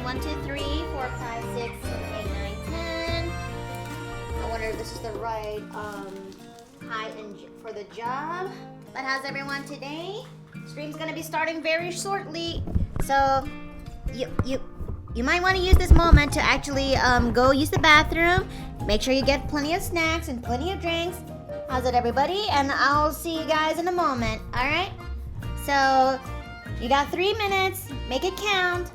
1, 2, 3, 4, 5, 6, 7, 8, 9, 10. I wonder if this is the right height for the job. But how's everyone today? Stream's gonna be starting very shortly, so you might want to use this moment to actually go use the bathroom. Make sure you get plenty of snacks and plenty of drinks. How's it, everybody? And I'll see you guys in a moment. All right? So you got 3 minutes. Make it count.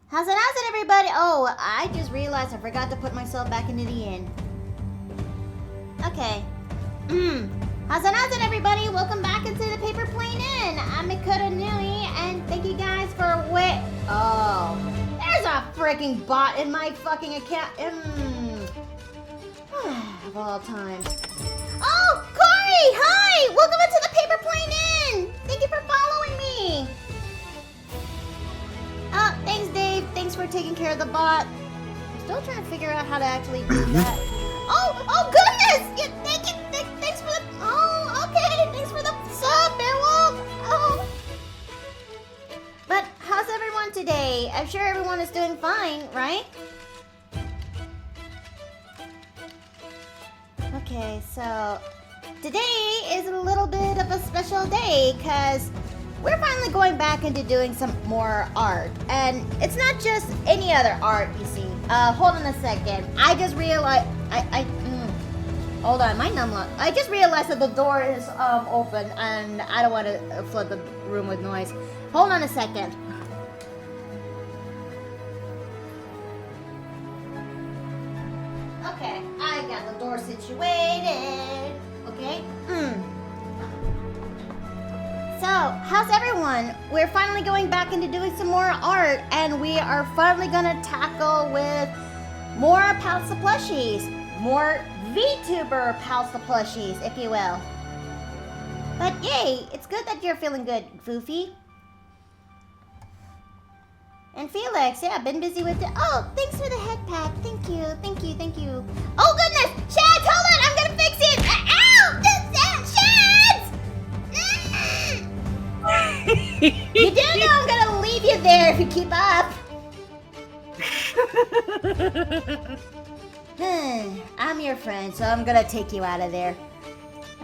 How's it, everybody? Oh, I just realized I forgot to put myself back into the inn. Okay. How's it, everybody? Welcome back into the Paper Plane Inn. I'm Makoto Nui, and thank you guys for Oh, there's a freaking bot in my fucking account. Of all times. Oh, Corey! Hi! Welcome into the Paper Plane Inn! Thank you for following me! Oh, thanks, Dave. Thanks for taking care of the bot. I'm still trying to figure out how to actually do that. Oh, goodness! Yeah, thank you. Thanks for the... Oh, okay. Thanks for the sub, Beowulf. Oh. But how's everyone today? I'm sure everyone is doing fine, right? Okay, so today is a little bit of a special day because we're finally going back into doing some more art. And it's not just any other art, you see. Hold on a second. I just realized, hold on, my numlock. I just realized that the door is open and I don't want to flood the room with noise. Hold on a second. Okay, I got the door situated. Okay. So, how's everyone? We're finally going back into doing some more art, and we are finally gonna tackle with more Pals to Plushies. More VTuber Pals to Plushies, if you will. But yay, it's good that you're feeling good, Foofy. And Felix, yeah, been busy with it. Oh, thanks for the head pack. Thank you. Oh goodness! Chad, hold on, I'm gonna fix it! Ow! You do know I'm gonna leave you there if you keep up. I'm your friend, so I'm gonna take you out of there.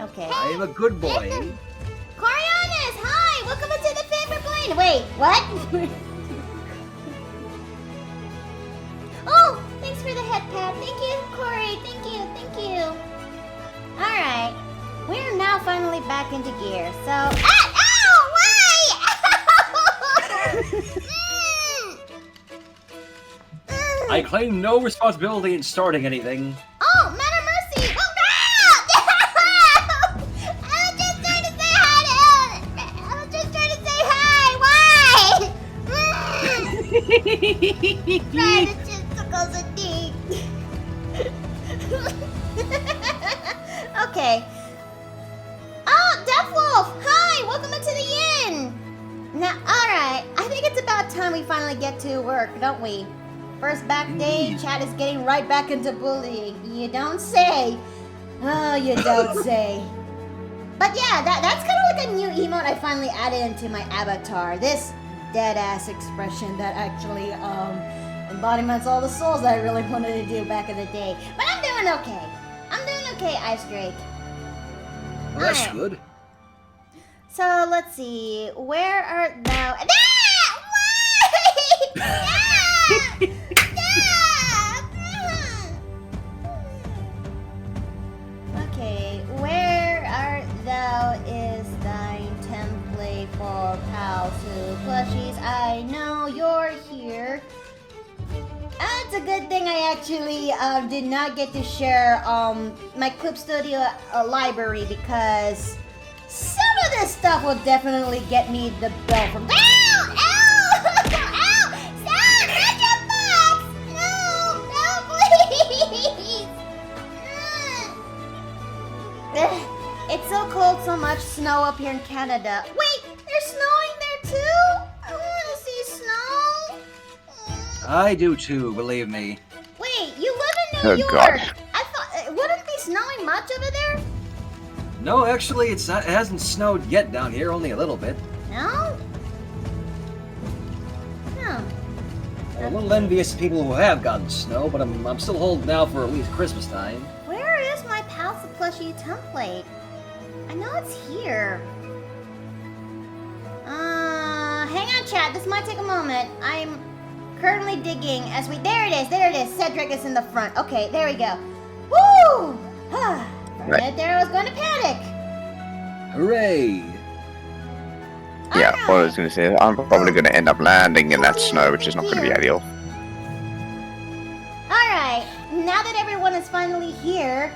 Okay. I'm a good boy. Coriolis, hi! Welcome into the paper plane! Wait, what? Oh, thanks for the head pat. Thank you, Corey. Thank you. Alright. We're now finally back into gear, so... Ow! Why? I claim no responsibility in starting anything. Oh, Madam Mercy! Oh, no! I was just trying to say hi to him! I was just trying to say hi! Why? Right, it just tickles a ding. Okay. Oh, Deathwolf! Hi! Welcome into the inn! Now, alright. I think it's about time we finally get to work, don't we? First back day, Chad is getting right back into bullying. You don't say. Oh, you don't say. But yeah, that's kind of like a new emote I finally added into my avatar. This dead-ass expression that actually embodiments all the souls that I really wanted to do back in the day. But I'm doing okay. Ice Drake. Well, that's Alright. good. So, let's see. Where art thou? Ah! Why? Stop! Okay, where art thou is thine template for pals who plushies. I know you're here. It's a good thing I actually did not get to share my Clip Studio library because some of this stuff will definitely get me the bell from. Ow! Ow! Ow! Stop! Not your box! No! No, please! It's so cold, so much snow up here in Canada. Wait, there's snowing there too? I want to see snow. I do too, believe me. Wait, you live in New York. God. I thought it wouldn't be snowing much over there. No, actually, it hasn't snowed yet down here, only a little bit. No? No. I'm a little envious of people who have gotten snow, but I'm still holding out for at least Christmas time. Where is my Pals of Plushie template? I know it's here. Hang on, chat. This might take a moment. I'm currently digging as we. There it is. Cedric is in the front. Okay, there we go. Woo! For a minute there, I was going to panic. Hooray! Yeah, what I was going to say, I'm probably going to end up landing in that snow, which is not going to be ideal. Alright, now that everyone is finally here,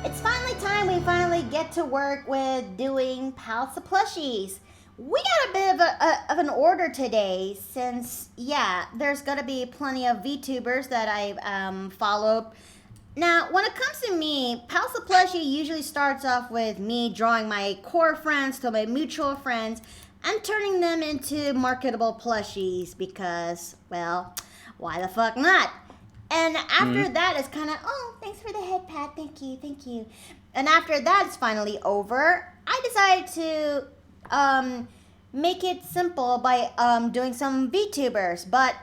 it's finally time we finally get to work with doing Pals of Plushies. We got a bit of an order today since, yeah, there's going to be plenty of VTubers that I follow. Now, when it comes to me, Pals of Plushie usually starts off with me drawing my core friends to my mutual friends and turning them into marketable plushies because, well, why the fuck not? And after that, it's kind of, oh, thanks for the head pat, thank you. And after that's finally over, I decided to make it simple by doing some VTubers. But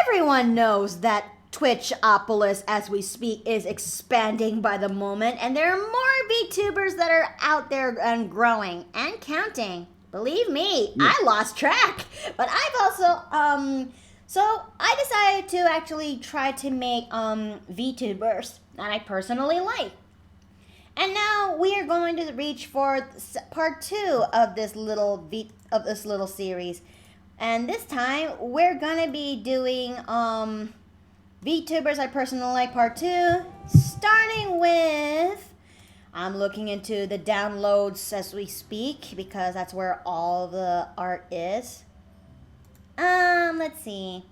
everyone knows that Twitchopolis, as we speak, is expanding by the moment, and there are more VTubers that are out there and growing and counting. Believe me, I lost track. But I've also, so I decided to actually try to make VTubers that I personally like. And now we are going to reach for part 2 of this little series. And this time we're gonna be doing VTubers I personally like part 2, starting with, I'm looking into the downloads as we speak because that's where all the art is. Let's see.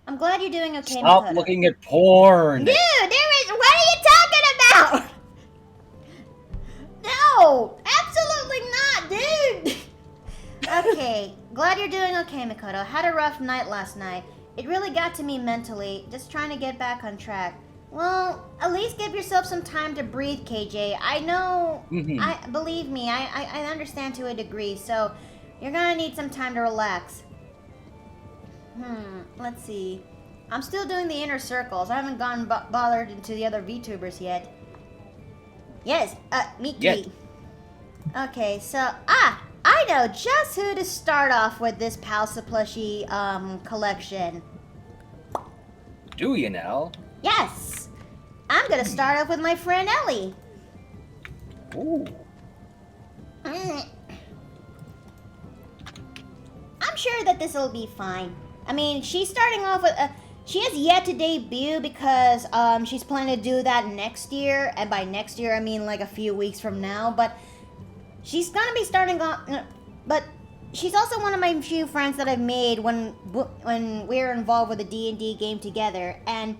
I'm glad you're doing okay. Stop Makoto. looking at porn! Dude, what are you talking about? No, absolutely not, dude. Okay, glad you're doing okay, Makoto. Had a rough night last night. It really got to me mentally, just trying to get back on track. Well, at least give yourself some time to breathe, KJ. I know, believe me, I understand to a degree, so you're gonna need some time to relax. Let's see. I'm still doing the inner circles. I haven't gone bothered into the other VTubers yet. Yes, Miki. Okay, so, I know just who to start off with this Palsa plushie, collection. Do you now? Yes! I'm gonna start off with my friend Ellie. Ooh. I'm sure that this will be fine. I mean, she's starting off with, she has yet to debut because, she's planning to do that next year. And by next year, I mean like a few weeks from now. But she's gonna be starting off, but she's also one of my few friends that I've made when we're involved with a D&D game together. And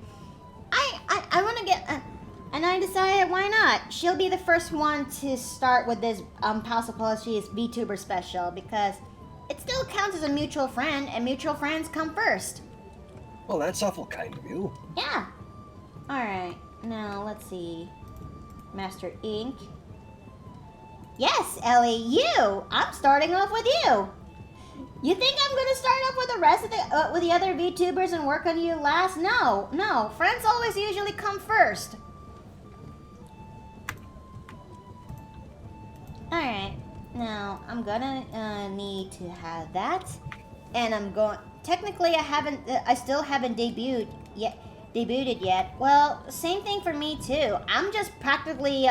I want to get, and I decided why not? She'll be the first one to start with this Palsa Plushies VTuber special because it still counts as a mutual friend, and mutual friends come first. Well, that's awful kind of you. Yeah. All right. Now let's see. Master Ink. Yes, Ellie, you. I'm starting off with you. You think I'm gonna start off with the rest of the with the other VTubers and work on you last? No. Friends always usually come first. All right. Now I'm gonna need to have that, and I'm going. Technically, I still haven't debuted yet. Well, same thing for me too. I'm just practically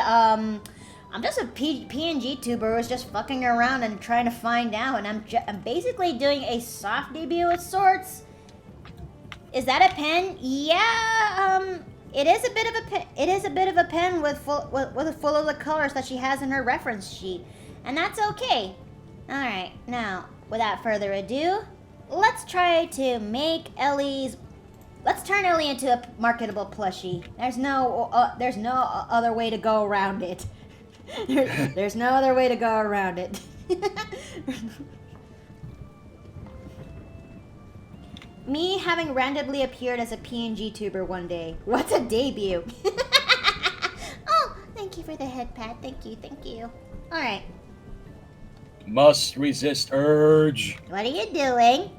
I'm just a PNG tuber who's just fucking around and trying to find out, and I'm basically doing a soft debut of sorts. Is that a pen? Yeah, it is a bit of a pen. It is a bit of a pen with full of the colors that she has in her reference sheet, and that's okay. All right, now without further ado, let's try to make Let's turn Ellie into a marketable plushie. There's no other way to go around it. There's no other way to go around it. Me having randomly appeared as a PNG tuber one day. What's a debut? Oh, thank you for the head pat. Thank you. Alright. Must resist urge. What are you doing?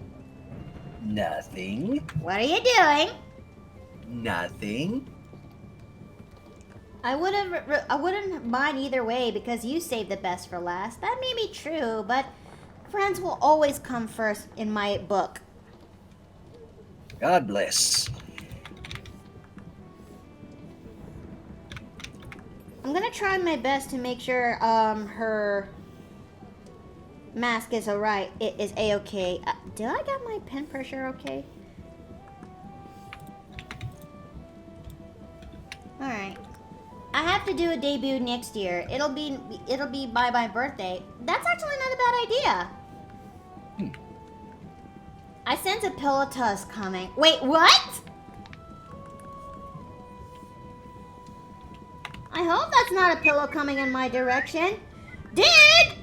Nothing. What are you doing? Nothing. I wouldn't mind either way because you saved the best for last. That may be true, but friends will always come first in my book. God bless. I'm gonna try my best to make sure her mask is alright. It is a-okay. Did I get my pen pressure okay? Alright. I have to do a debut next year. It'll be by my birthday. That's actually not a bad idea. I sense a pillow tusk coming. Wait, what? I hope that's not a pillow coming in my direction. Dude,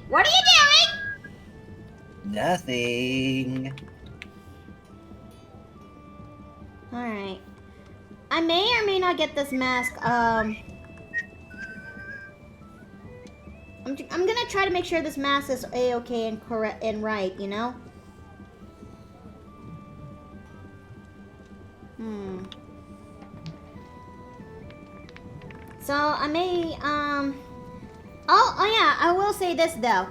what are you doing? Nothing. Alright. I may or may not get this mask, I'm gonna try to make sure this mask is a-okay and correct and right, you know? So I may oh yeah, I will say this though.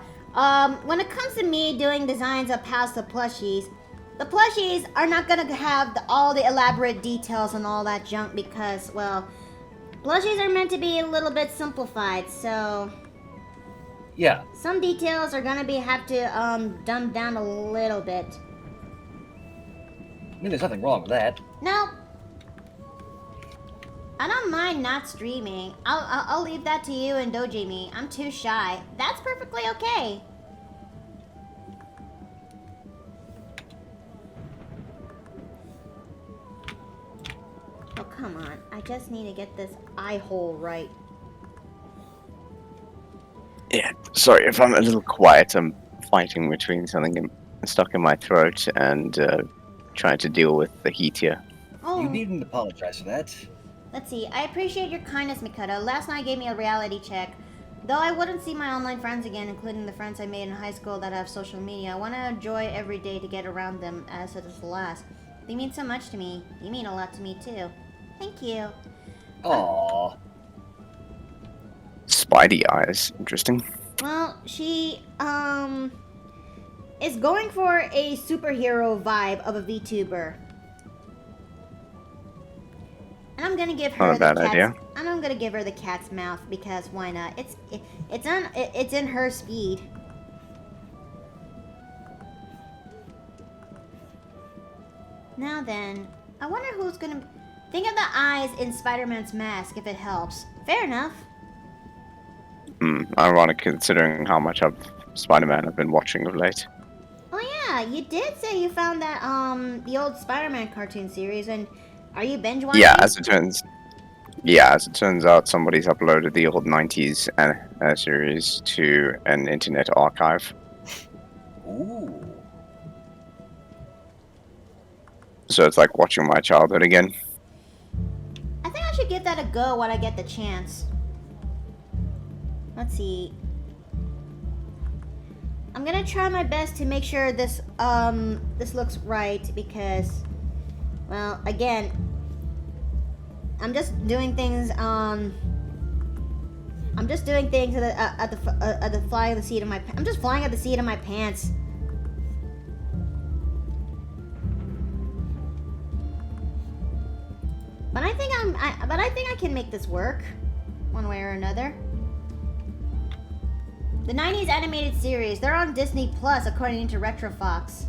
When it comes to me doing designs of Palsa plushies, the plushies are not gonna have all the elaborate details and all that junk because, well, plushies are meant to be a little bit simplified, so Yeah. some details are gonna have to dumb down a little bit. I mean, there's nothing wrong with that. No, I don't mind not streaming. I'll leave that to you and Doji me. I'm too shy. That's perfectly okay. Oh, come on. I just need to get this eye hole right. Yeah, sorry if I'm a little quiet. I'm fighting between something stuck in my throat and trying to deal with the heat here. Oh, You needn't apologize for that. Let's see. I appreciate your kindness, Mikado. Last night gave me a reality check. Though I wouldn't see my online friends again, including the friends I made in high school that have social media, I want to enjoy every day to get around them as it is the last. They mean so much to me. You mean a lot to me, too. Thank you. Aww. Spidey eyes. Interesting. Well, she, is going for a superhero vibe of a VTuber. And I'm gonna give her Not a bad idea. And I'm gonna give her the cat's mouth because why not? It's in her speed. Now then, I wonder who's gonna think of the eyes in Spider-Man's mask if it helps. Fair enough. Ironic considering how much of Spider-Man I've been watching of late. Oh yeah, you did say you found that the old Spider-Man cartoon series, and are you binge watching? Yeah, as it turns out, somebody's uploaded the old '90s series to an internet archive. Ooh. So it's like watching my childhood again. I think I should give that a go when I get the chance. Let's see. I'm gonna try my best to make sure this looks right because, well, again, I'm just doing things at the flying of the seat of my. I'm just flying at the seat of my pants. But I think I can make this work, one way or another. The 90s animated series, they're on Disney Plus, according to RetroFox.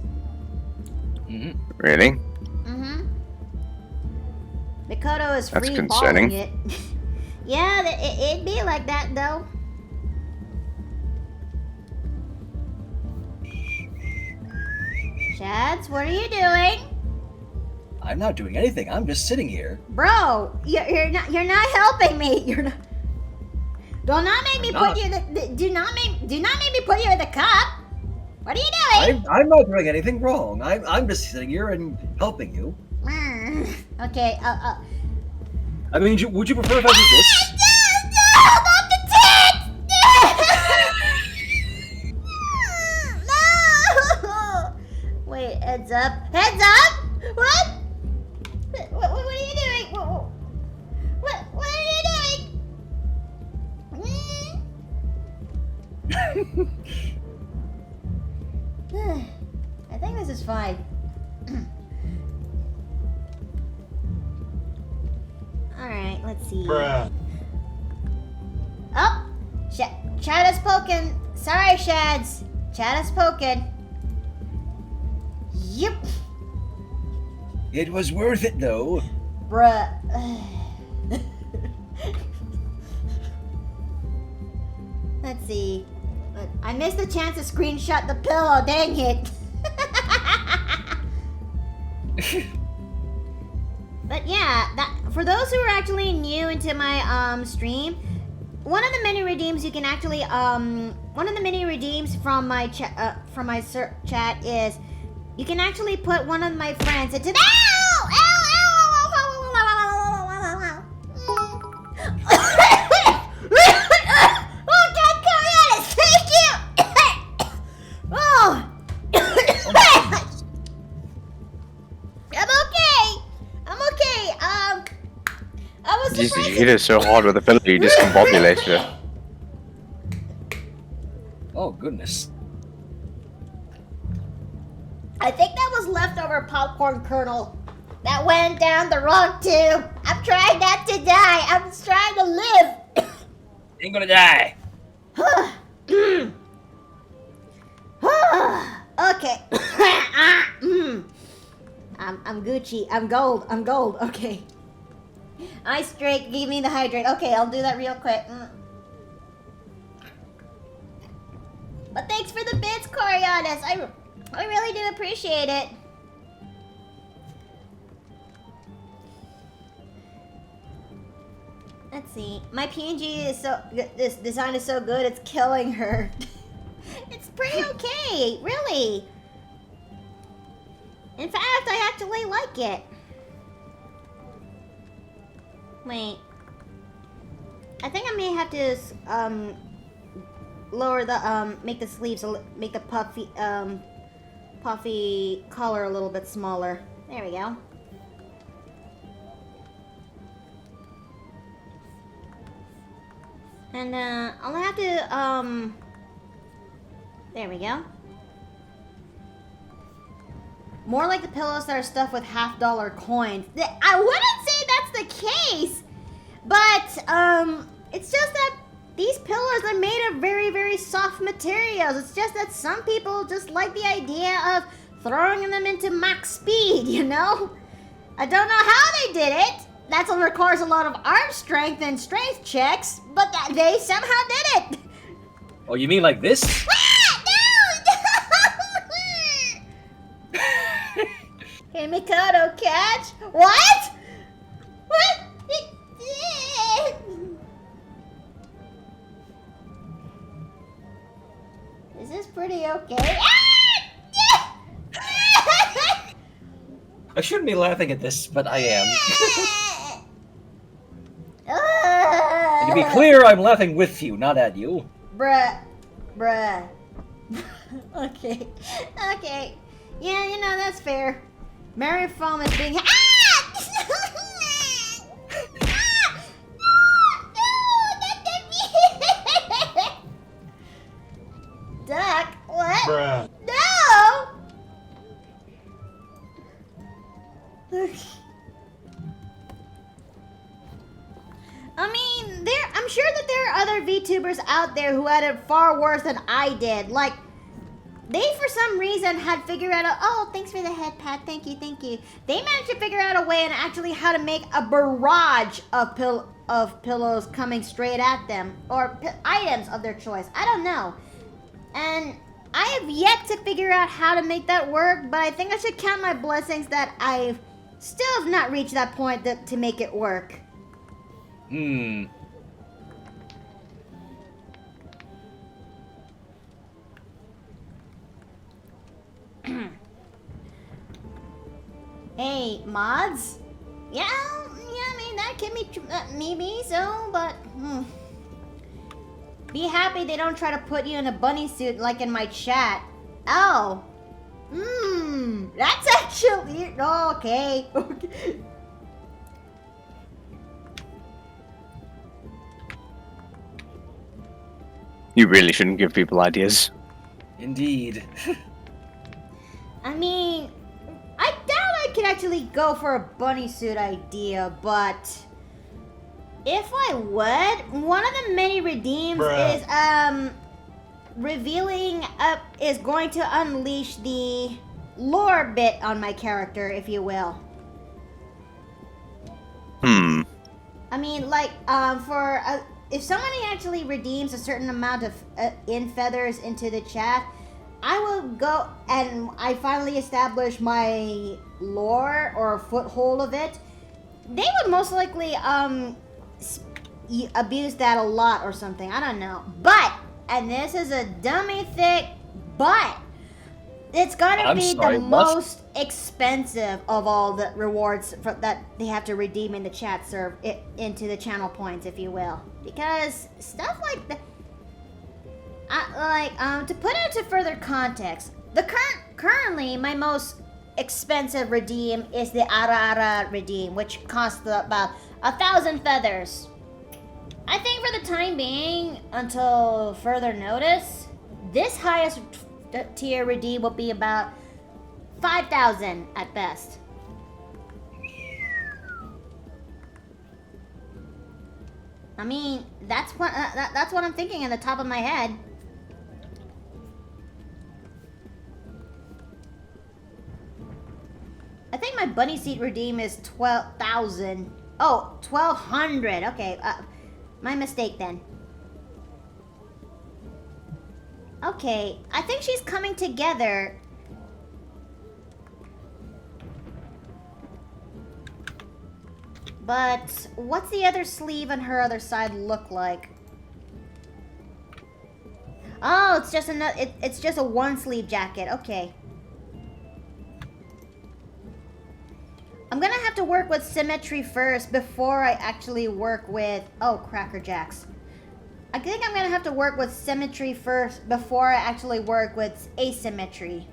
Really? Mm-hmm. Mikoto is That's free concerning. balling it. Yeah, it'd be like that, though. Shads, what are you doing? I'm not doing anything. I'm just sitting here. Bro, you're not helping me. You're not. Do not make me put you in the. Do not make me put you in the cup. What are you doing? I'm not doing anything wrong. I'm just sitting here and helping you. Okay. I mean, would you prefer if I did this? No! Wait, heads up. Heads up? What? What are you doing? What are you doing? I think this is fine. Alright, let's see. Bruh. Oh! Chad has spoken. Sorry, Shads. Chad has spoken. Yep. It was worth it, though. Bruh. Let's see. I missed the chance to screenshot the pillow, dang it. But yeah, for those who are actually new into my stream, one of the many redeems you can actually one of the many redeems from my chat is you can actually put one of my friends into the Oh God, Coriolis, thank you. Oh. I'm okay. I was You surprised. hit it so hard with the pillow, you discombobulated it. Oh, goodness. I think that was leftover popcorn kernel that went down the wrong tube. I'm trying not to die. I'm trying to live. Ain't gonna die. Okay. I'm Gucci. I'm gold. Okay. Ice Drake, give me the hydrate. Okay, I'll do that real quick. But thanks for the bits, Coriolis. I really do appreciate it. Let's see. My PNG is this design is so good, it's killing her. It's pretty okay, really. In fact, I actually like it. Wait. I think I may have to lower the make the sleeves make the puffy collar a little bit smaller. There we go. And I'll have to there we go. More like the pillows that are stuffed with $50 coins. I wouldn't say that's the case, but it's just that these pillows are made of very, very soft materials. It's just that some people just like the idea of throwing them into max speed, you know? I don't know how they did it. That requires a lot of arm strength and strength checks, but they somehow did it. Oh, you mean like this? Mikado catch? What? What? Is this pretty okay? I shouldn't be laughing at this, but I am. And to be clear, I'm laughing with you, not at you. Bruh. Okay. Yeah, you know, that's fair. Mary Foam is being... Duck, what? Bruh. No! I mean, I'm sure that there are other VTubers out there who had it far worse than I did. Like, they, for some reason, had figured out oh, thanks for the head pat, thank you. They managed to figure out a way and actually how to make a barrage of pillows coming straight at them. Or items of their choice. I don't know. And I have yet to figure out how to make that work, but I think I should count my blessings that I still have not reached that point to make it work. Hey, mods? Yeah, I mean, that can be maybe so, but be happy they don't try to put you in a bunny suit like in my chat. Oh. That's actually okay. You really shouldn't give people ideas. Indeed. I mean, I doubt I could actually go for a bunny suit idea, but if I would, one of the many redeems is revealing is going to unleash the lore bit on my character, if you will. I mean, like, if somebody actually redeems a certain amount of in feathers into the chat, I will go and I finally establish my lore or a foothold of it. They would most likely abuse that a lot or something. I don't know. But, and this is a dummy thick, but it's gonna be the most expensive of all the rewards that they have to redeem in the chat serve into the channel points, if you will, because stuff like that. To put it into further context, currently my most expensive redeem is the Ara redeem, which costs about 1,000 feathers. I think for the time being, until further notice, this highest tier redeem will be about 5,000 at best. I mean, that's what I'm thinking in the top of my head. I think my bunny seat redeem is 12,000. Oh, 1,200. Okay, my mistake then. Okay, I think she's coming together. But what's the other sleeve on her other side look like? Oh, it's just it's just a one sleeve jacket. Okay. I'm gonna have to work with symmetry first before I actually work with... Oh, Cracker Jacks. I think I'm gonna have to work with symmetry first before I actually work with asymmetry.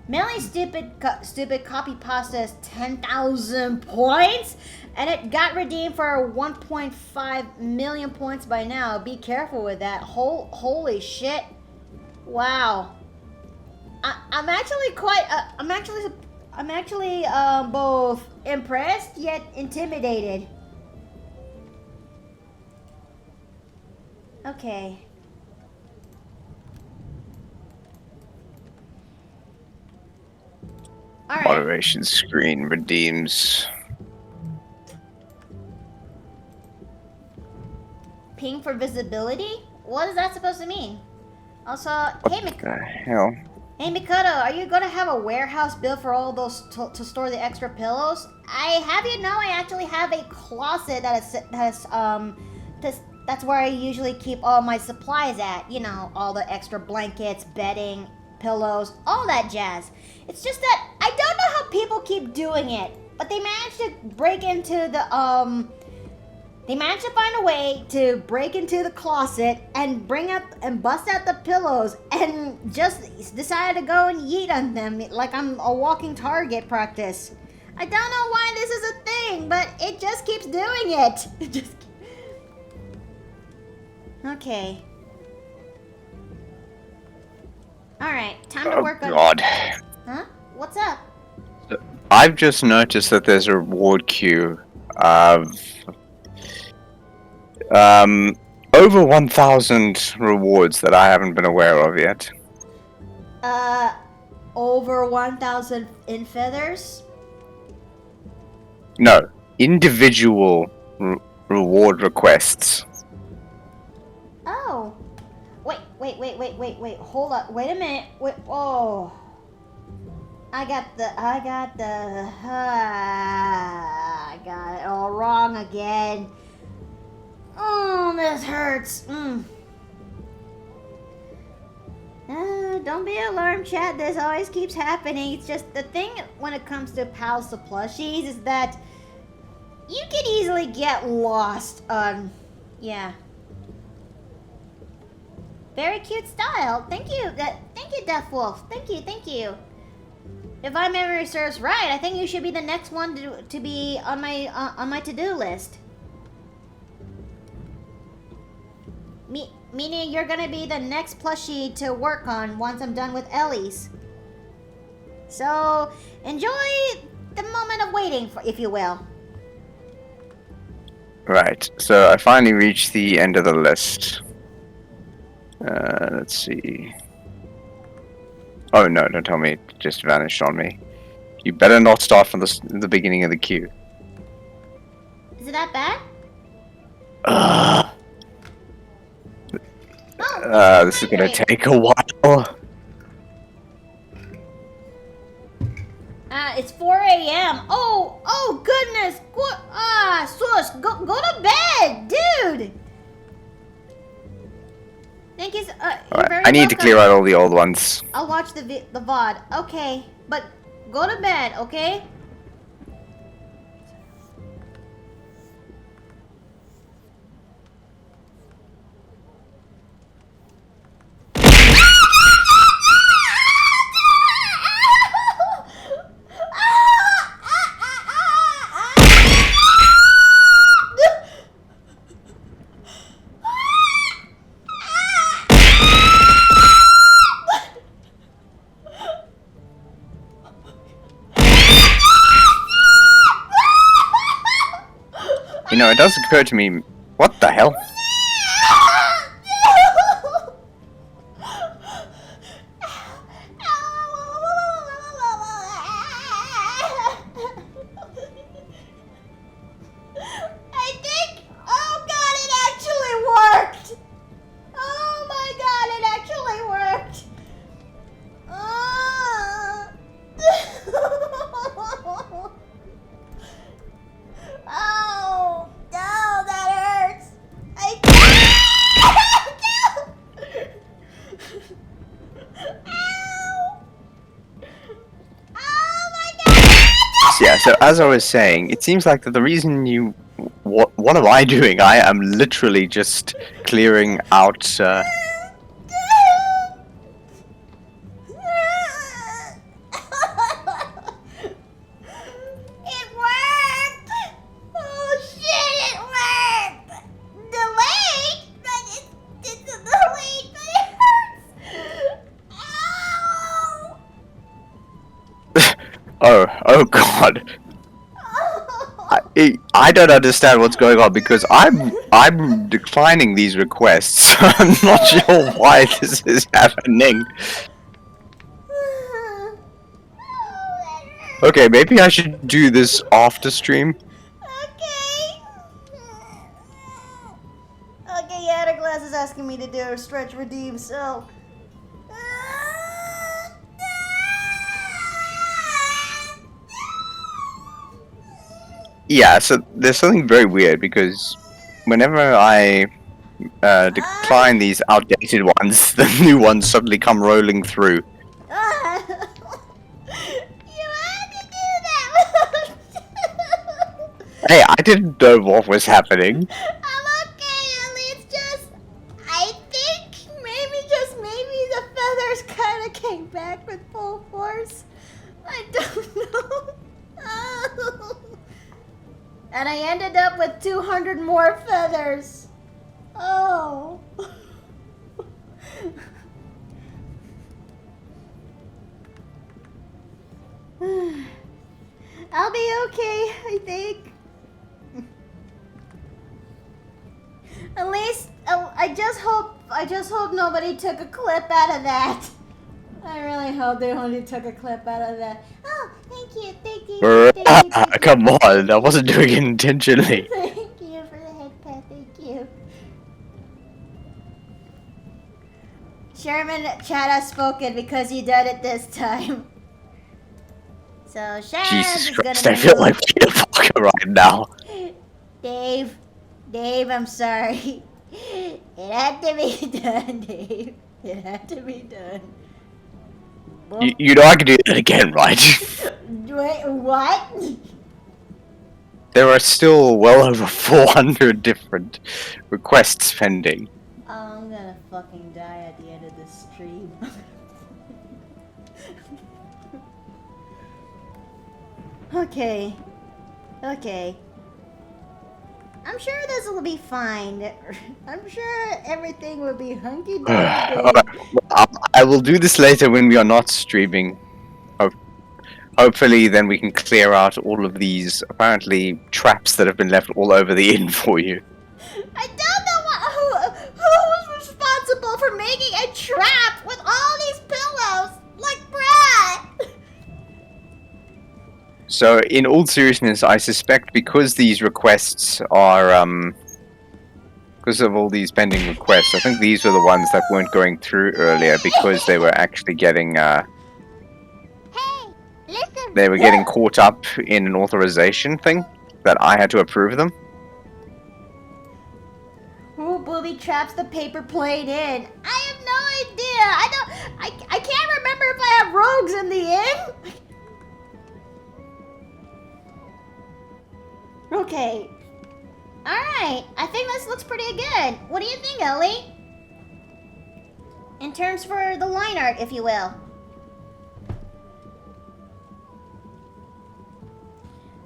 Mainly stupid copy pasta is 10,000 points, and it got redeemed for 1.5 million points by now. Be careful with that. Holy shit! Wow. I'm actually quite. I'm actually both impressed yet intimidated. Okay. All right. Moderation screen redeems. Ping for visibility? What is that supposed to mean? Also, hey, What the hell? Hey Mikado, are you gonna have a warehouse built for all those to store the extra pillows? I have you know I actually have a closet that's where I usually keep all my supplies at. You know, all the extra blankets, bedding, pillows, all that jazz. It's just that I don't know how people keep doing it, but they managed to break into the They managed to find a way to break into the closet and bust out the pillows and just decided to go and yeet on them like I'm a walking target practice. I don't know why this is a thing, but it just keeps doing it. It just... Okay. Alright, time to work on... God. Huh? What's up? I've just noticed that there's a reward queue of over 1,000 rewards that I haven't been aware of yet. Over 1,000 in feathers? No, individual reward requests. Oh. Wait. Hold up. Wait a minute. Wait. Oh. I got it all wrong again. Oh, this hurts. Don't be alarmed, chat. This always keeps happening. It's just the thing when it comes to Pals to Plushies is that you can easily get lost on... Yeah. Very cute style. Thank you. Thank you, Death Wolf. Thank you. If my memory serves right, I think you should be the next one to be on my to-do list. Meaning you're gonna be the next plushie to work on once I'm done with Ellie's. So enjoy the moment of waiting, if you will. Right, so I finally reached the end of the list. Let's see. Oh no, don't tell me it just vanished on me. You better not start from the beginning of the queue. Is it that bad? This is gonna take a while. It's 4 a.m. Oh goodness. Sus, go to bed, dude. Thank you. You're very I need to welcome. clear out all the old ones. I'll watch the VOD. Okay, but go to bed, okay? You know, it does occur to me, what the hell? I think, oh god, it actually worked! Oh my god, it actually worked! Oh, no, that hurts! I yeah, so as I was saying, it seems like that the reason you... What am I doing? I am literally just clearing out... It worked! Oh shit, it worked! Delayed? But it's delayed, but it hurts! Ow! oh god. I don't understand what's going on because I'm declining these requests. I'm not sure why this is happening. Okay, maybe I should do this after stream. Okay. Okay, yeah, the glass is asking me to do a stretch redeem, so. Yeah, so there's something very weird because whenever I decline these outdated ones, the new ones suddenly come rolling through. You had to do that. Hey, I didn't know what was happening. I'm okay, Ellie. It's just, I think just maybe the feathers kind of came back with full force. I don't know. Oh. And I ended up with 200 more feathers. Oh. I'll be okay, I think. At least, I just hope nobody took a clip out of that. I really hope they only took a clip out of that. Oh, thank you. Come on, I wasn't doing it intentionally. Thank you for the head pat, thank you. Sherman, chat has spoken because you did it this time. So, Shaz Jesus is Christ, gonna I feel move. like Peter Parker right now. Dave, I'm sorry. It had to be done, Dave. It had to be done. You know I can do that again, right? Wait, what? There are still well over 400 different requests pending. Oh, I'm gonna fucking die at the end of this stream. Okay. I'm sure this will be fine. I'm sure everything will be hunky dory. Alright, I will do this later when we are not streaming. Hopefully then we can clear out all of these apparently traps that have been left all over the inn for you. I don't know who's responsible for making a trap with all these pillows. Like, bruh. So in all seriousness, I suspect because these requests are because of all these pending requests, I think these were the ones that weren't going through earlier because they were actually getting they were getting caught up in an authorization thing that I had to approve them. Who booby traps the paper plane in? I have no idea. I can't remember if I have rogues in the inn. Okay. Alright, I think this looks pretty good. What do you think, Ellie? In terms for the line art, if you will.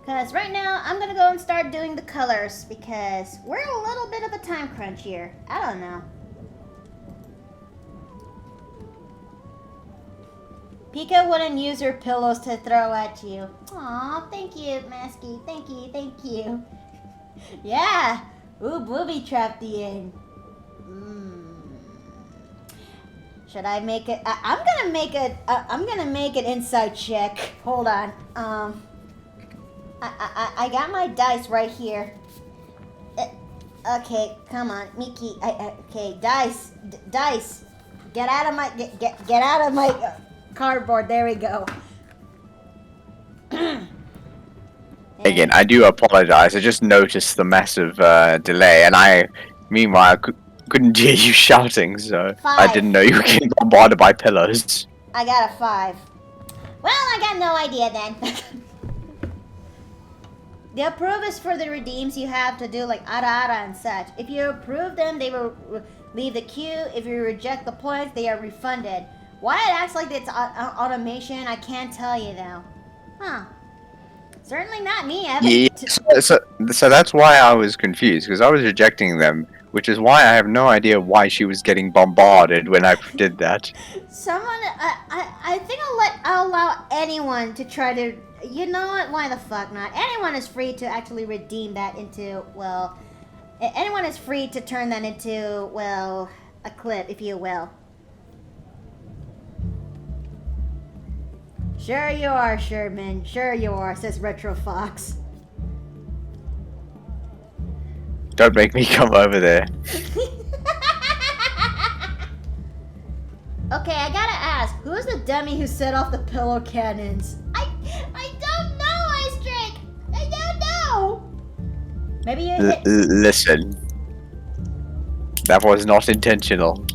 Because right now, I'm going to go and start doing the colors because we're in a little bit of a time crunch here. I don't know. Pika wouldn't use her pillows to throw at you. Aw, thank you, Masky. Thank you. Yeah. Ooh, booby trapped the inn. Should I make it? I'm gonna make an inside check. Hold on. I got my dice right here. Okay, come on, Mickey. Okay, dice. Get out of my get out of my cardboard. There we go. Again, I do apologize. I just noticed the massive delay, and meanwhile, couldn't hear you shouting, so I didn't know you were getting bombarded by pillows. I got a 5. Well, I got no idea then. The approve is for the redeems you have to do, like ara and such. If you approve them, they will leave the queue. If you reject the points, they are refunded. Why it acts like it's automation, I can't tell you though. Huh. Certainly not me. I Yeah, so that's why I was confused, because I was rejecting them, which is why I have no idea why she was getting bombarded when I did that. Someone, I think I'll allow anyone to try to, you know what, why the fuck not? Anyone is free to actually redeem that into, well, anyone is free to turn that into, well, a clip, if you will. Sure you are, Sherman. Sure you are, says Retro Fox. Don't make me come over there. Okay, I gotta ask, who's the dummy who set off the pillow cannons? I don't know, Ice Drake! I don't know! Maybe you hit... Listen. That was not intentional.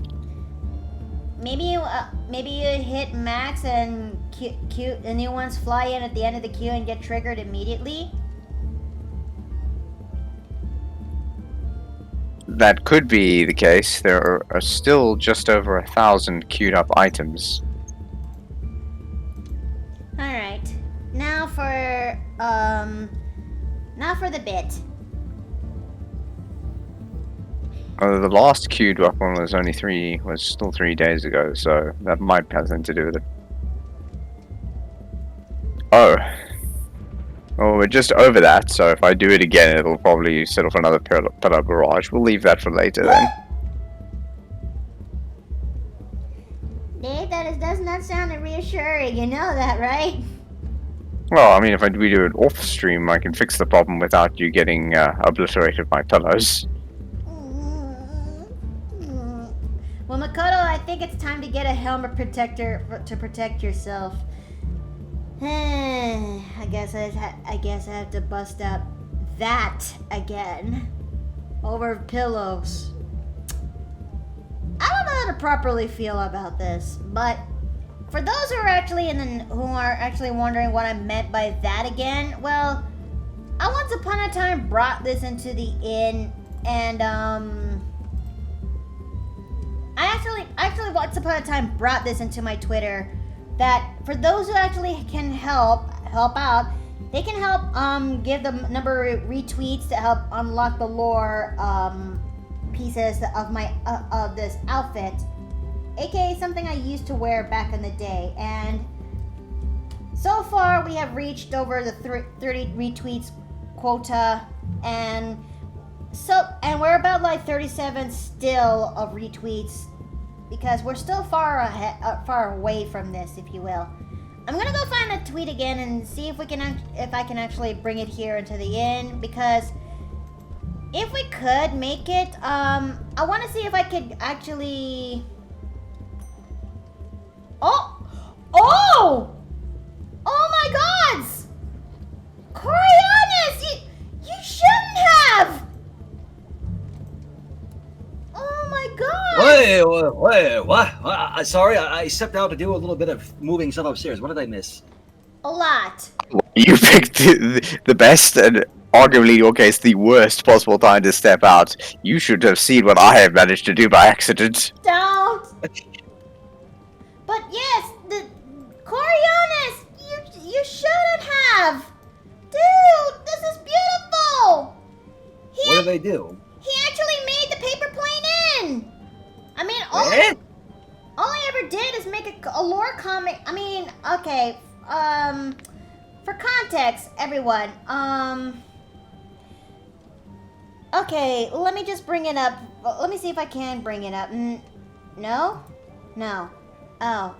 Maybe you hit max and the new ones fly in at the end of the queue and get triggered immediately? That could be the case. There are still just over 1,000 queued up items. Alright. Now for the bit. The last queued up one was still 3 days ago, so that might have something to do with it. Oh. Well, we're just over that, so if I do it again, it'll probably set off another pillar barrage. We'll leave that for later then. Dave, that does not sound reassuring. You know that, right? Well, I mean, if we do it off stream, I can fix the problem without you getting obliterated by pillows. Well, Makoto, I think it's time to get a helmet protector to protect yourself. I guess I have to bust out that again over pillows. I don't know how to properly feel about this, but for those who are actually wondering what I meant by that again, well, I once upon a time brought this into the inn, and I actually once upon a time brought this into my Twitter. That for those who actually can help out, they can help give the number of retweets to help unlock the lore pieces of my of this outfit, aka something I used to wear back in the day. And so far we have reached over the 30 retweets quota, and we're about like 37 still of retweets, because we're still far away from this, if you will. I'm gonna go find the tweet again and see if I can actually bring it here into the inn, because if we could make it, I want to see if I could actually. Oh my gods! Coriolis, you shouldn't have. Oh my god! Wait, what? Sorry, I stepped out to do a little bit of moving stuff upstairs. What did I miss? A lot. You picked the best and arguably, in your case, the worst possible time to step out. You should have seen what I have managed to do by accident. Don't! But yes, the Coriolis, you shouldn't have! Dude, this is beautiful! What did they do? He actually made the paper plane in! I mean, all I ever did is make a lore comic. I mean, okay, for context, everyone, okay, let me just bring it up. Let me see if I can bring it up. No? No. Oh,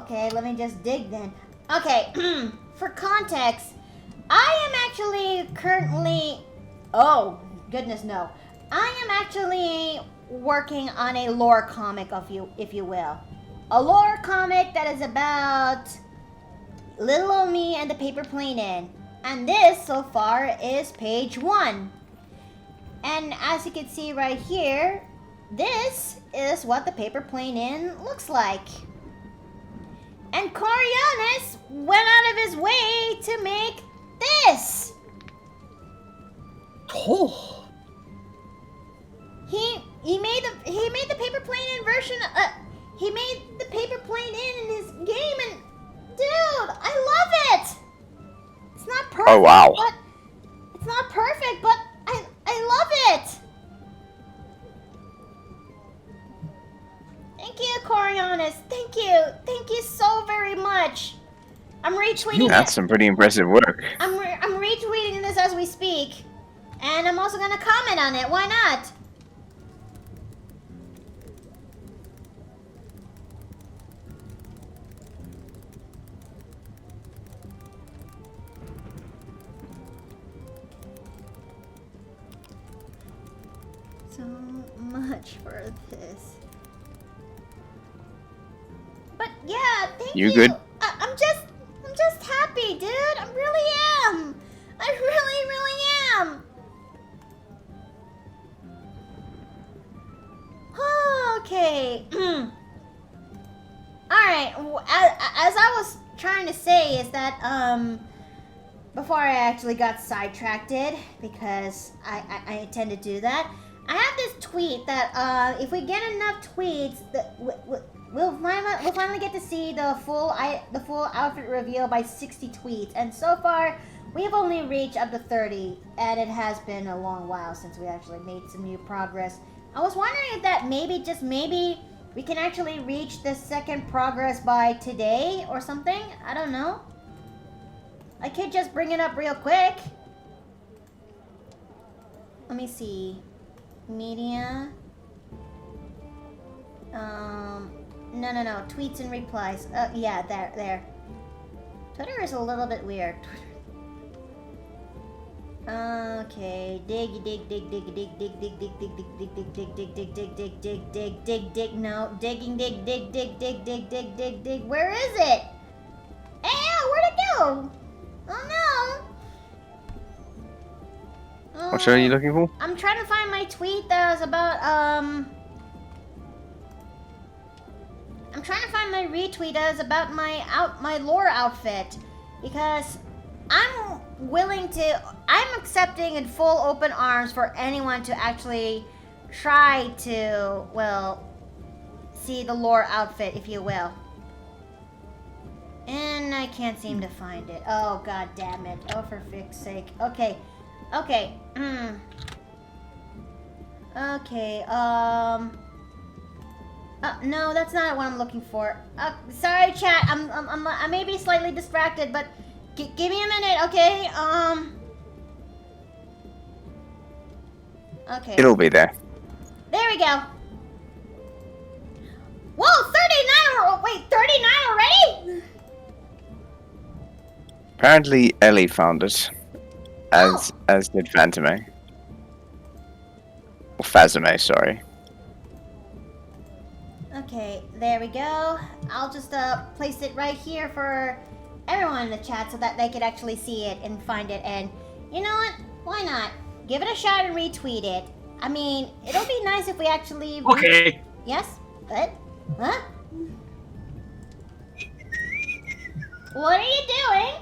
okay, let me just dig then. Okay, for context, I am actually currently, oh, goodness no. I am actually working on a lore comic, if you will. A lore comic that is about little old me and the paper plane inn. And this, so far, is page 1. And as you can see right here, this is what the paper plane inn looks like. And Coriolis went out of his way to make this. Oh. He made the paper plane in version. He made the paper plane in his game, and dude, I love it. It's not perfect. Oh, wow. But it's not perfect, but I love it. Thank you, Coriolis. Thank you so very much. I'm retweeting. That's some pretty impressive work. I'm retweeting this as we speak, and I'm also gonna comment on it. Why not? So much for this. But yeah, thank you. You good? I'm just happy, dude. I really am. I really am. Okay. Alright, as I was trying to say is that, before I actually got sidetracked, because I tend to do that, I have this tweet that, if we get enough tweets, we'll finally get to see the full outfit reveal by 60 tweets, and so far, we have only reached up to 30, and it has been a long while since we actually made some new progress. I was wondering if that maybe we can actually reach the second progress by today or something. I don't know. I could just bring it up real quick. Let me see. Media. No. Tweets and replies. Yeah, there. Twitter is a little bit weird. Okay, dig, no, dig. Where is it? Ew, where'd it go? Oh no. What show are you looking for? I'm trying to find my tweet that was about, I'm trying to find my retweet that was about my lore outfit, because I'm accepting in full open arms for anyone to actually try to, well, see the lore outfit, if you will. And I can't seem to find it. Oh, god damn it. Oh, for frick's sake. Okay. Okay, no, that's not what I'm looking for. Sorry, chat. I may be slightly distracted, but give me a minute, okay? Okay. It'll be there. There we go. Whoa, 39 wait, 39 already? Apparently, Ellie found it. As did Phantome. Or Phazome, sorry. Okay, there we go. I'll just place it right here for everyone in the chat so that they could actually see it and find it. And you know what? Why not? Give it a shot and retweet it. I mean, it'll be nice if we actually... Okay. Yes? What? Huh? What are you doing?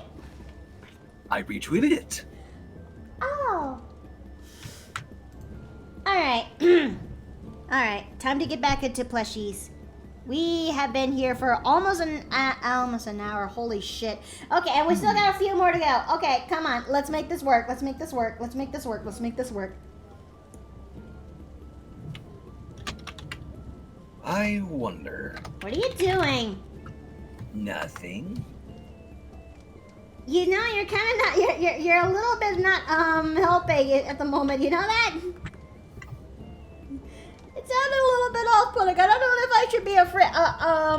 I retweeted it. Oh. Alright. Alright, time to get back into plushies. We have been here for almost an hour. Holy shit. Okay, and we still got a few more to go. Okay, come on. Let's make this work. Let's make this work. Let's make this work. Let's make this work. I wonder. What are you doing? Nothing. You know, you're kind of not. You're a little bit not helping at the moment. You know that? It sounded a little bit off-putting. I don't know if I should be afraid. I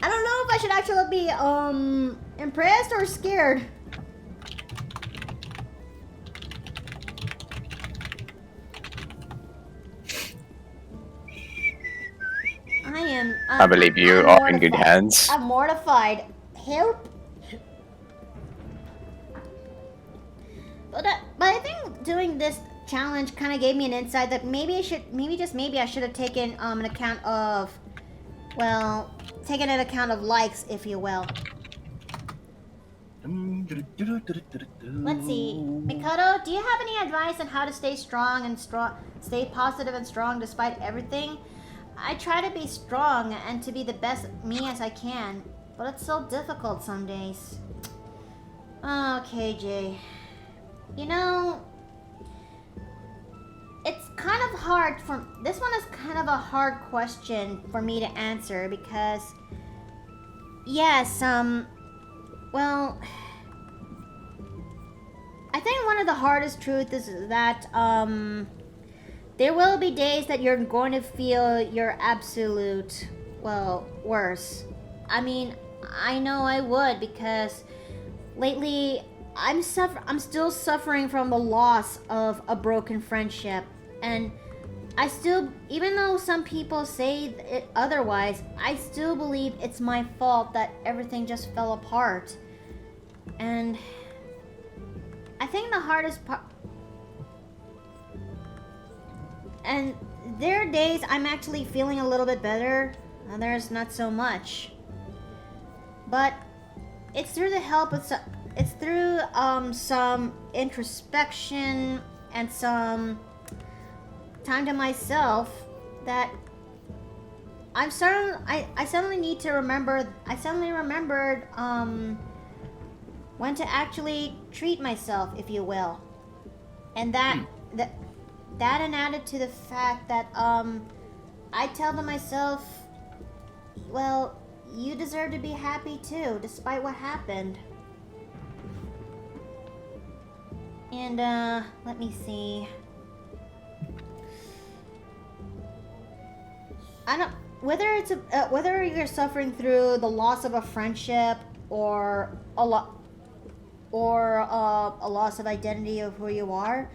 don't know if I should actually be impressed or scared. I believe you are in good hands. I'm mortified. Help. But I think doing this challenge kind of gave me an insight that maybe I should have taken an account of, well, taken an account of likes, if you will. Let's see. Mikado, do you have any advice on how to stay stay positive and strong despite everything? I try to be strong and to be the best me as I can, but it's so difficult some days. Okay, Jay. You know, it's kind of hard for this one is kind of a hard question for me to answer because yes, well, I think one of the hardest truths is that there will be days that you're going to feel your absolute, well, worst. I mean, I know I would because lately I'm still suffering from the loss of a broken friendship, and I still, even though some people say it otherwise, I still believe it's my fault that everything just fell apart. And I think the hardest part, and there are days I'm actually feeling a little bit better, others not so much. But it's through the help of it's through some introspection and some time to myself that I suddenly need to remember. I suddenly remembered when to actually treat myself, if you will, and that and added to the fact that I tell to myself, well, you deserve to be happy too, despite what happened. And let me see. I don't whether you're suffering through the loss of a friendship or a loss of identity of who you are.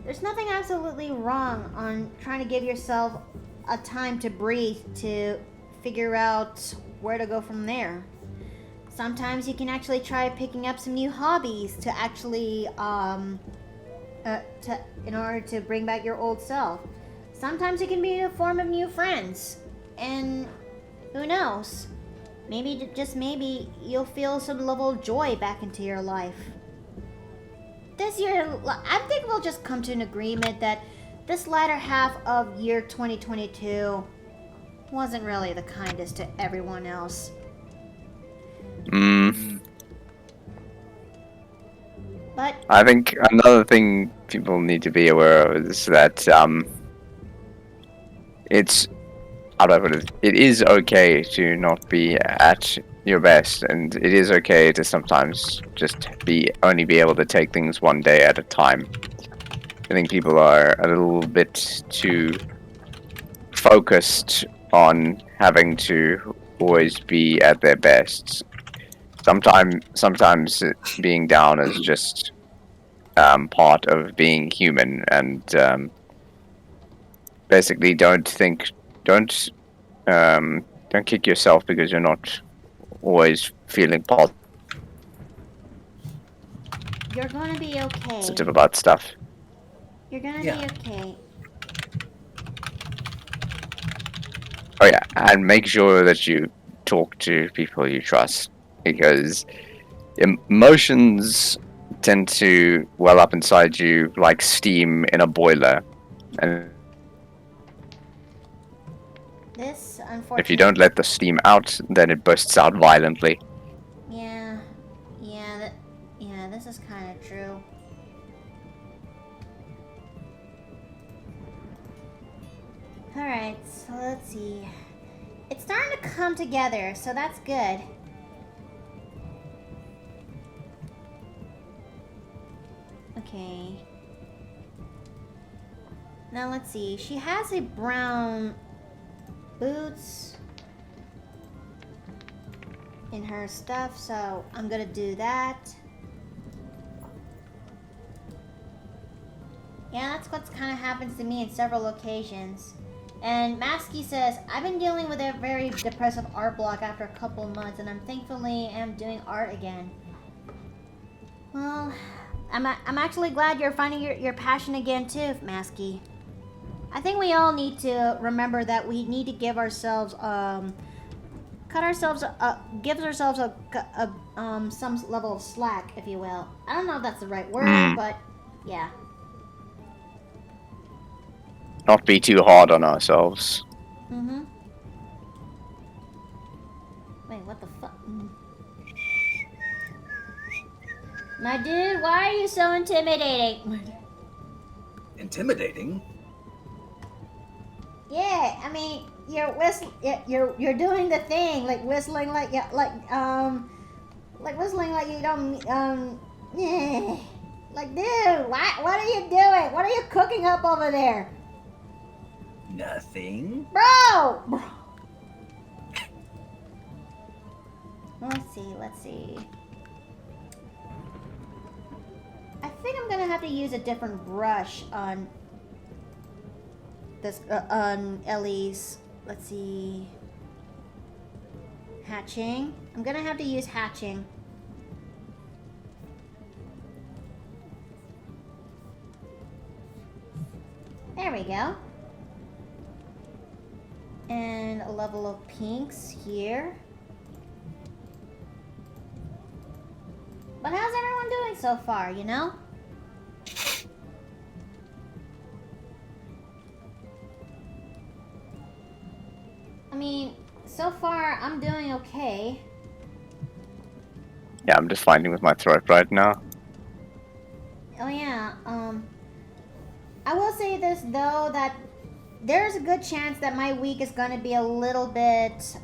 There's nothing absolutely wrong on trying to give yourself a time to breathe to figure out where to go from there. Sometimes you can actually try picking up some new hobbies to actually in order to bring back your old self. Sometimes it can be in the form of new friends, and who knows? Maybe, just maybe, you'll feel some level of joy back into your life. This year, I think we'll just come to an agreement that this latter half of year 2022 wasn't really the kindest to everyone else. But I think another thing people need to be aware of is that it's how do I put it? It is okay to not be at your best, and it is okay to sometimes just only be able to take things one day at a time. I think people are a little bit too focused on having to always be at their best. Sometimes being down is just part of being human, and basically don't kick yourself because you're not always feeling you're gonna be okay. positive about stuff. You're gonna be okay. Oh yeah, and make sure that you talk to people you trust, because emotions tend to well up inside you like steam in a boiler, and This, unfortunately. if you don't let the steam out, then it bursts out violently. Yeah, this is kind of true. Alright, so let's see. It's starting to come together, so that's good. Okay. Now let's see. She has a brown boots in her stuff, so I'm gonna do that. Yeah, that's what kind of happens to me in several occasions. And Masky says, I've been dealing with a very depressive art block after a couple of months, and I'm thankfully am doing art again. Well, I'm actually glad you're finding your passion again too, Masky. I think we all need to remember that we need to give ourselves cut ourselves gives ourselves some level of slack, if you will. I don't know if that's the right word, but yeah. Not be too hard on ourselves. Mm-hmm. Wait, what the fuck? My dude, why are you so intimidating? Intimidating? Yeah, I mean, you're you're doing the thing, like whistling like whistling like you don't yeah. Like, dude, what are you doing? What are you cooking up over there? Nothing. Bro! Let's see. I think I'm gonna have to use a different brush on this, on Ellie's, let's see, hatching. I'm gonna have to use hatching. There we go. And a level of pinks here. But how's everyone doing so far, you know? I mean, so far I'm doing okay. Yeah, I'm just fighting with my throat right now. Oh yeah, I will say this though, that there's a good chance that my week is going to be a little bit,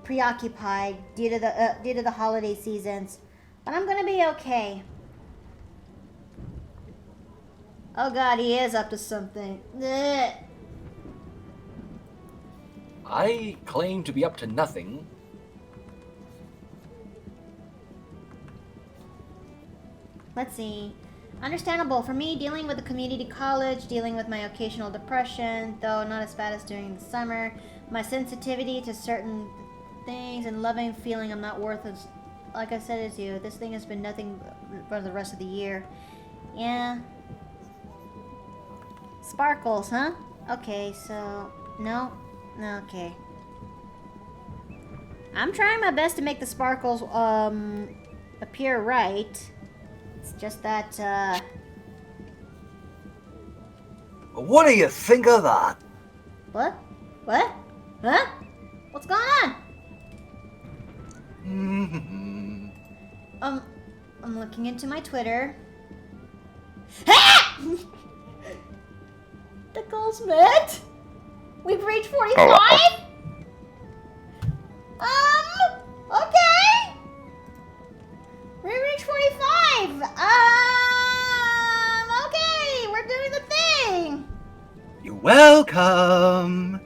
preoccupied due to the holiday seasons, but I'm gonna be okay. Oh god, he is up to something. Ugh. I claim to be up to nothing. Let's see. Understandable for me, dealing with the community college, dealing with my occasional depression, though not as bad as during the summer. My sensitivity to certain things and loving feeling I'm not worth as, like I said, as you. This thing has been nothing for the rest of the year. Yeah. Sparkles, huh? Okay, so no, okay. I'm trying my best to make the sparkles appear right. It's just that What do you think of that? What? What? Huh? What's going on? I'm looking into my Twitter. Ah! The goals met. We've reached 45. Okay. We reached 45. Okay. We're doing the thing. You're welcome.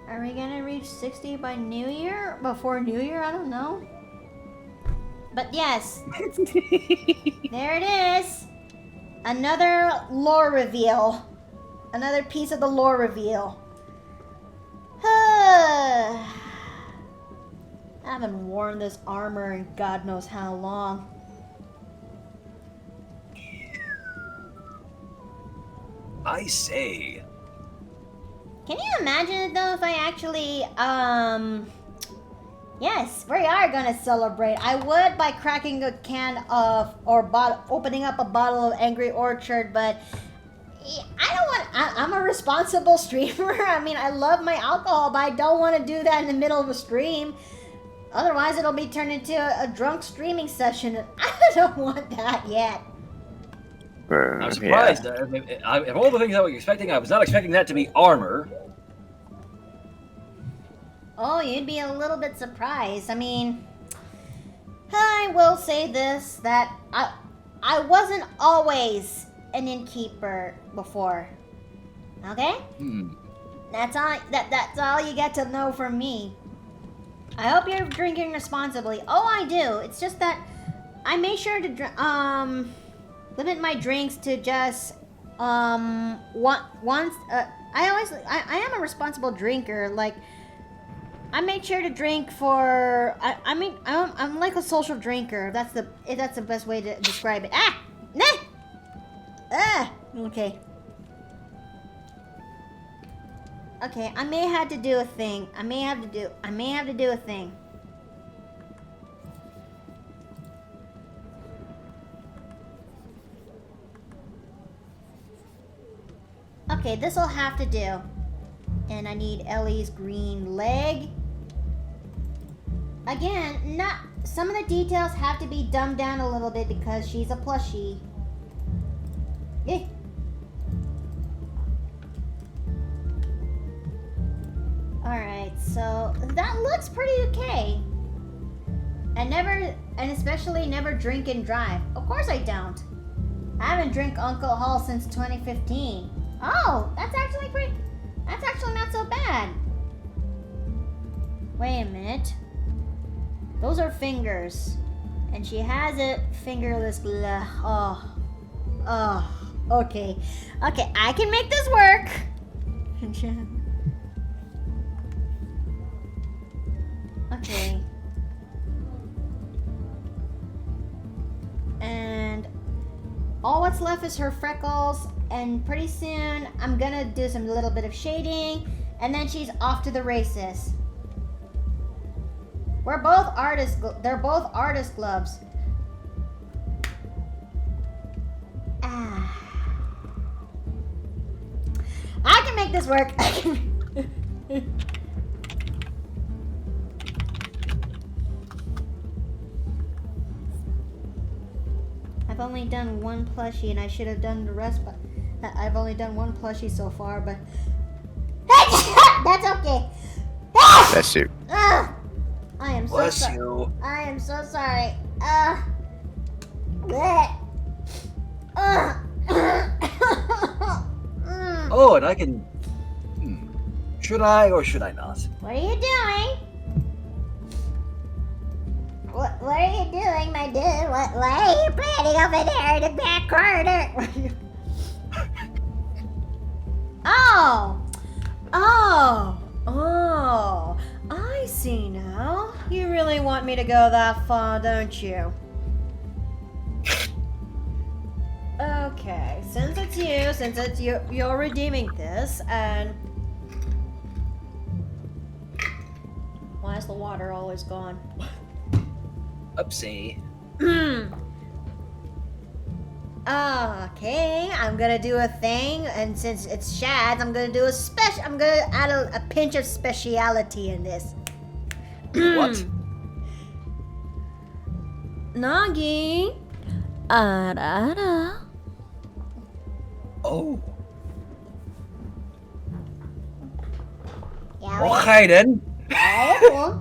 Are we gonna reach 60 by New Year? Before New Year? I don't know. But yes. There it is. Another lore reveal. Another piece of the lore reveal. I haven't worn this armor in God knows how long. I say. Can you imagine it though if I actually, yes, we are gonna celebrate. I would by cracking a can of, or opening up a bottle of Angry Orchard, but I don't want, I'm a responsible streamer. I mean, I love my alcohol, but I don't want to do that in the middle of a stream. Otherwise, it'll be turned into a drunk streaming session, and I don't want that yet. I'm surprised. Yeah. Of all the things I was expecting, I was not expecting that to be armor. Oh, you'd be a little bit surprised. I mean, I will say this, that I wasn't always an innkeeper before. Okay? That's all you get to know from me. I hope you're drinking responsibly. Oh, I do. It's just that I make sure to limit my drinks to just once. I am a responsible drinker. Like, I make sure to drink for. I'm like a social drinker. That's the best way to describe it. Ah, nah. Ah. Okay. Okay, I may have to do a thing. I may have to do a thing. Okay, this will have to do. And I need Ellie's green leg. Again, some of the details have to be dumbed down a little bit because she's a plushie. Eh. Alright, so that looks pretty okay. And especially never drink and drive. Of course I don't. I haven't drank alcohol since 2015. Oh, that's actually not so bad. Wait a minute. Those are fingers. And she has a fingerless glove. Oh, okay. Okay, I can make this work. Okay. And all what's left is her freckles, and pretty soon I'm gonna do some little bit of shading, and then she's off to the races. They're both artist gloves. I can make this work. I've only done one plushie, and I should have done the rest, but I've only done one plushie so far, but that's okay. Bless you. I am so Bless sorry. you. I am so sorry. Oh, and I can... Should I or should I not? What are you doing? What are you doing, my dude? Why are you planning over there in the back corner? Oh, I see now. You really want me to go that far, don't you? Okay, since it's you, you're redeeming this, and why is the water always gone? Upsie. Okay, I'm gonna do a thing, and since it's shads, I'm gonna add a pinch of speciality in this. What? Nagi. Oh. Yeah. Okay then. Yeah.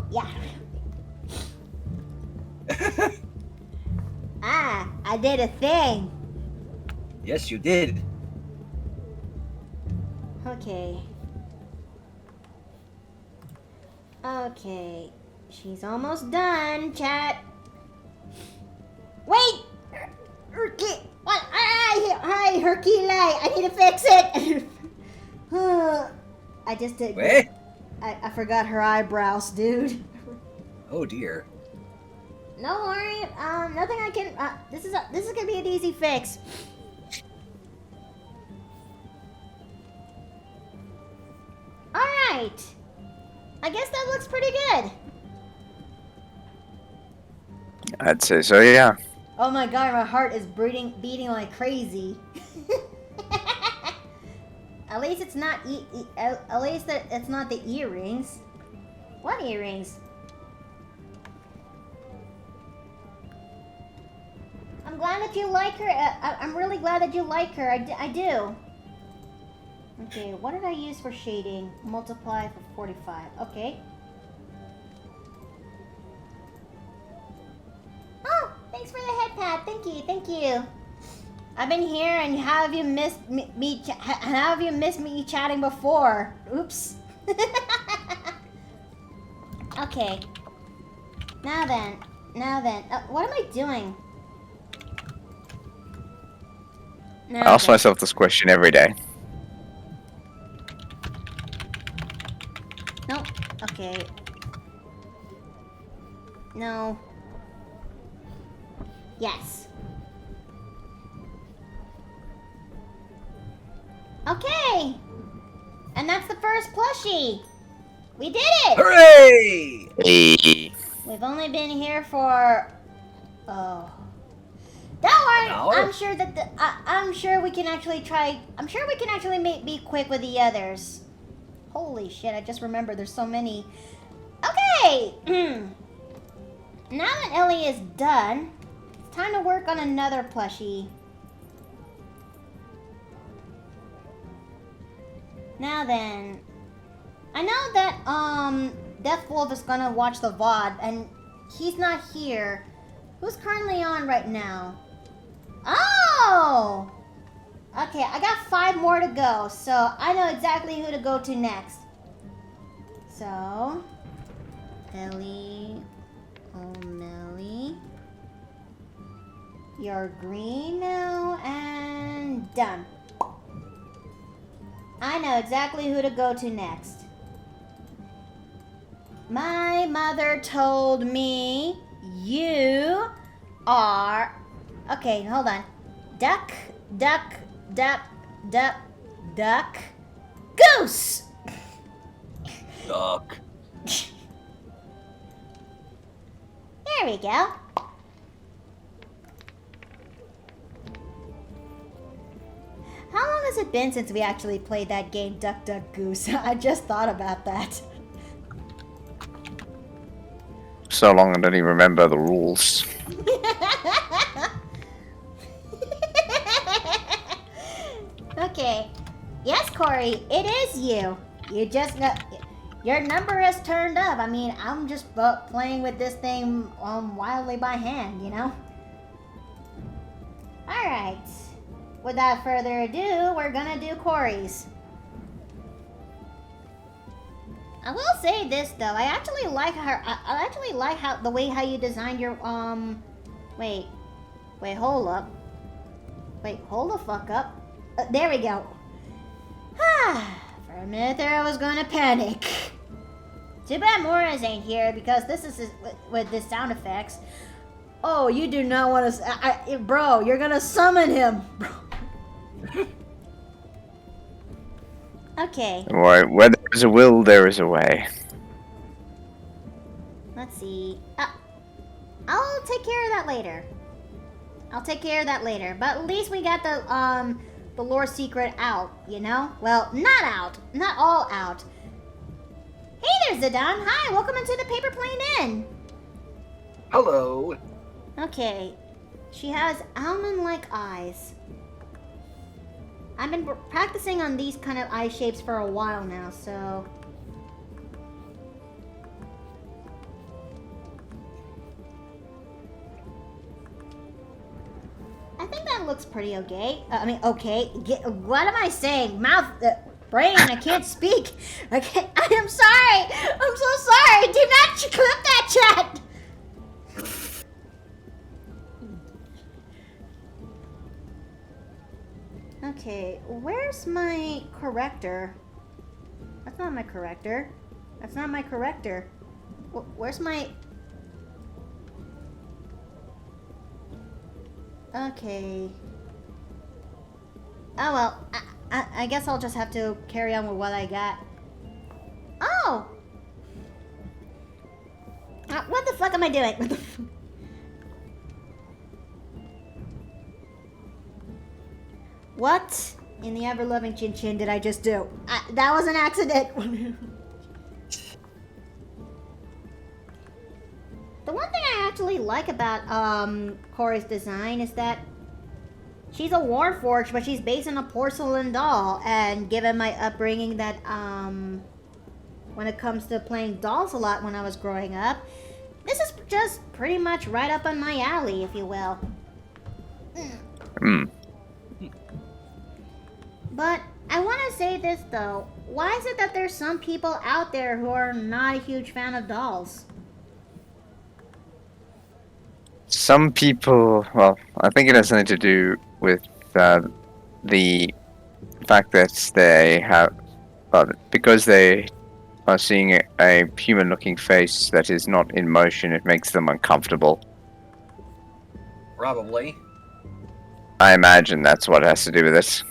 I did a thing. Yes, you did. Okay. Okay. She's almost done, chat. Wait! Herky! What? Hi, Hercule! I need to fix it! I just did. Wait. I forgot her eyebrows, dude. Oh dear. No worry. Nothing I can. This is gonna be an easy fix. All right. I guess that looks pretty good. I'd say so, yeah. Oh my god, my heart is beating like crazy. At least it's not at least it's not the earrings. What earrings? I'm glad that you like her. I'm really glad that you like her. I do. Okay, what did I use for shading? Multiply for 45. Okay. Oh, thanks for the head pad. Thank you. I've been here, and how have you missed me? How have you missed me chatting before? Oops. Okay. Now then. What am I doing? Now I ask then. myself this question every day. No. Okay. No. Yes. Okay. And that's the first plushie. We did it! Hooray! Hey. We've only been here for... Oh. Don't worry. An hour? I'm sure that I'm sure we can actually try... I'm sure we can actually be quick with the others. Holy shit, I just remembered there's so many. Okay! Now that Ellie is done, it's time to work on another plushie. Now then, I know that Death Wolf is gonna watch the VOD, and he's not here. Who's currently on right now? Oh! Okay, I got 5 more to go, so I know exactly who to go to next. So, Ellie, O'Malley. You're green now, and done. I know exactly who to go to next. My mother told me you are... Okay, hold on. Duck, duck, duck, duck, duck, goose! Duck. There we go. How long has it been since we actually played that game, Duck, Duck, Goose? I just thought about that. So long I don't even remember the rules. Okay. Yes, Corey, it is you. You just know... Your number has turned up. I mean, I'm just playing with this thing wildly by hand, you know? Alright. Without further ado, we're gonna do Corey's. I will say this though, I actually like her. I actually like the way how you designed your Wait, hold up. Wait, hold the fuck up. There we go. For a minute there, I was gonna panic. Too bad Morris ain't here because this is with the sound effects. Oh, you do not want to, bro. You're gonna summon him, bro. Okay. Where there is a will, there is a way. Let's see. I'll take care of that later. But at least we got the lore secret out, you know? Well, not out. Not all out. Hey there, Zidane. Hi, welcome into the Paper Plane Inn. Hello. Okay. She has almond-like eyes. I've been practicing on these kind of eye shapes for a while now, so... I think that looks pretty okay. Okay. What am I saying? Mouth... brain, I can't speak. I am sorry. I'm so sorry. Do not clip that chat. Okay, where's my corrector? That's not my corrector. Where's my... Okay. Oh well, I guess I'll just have to carry on with what I got. Oh! What the fuck am I doing? What the What in the ever-loving Chin Chin did I just do? That was an accident. The one thing I actually like about Corey's design is that she's a warforged, but she's based on a porcelain doll. And given my upbringing that when it comes to playing dolls a lot when I was growing up, this is just pretty much right up on my alley, if you will. But I want to say this though. Why is it that there's some people out there who are not a huge fan of dolls? Some people, well, I think it has something to do with the fact that they have, well, because they are seeing a human-looking face that is not in motion, it makes them uncomfortable. Probably. I imagine that's what has to do with it.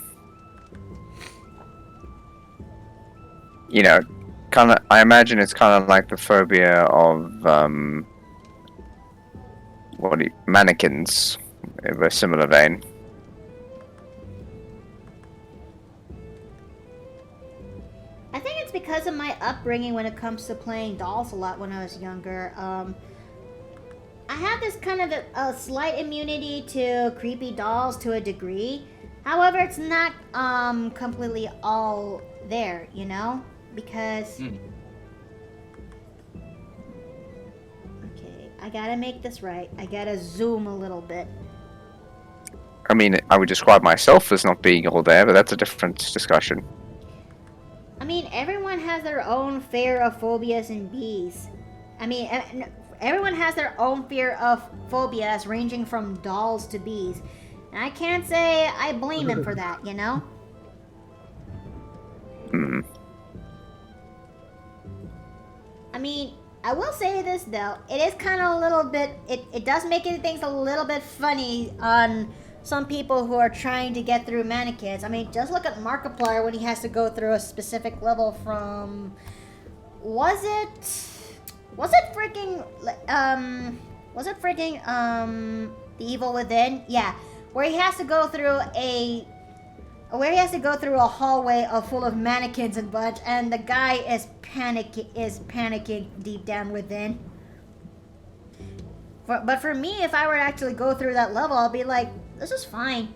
you know, kind of. I imagine it's kind of like the phobia of mannequins, in a similar vein. I think it's because of my upbringing when it comes to playing dolls a lot when I was younger. I have this kind of a slight immunity to creepy dolls to a degree. However, it's not completely all there, you know? Because... Okay, I gotta make this right. I gotta zoom a little bit. I mean, I would describe myself as not being all there, but that's a different discussion. I mean, everyone has their own fear of phobias and bees. I mean, everyone has their own fear of phobias ranging from dolls to bees. And I can't say I blame them for that, you know? I mean, I will say this though. It is kind of a little bit... It does make things a little bit funny on some people who are trying to get through mannequins. I mean, just look at Markiplier when he has to go through a specific level from... Was it freaking... The Evil Within? Yeah. Where he has to go through a hallway full of mannequins and bunch, and the guy is panicking deep down within. But for me, if I were to actually go through that level, I'll be like, this is fine.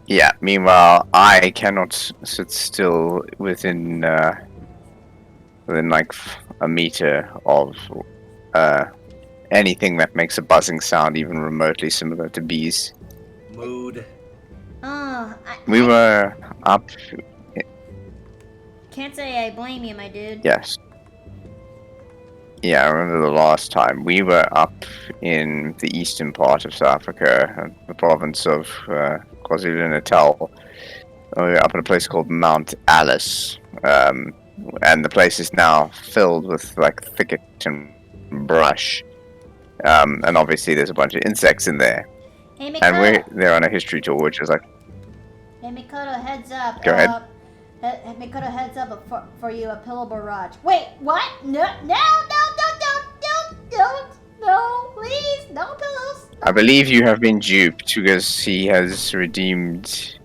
Yeah. Meanwhile, I cannot sit still within like a meter of anything that makes a buzzing sound, even remotely similar to bees. Mood. Oh, We were up. Can't say I blame you, my dude. Yes. Yeah, I remember the last time we were up in the eastern part of South Africa, the province of KwaZulu-Natal. We were up in a place called Mount Alice, and the place is now filled with like thicket and brush. And obviously there's a bunch of insects in there. Hey, Mikoto. And we're there on a history tour, which is like... Hey, Mikoto, heads up. Go ahead. Mikoto, heads up for you, a pillow barrage. Wait, what? No, please, no pillows. I believe you have been duped because he has redeemed...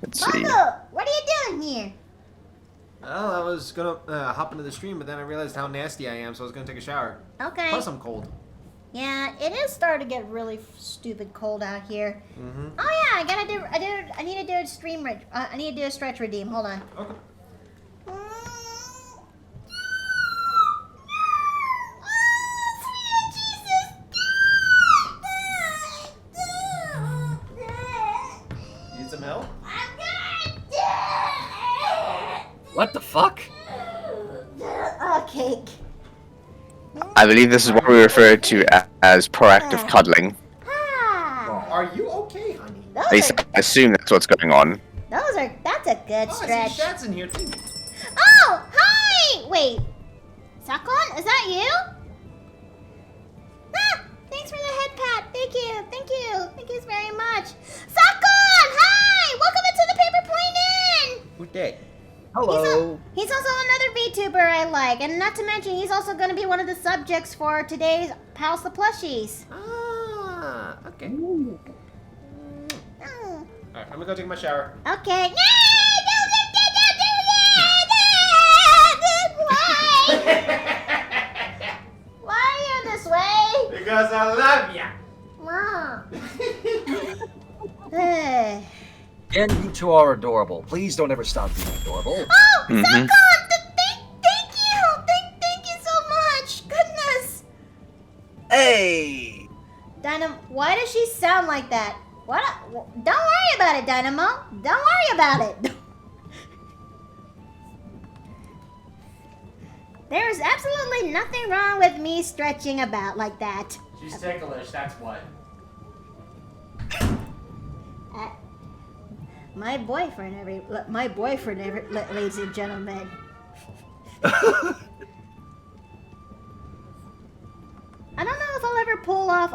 Let's see. Bongo, what are you doing here? Well, I was gonna hop into the stream, but then I realized how nasty I am, so I was gonna take a shower. Okay. Plus, I'm cold. Yeah, it is starting to get really stupid cold out here. Mm-hmm. Oh yeah, I need to do a stream. I need to do a stretch redeem. Hold on. Okay. Need some help? What the fuck? Oh, cake. I believe this is what we refer to as proactive cuddling. Ah, Are you okay, honey? At least I assume that's what's going on. that's a good Oh, I stretch. see Shat's in here too. Oh, hi! Wait, Sakon, is that you? Ah, thanks for the head pat. Thank you very much. Sakon, hi! Welcome into the Paper Plane Inn. Who's that? Hello. He's also another VTuber I like, and not to mention he's also going to be one of the subjects for today's Pals the Plushies. Ah, okay. Oh, Alright, I'm gonna go take my shower. okay. Why are you this way? Because I love ya. Mom. Hey. And you two are adorable. Please don't ever stop being adorable. Oh, Mhm. Sakon! Thank you! Thank you so much! Goodness! Hey! Dynamo, why does she sound like that? What? Don't worry about it, Dynamo. Don't worry about it. There's absolutely nothing wrong with me stretching about like that. She's ticklish, that's what. My boyfriend, ladies and gentlemen. I don't know if I'll ever pull off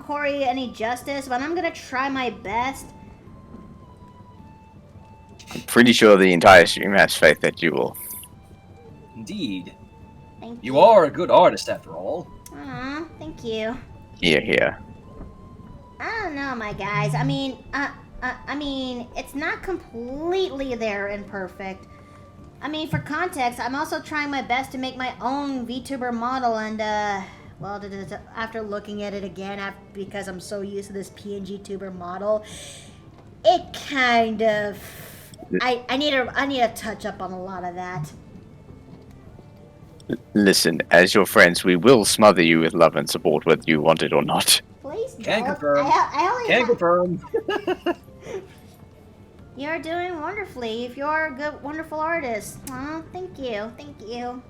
Corey any justice, but I'm gonna try my best. I'm pretty sure the entire stream has faith that you will. Indeed. Thank You are a good artist, after all. Aw, thank you. Here. I don't know, my guys. I mean, it's not completely there and perfect. I mean, for context, I'm also trying my best to make my own VTuber model, and well, after looking at it again, because I'm so used to this PNG tuber model, it kind of, I need a touch up on a lot of that. Listen, as your friends, we will smother you with love and support whether you want it or not. Please Can don't. confirm. I only Can confirm. You're doing wonderfully. If you're a good, wonderful artist. Oh, thank you. Thank you.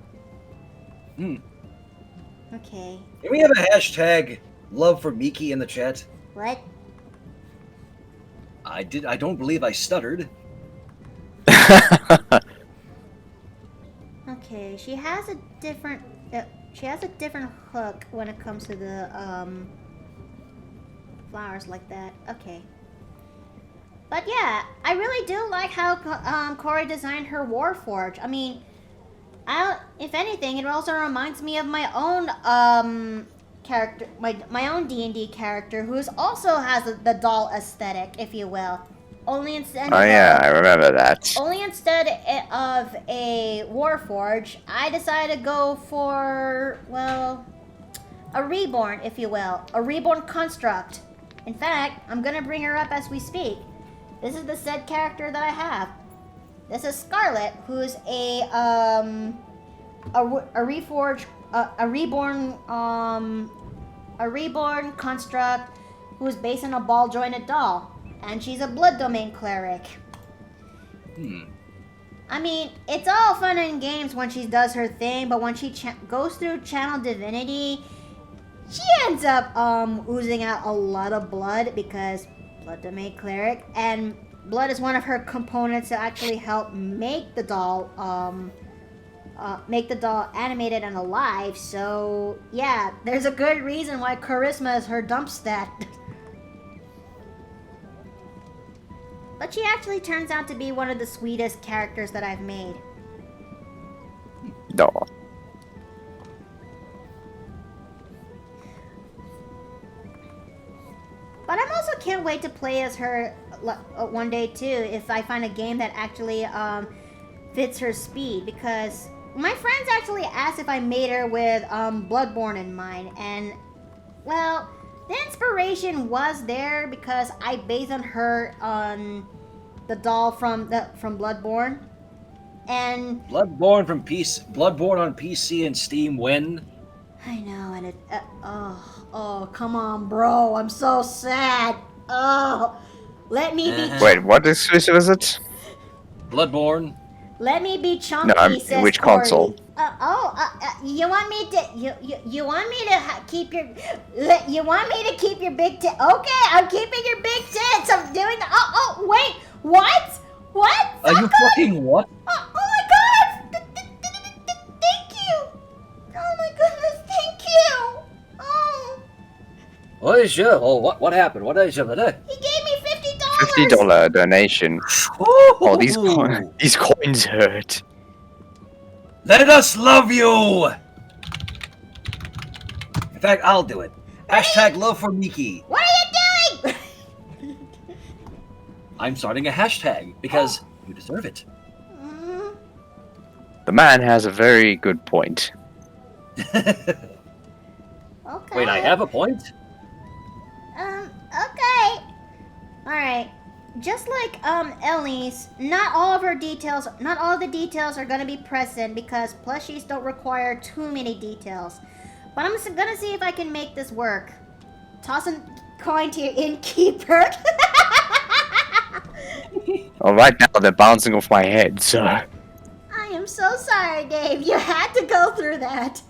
Okay. Can we have a hashtag love for Miki in the chat? What? I don't believe I stuttered. Okay, she has a different hook when it comes to the flowers like that. Okay. But yeah, I really do like how Corey designed her Warforge. I mean, if anything, it also reminds me of my own character, my own D&D character, who also has the doll aesthetic, if you will. Only instead. Oh yeah, I remember that. Only instead of a Warforge, I decided to go for, well, a reborn, if you will, a reborn construct. In fact, I'm gonna bring her up as we speak. This is the said character that I have. This is Scarlet, who's a reborn construct who's based on a ball jointed doll, and she's a blood domain cleric. I mean, it's all fun and games when she does her thing, but when she goes through channel divinity, she ends up oozing out a lot of blood because blood domain cleric, and blood is one of her components to actually help make the doll animated and alive. So yeah, there's a good reason why charisma is her dump stat. But she actually turns out to be one of the sweetest characters that I've made. No. But I'm also can't wait to play as her one day too, if I find a game that actually fits her speed. Because my friends actually asked if I made her with Bloodborne in mind, and well, the inspiration was there because I based on her on the doll from Bloodborne, and Bloodborne on PC and Steam when? I know, and it oh come on, bro, I'm so sad. Oh, let me be. Wait, what exclusive is it? Bloodborne. Let me be chunky. No, Says which Corey. console? You want me to you want me to keep your big tits? Okay, I'm keeping your big tits. I'm doing the. Oh wait, what? Are you fucking what? Oh my god! Thank you. Oh my goodness, thank you. Oh. What is your? Oh, what happened? What is your? He gave me $50. $50 donation. Oh, these coins hurt. Let us love you! In fact, I'll do it. Hashtag love for Miki. What are you doing? I'm starting a hashtag because you deserve it. The man has a very good point. Okay. Wait, I have a point? Okay. Alright. Just like Ellie's, not all of the details are gonna be present because plushies don't require too many details. But I'm just gonna see if I can make this work. Toss a coin to your innkeeper. Well, right now they're bouncing off my head, so... I am so sorry, Dave. You had to go through that.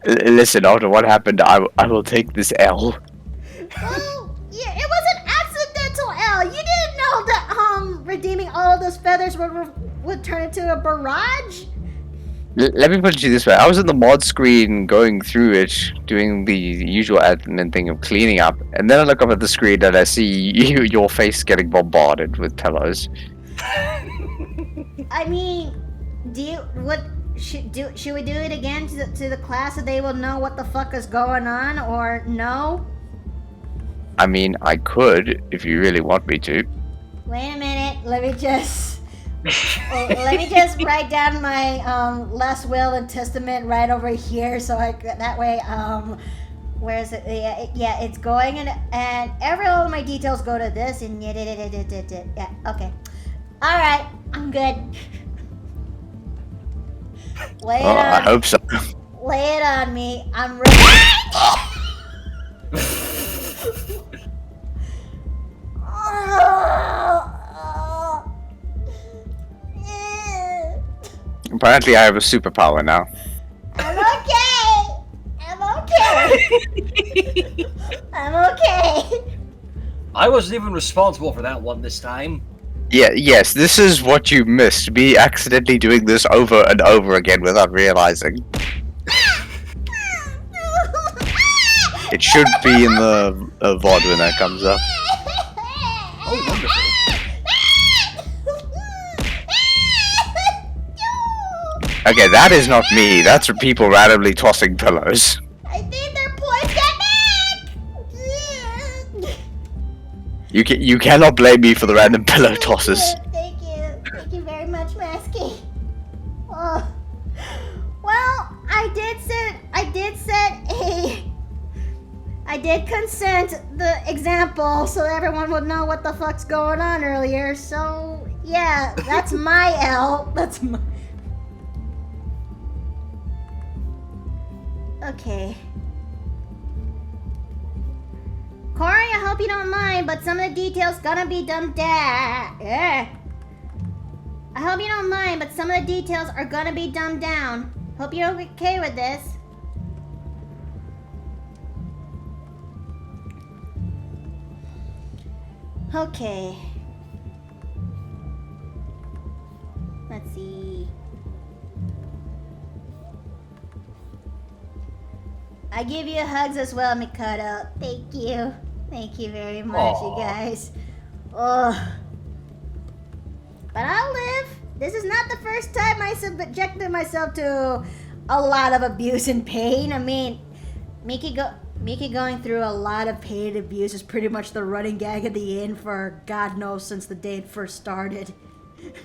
Listen, after what happened, I will take this L. Well, yeah, it was an accidental L. You didn't know that redeeming all of those feathers would turn into a barrage? Let me put it to you this way. I was in the mod screen going through it, doing the usual admin thing of cleaning up, and then I look up at the screen and I see your face getting bombarded with pillows. I mean, should we do it again to the class so they will know what the fuck is going on, or no? I mean, I could, if you really want me to. Wait a minute, let me just write down my last will and testament right over here, so that way where is it? Yeah, it's going and every all of my details go to this and yeah, okay. All right, I'm good. Lay it on. I hope so. Lay it on me. I'm ready. Apparently, I have a superpower now. I'm okay. I'm okay. I'm okay. I wasn't even responsible for that one this time. Yeah, yes, this is what you missed. Me accidentally doing this over and over again without realizing. It should be in the VOD when that comes up. Oh, wonderful. Okay, that is not me. That's for people randomly tossing pillows. I think they're poisoned. You cannot blame me for the random pillow tosses. Thank you very much, Masky. Oh. Well, I did consent the example so everyone would know what the fuck's going on earlier. So yeah, that's my L. That's my. Okay. Corey, I hope you don't mind, but some of the details gonna be dumbed down. I hope you don't mind, but some of the details are gonna be dumbed down. Hope you're okay with this. Okay. Let's see. I give you hugs as well, Mikado. Thank you. Thank you very much, Aww. you guys. Oh. But I'll live. This is not the first time I subjected myself to a lot of abuse and pain. I mean, Miki going through a lot of pain and abuse is pretty much the running gag at the inn for God knows since the day it first started.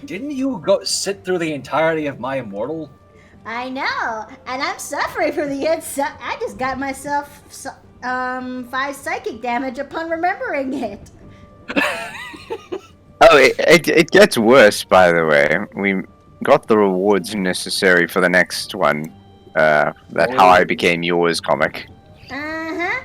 Didn't you go sit through the entirety of My Immortal? I know, and I'm suffering from the inside. I just got myself 5 psychic damage upon remembering it. Oh, it gets worse, by the way. We got the rewards necessary for the next one. That How I Became Yours comic. Uh-huh.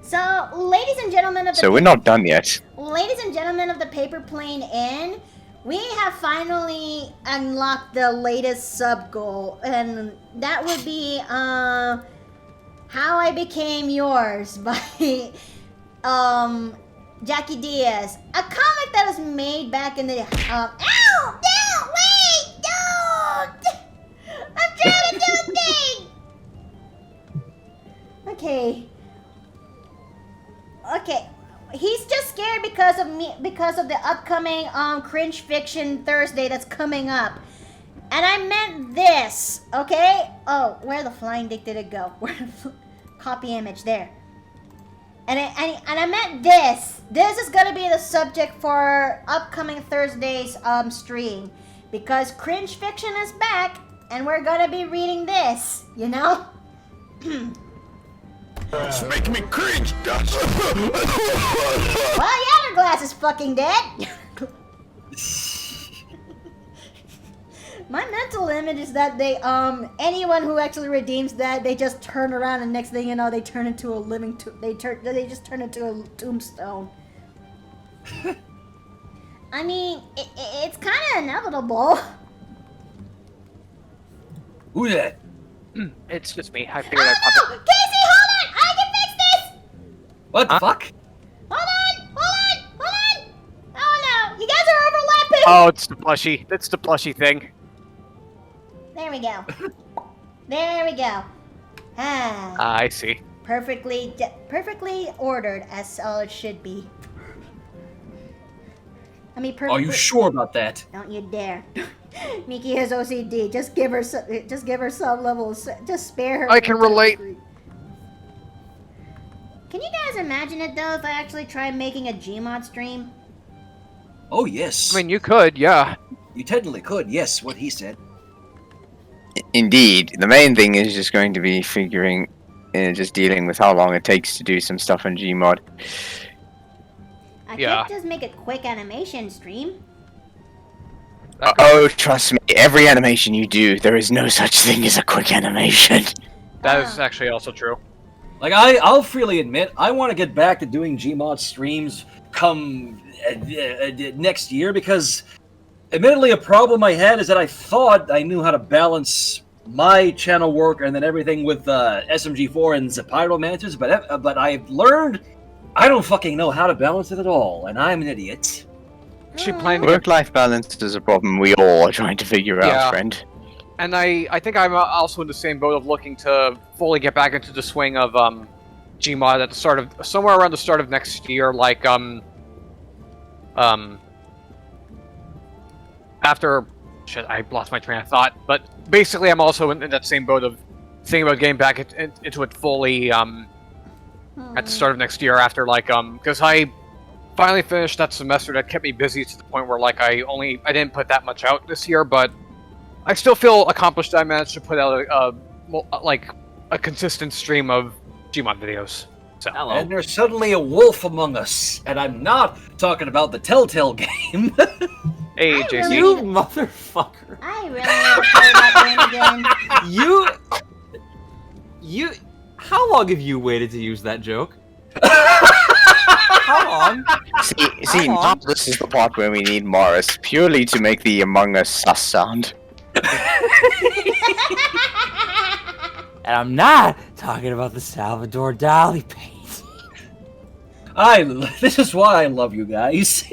So, ladies and gentlemen of the... So we're not done yet. Ladies and gentlemen of the Paper Plane Inn, we have finally unlocked the latest sub-goal, and that would be, How I Became Yours by, Jackie Diaz. A comic that was made back in the, ow! No! Wait! Don't! I'm trying to do a thing! Okay. He's just scared because of the upcoming cringe fiction Thursday that's coming up. And I meant this, okay? Oh, where the flying dick did it go? Copy image there. And I meant this. This is gonna be the subject for upcoming Thursday's stream, because cringe fiction is back, and we're gonna be reading this. You know? It's making me cringe. Well, yeah, your glass is fucking dead. My mental image is that they, anyone who actually redeems that, they just turn around and next thing you know, they turn into a living, they just turn into a tombstone. I mean, it's kind of inevitable. Who's that? It's just me. I figured I'd pop Oh, Casey, hold on! I can fix this! What the fuck? Hold on! Oh no, you guys are overlapping! Oh, it's the plushie. It's the plushie thing. There we go. There we go. Ah, I see. perfectly ordered as all it should be. I mean, perfectly. Are you sure about that? Don't you dare. Miki has OCD. Just give her some levels. Just spare her. I can relate. Can you guys imagine it though if I actually tried making a Gmod stream? Oh, yes. I mean, you could, yeah. You technically could, yes, what he said. Indeed. The main thing is just going to be just dealing with how long it takes to do some stuff on Gmod. I Yeah. could just make a quick animation stream. Oh, trust me, every animation you do, there is no such thing as a quick animation. That is actually also true. Like, I'll freely admit, I want to get back to doing Gmod streams come next year, because admittedly a problem I had is that I thought I knew how to balance my channel work and then everything with SMG4 and Pyromancers, but I've learned I don't fucking know how to balance it at all, and I'm an idiot. She planned Work-life balance is a problem we all are trying to figure Yeah. out, friend. And I think I'm also in the same boat of looking to fully get back into the swing of Gmod at the start of somewhere around the start of next year, like after shit, I lost my train of thought. But basically, I'm also in that same boat of thinking about getting back into it fully at the start of next year. After because I finally finished that semester that kept me busy to the point where I didn't put that much out this year, but I still feel accomplished that I managed to put out a consistent stream of Gmod videos. So. Hello. And there's suddenly a wolf among us, and I'm not talking about the Telltale game. Hey, I Jason. You motherfucker. I really need to play that game again. You. How long have you waited to use that joke? How long? See, now this is the part where we need Morris, purely to make the Among Us sus sound. And I'm not talking about the Salvador Dali painting. This is why I love you guys.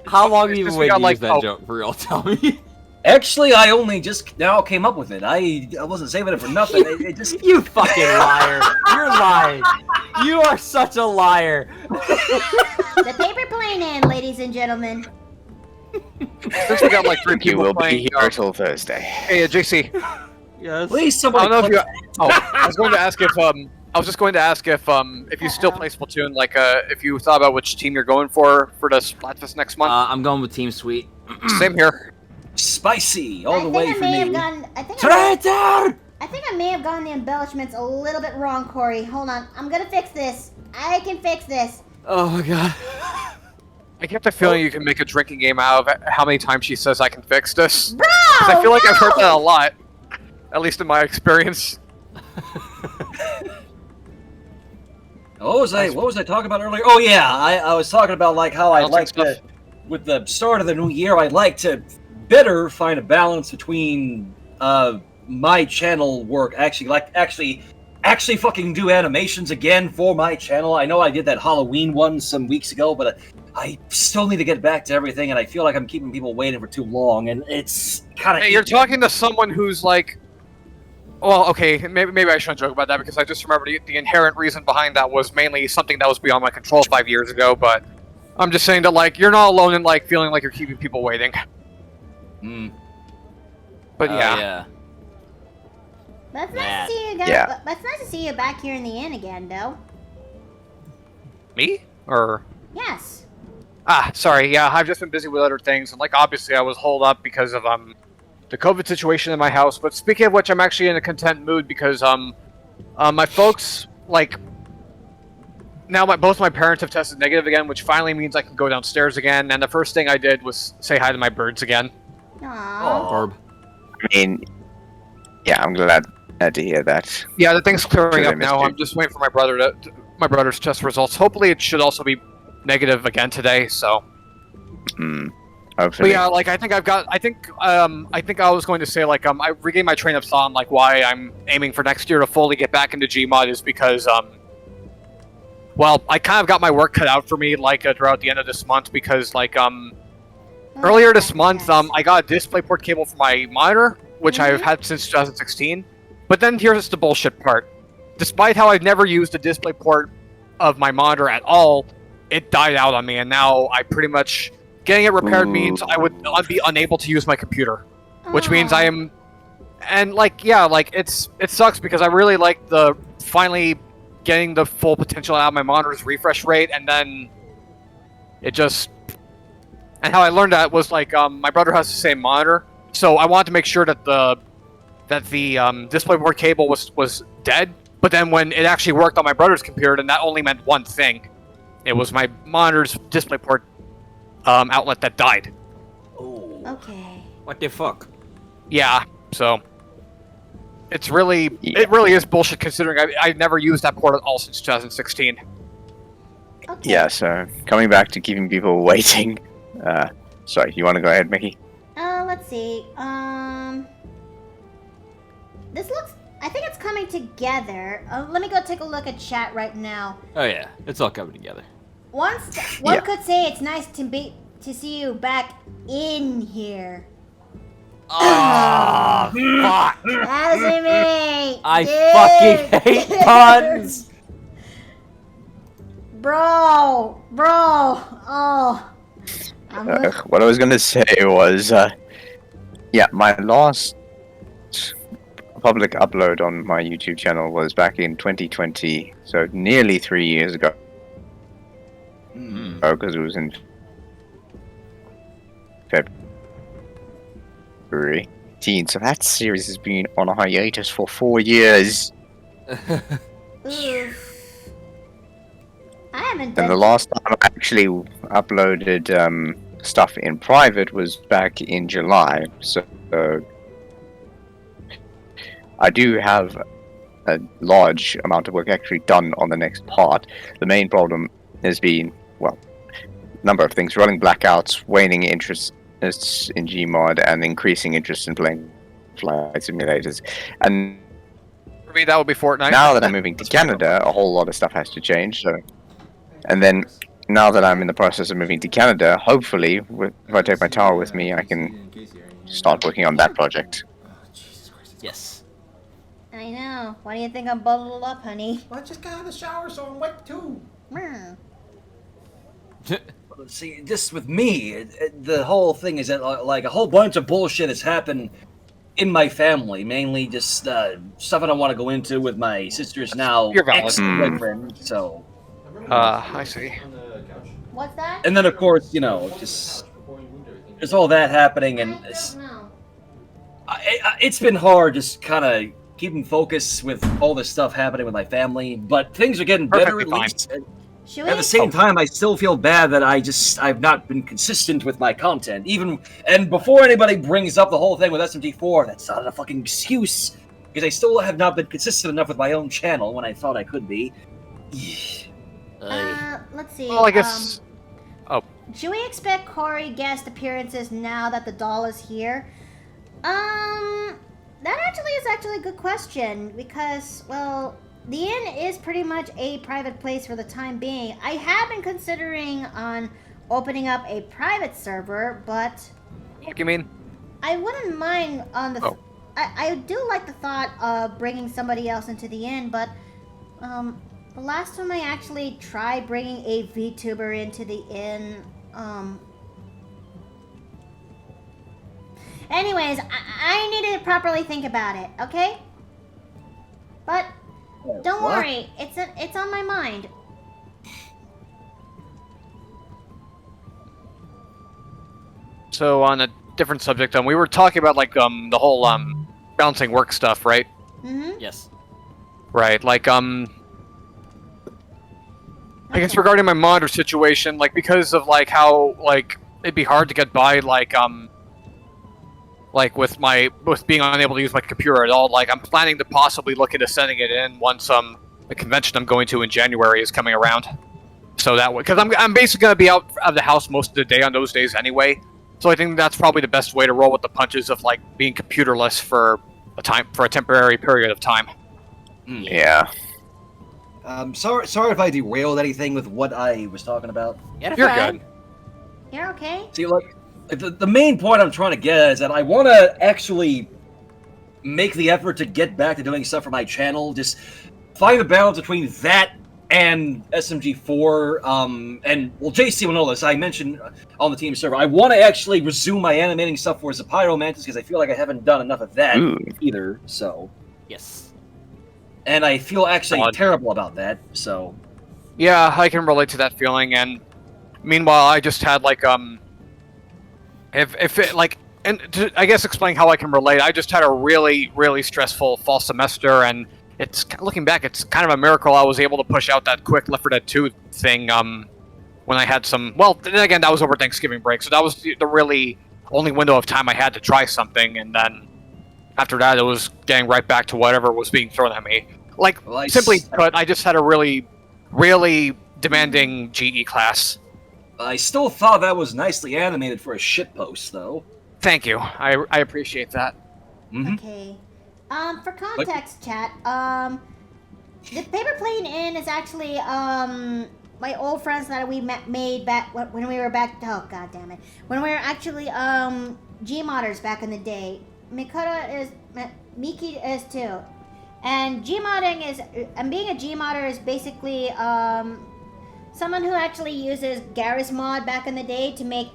How long have you Just been waiting got, to use that joke for real? Tell me. Actually, I only just now came up with it. I wasn't saving it for nothing. It just You fucking liar. You're lying. You are such a liar. The paper plane in, ladies and gentlemen. Since we got 3 You people will be playing, here till Thursday. hey, JC. Yes. please I somebody. don't know if you. click- Oh, I was going to ask if I was just going to ask if you still play Splatoon, if you thought about which team you're going for the Splatfest next month. I'm going with Team Sweet. Same here. Spicy all I the think way I for may have me. gotten. I think I may have gotten the embellishments a little bit wrong, Corey. Hold on. I'm gonna fix this. I can fix this. Oh my god. I get the feeling you can make a drinking game out of how many times she says I can fix this. Bro! 'Cause I feel like I've heard no! that a lot. At least in my experience. What was I talking about earlier? Oh yeah, I was talking about how I'd Balancing like stuff. to, with the start of the new year, I'd like to better find a balance between my channel work, actually fucking do animations again for my channel. I know I did that Halloween one some weeks ago, but I still need to get back to everything, and I feel like I'm keeping people waiting for too long, and it's kind of. Hey, you're talking to someone who's well, okay, maybe I shouldn't joke about that because I just remember the inherent reason behind that was mainly something that was beyond my control 5 years ago, but I'm just saying that, you're not alone in, feeling like you're keeping people waiting. But yeah. But it's nice to see you guys. Yeah. But it's nice to see you back here in the inn again, though. Me? Or... Yes. Sorry, yeah, I've just been busy with other things, and, obviously I was holed up because of, the COVID situation in my house, but speaking of which, I'm actually in a content mood because, my folks, now both my parents have tested negative again, which finally means I can go downstairs again, and the first thing I did was say hi to my birds again. Aww. Orb. I mean, yeah, I'm glad to hear that. Yeah, the thing's clearing Sure, up they missed now. you. I'm just waiting for my brother's test results. Hopefully it should also be negative again today, so... But Hopefully. yeah, I think I was going to say, I regained my train of thought on, why I'm aiming for next year to fully get back into Gmod is because, well, I kind of got my work cut out for me, throughout the end of this month because, earlier this month, I got a DisplayPort cable for my monitor, which I've had since 2016. But then here's the bullshit part. Despite how I've never used the display port of my monitor at all, it died out on me, and now I pretty much... Getting it repaired means I'd be unable to use my computer. Which means I am... And, like, yeah, like, it sucks because I really like the... Finally getting the full potential out of my monitor's refresh rate, and then... It just... And how I learned that was, like, my brother has the same monitor, so I wanted to make sure that the DisplayPort cable was dead, but then when it actually worked on my brother's computer, then that only meant one thing. It was my monitor's DisplayPort outlet that died. Oh. Okay. What the fuck? Yeah, so... It's really... It really is bullshit considering I've never used that port at all since 2016. Okay. Yeah, so coming back to keeping people waiting. Sorry, you want to go ahead, Mickey? Let's see. This looks... I think it's coming together. Let me go take a look at chat right now. Oh yeah, it's all coming together. One could say it's nice to see you back in here. Oh, fuck! Azumi! I fucking hate puns! Bro! Oh. What I was gonna say was, yeah, my last public upload on my YouTube channel was back in 2020, so nearly 3 years ago. Because it was in February 18, so that series has been on a hiatus for 4 years. Oof. I haven't And done... the last time I actually uploaded stuff in private was back in July, so I do have a large amount of work actually done on the next part. The main problem has been, well, a number of things: running blackouts, waning interest in Gmod, and increasing interest in playing flight simulators. And For me, that would be Fortnite. now that I'm moving to Canada, a whole lot of stuff has to change. So, and then now that I'm in the process of moving to Canada, hopefully, if I take my tower with me, I can start working on that project. Yes. I know. Why do you think I'm bundled up, honey? Well, I just got out of the shower, so I'm wet too. See, just with me, the whole thing is that like a whole bunch of bullshit has happened in my family. Mainly just stuff I don't want to go into with my sister's now You're valid. ex-boyfriend. So, I see. What's that? and then of course, you know, just there's all that happening, and I don't know. it's been hard just kind of keeping focus with all this stuff happening with my family. But things are getting better Perfectly at fine. least. Should we? At the same time, I still feel bad that I've not been consistent with my content. And before anybody brings up the whole thing with SMT4, that's not a fucking excuse, because I still have not been consistent enough with my own channel when I thought I could be. Let's see. Well, I guess... Should we expect Corey guest appearances now that the doll is here? That actually is a good question, because, well, the inn is pretty much a private place for the time being. I have been considering on opening up a private server, but What do you mean? I wouldn't mind on the... Oh. I do like the thought of bringing somebody else into the inn, but, the last time I actually tried bringing a VTuber into the inn, anyways, I need to properly think about it, okay? But don't What? worry, it's on my mind. So on a different subject, we were talking about like the whole balancing work stuff, right? Mm-hmm. Yes. Right. Like I guess regarding my monitor situation, like because of like how like it'd be hard to get by like with being unable to use my computer at all. Like I'm planning to possibly look into sending it in once the convention I'm going to in January is coming around. So that way, because I'm basically gonna be out of the house most of the day on those days anyway. So I think that's probably the best way to roll with the punches of like being computerless for a temporary period of time. Yeah. Sorry if I derailed anything with what I was talking about. You're fine. good. You're okay? See, like, the main point I'm trying to get at is that I want to actually make the effort to get back to doing stuff for my channel. Just find the balance between that and SMG4. And well, JC will know this. I mentioned on the team server, I want to actually resume my animating stuff for the Pyromantis because I feel like I haven't done enough of that either. So Yes. and I feel actually Odd. terrible about that. So Yeah, I can relate to that feeling. And meanwhile, I just had like if it like, and to, I guess explaining how I can relate, I just had a really stressful fall semester, and it's looking back, it's kind of a miracle I was able to push out that quick Left 4 Dead 2 thing. When I had some, well, then again, that was over Thanksgiving break, so that was the really only window of time I had to try something, and then after that, it was getting right back to whatever was being thrown at me. Like, Well, simply put, I just had a really demanding GE class. I still thought that was nicely animated for a shitpost, though. Thank you. I appreciate that. Mm-hmm. Okay. For context, chat, the Paper Plane Inn is actually, my old friends that we made back when we were back. Oh, god damn it! When we were actually Gmodders back in the day. Miki is too, and Gmodding is, and being a Gmodder is basically someone who actually uses Garry's Mod back in the day to make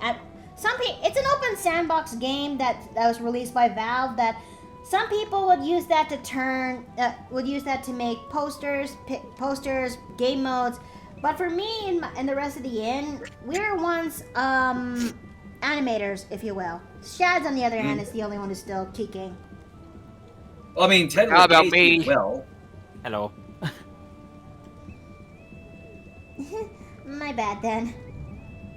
it's an open sandbox game that was released by Valve that. Some people would use that to make posters, game modes. But for me and the rest of the inn, we were once animators, if you will. Shads, on the other hand, is the only one who's still kicking. Well, I mean, technically, How about Casey me? Well, Hello. My bad then.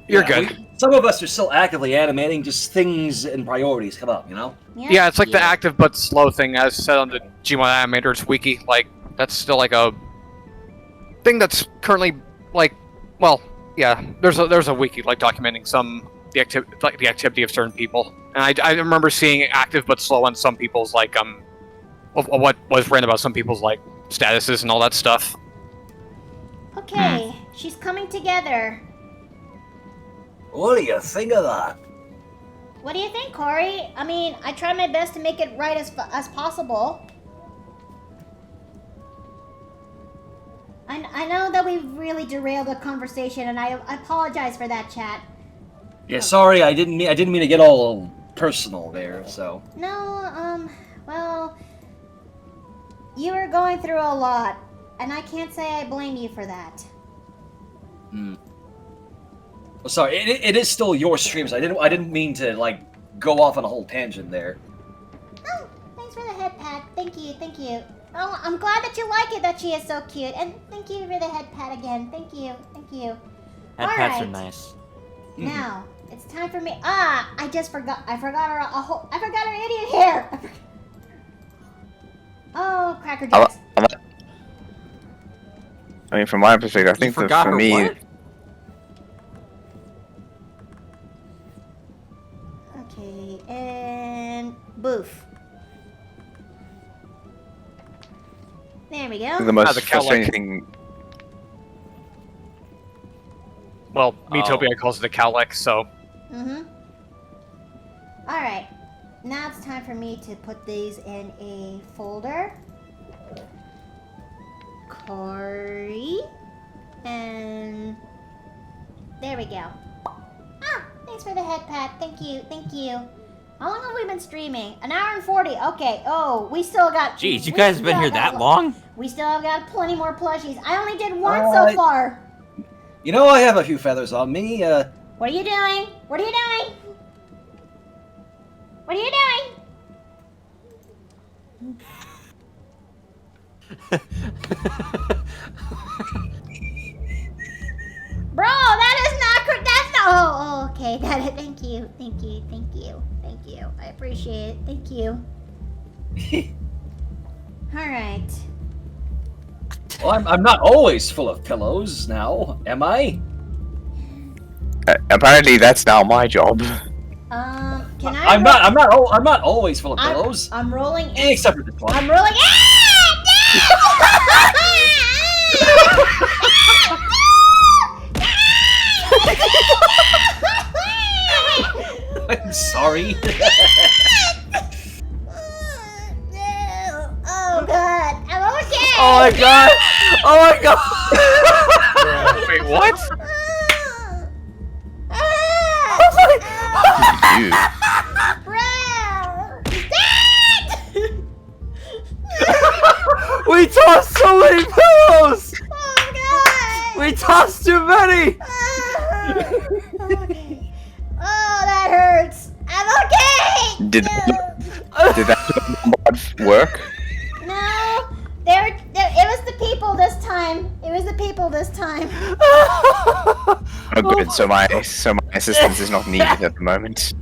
You're yeah, good. Some of us are still actively animating, just things and priorities come up, you know? Yeah, it's like the active but slow thing, as said on the Gmod Animators wiki. Like, that's still like a thing that's currently like, well, yeah. There's a wiki like documenting the activity of certain people, and I remember seeing active but slow on some people's like of what was written about some people's like statuses and all that stuff. Okay, she's coming together. What do you think of that? What do you think, Corey? I mean, I tried my best to make it right as possible. I know that we've really derailed the conversation, and I apologize for that, chat. Yeah, sorry, I didn't mean to get all personal there. So No, well, you were going through a lot, and I can't say I blame you for that. Well, sorry, it is still your streams. I didn't mean to like go off on a whole tangent there. Oh, thanks for the head pat. Thank you. Oh, I'm glad that you like it, that she is so cute. And thank you for the head pat again. Thank you. Head pats are Alright. nice. Now, it's time for me. I just forgot. I forgot her idiot hair. Oh, Cracker Jacks. I mean, from my perspective, I think that forgot for her me, what? Okay, and boof. There we go. the most the frustrating cowlick. thing. Well, Metopia calls it a cowlick, so Mm-hmm. Alright. Now it's time for me to put these in a folder. Corey. And there we go. Thanks for the head pat. Thank you. How long have we been streaming? An hour and 40. Okay. Oh, we still got... Jeez, you we guys have still been here got that long? We still have got plenty more plushies. I only did one so far. You know, I have a few feathers on me. What are you doing? What are you doing? Bro, that is not correct. That's not. Oh, okay. Thank you. I appreciate it. Thank you. All right. Well, I'm not always full of pillows now, am I? Apparently, that's now my job. Can I? I'm not always full of pillows. I'm rolling. Except for this one. I'm rolling. I'm sorry. Oh my god! Oh my god! Wait, what? You. We tossed so many pillows! Oh god! We tossed too many! Okay. Oh, that hurts. I'm okay. Did that work? No, it was the people this time. It was the people this time. Oh, good. So my assistance is not needed at the moment.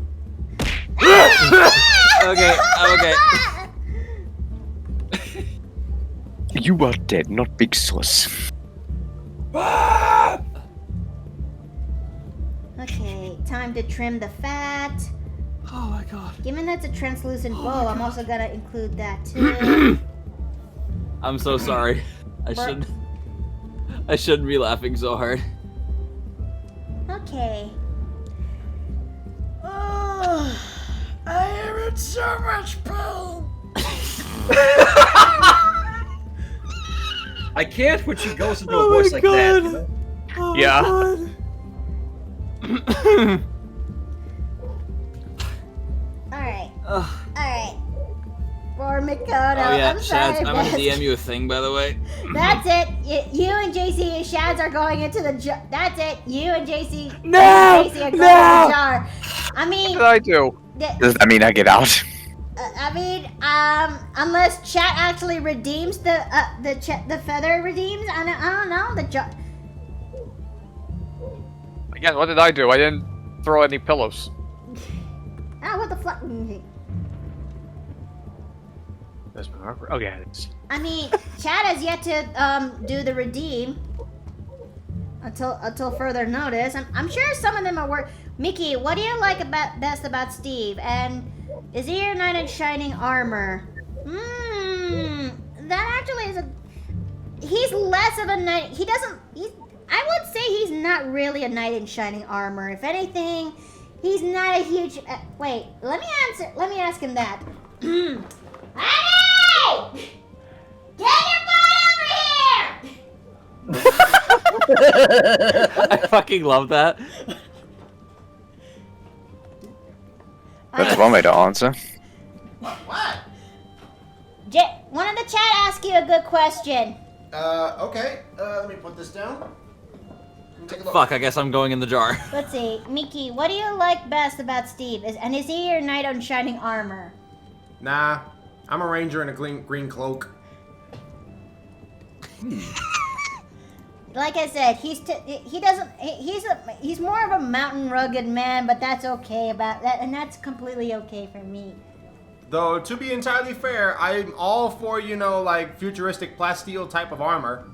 Okay, I'm okay. You are dead, not Big Sus. Okay, time to trim the fat. Oh my god. Given that's a translucent bow, I'm also gonna include that too. I'm so sorry. I shouldn't be laughing so hard. Okay. Oh, I am in so much pain. I can't when she goes into a voice like that. You know? Oh Yeah. Alright. Oh Alright. For Mikoto. yeah, I'm Shads, sorry, I'm gonna Beth. DM you a thing, by the way. That's it. You and JC and Shads are going into the jar. That's it. You and JC. No! and JC are going No! into the jar. I mean, What did I do? Does that mean I get out? unless chat actually redeems the feather redeems. I don't know the jar. Again, what did I do? I didn't throw any pillows. Ah, what the fuck? There's my marker. Oh yeah, it's. I mean, chat has yet to do the redeem until further notice. I'm sure some of them are work. Mickey, what do you like best about Steve? And is he your knight in shining armor? That actually is a. He's less of a knight. He doesn't. I would say he's not really a knight in shining armor. If anything, he's not a huge. Wait, let me ask him that. Honey! Get your butt over here! I fucking love that. That's one way to answer. What? One of the chat asked you a good question. Okay. Let me put this down. Let me take a look. Fuck, I guess I'm going in the jar. Let's see, Mickey, what do you like best about Steve? Is he your knight on shining armor? Nah, I'm a ranger in a green cloak. Like I said, he's more of a mountain rugged man, but that's okay about that, and that's completely okay for me. Though, to be entirely fair, I'm all for, like, futuristic plasteel type of armor.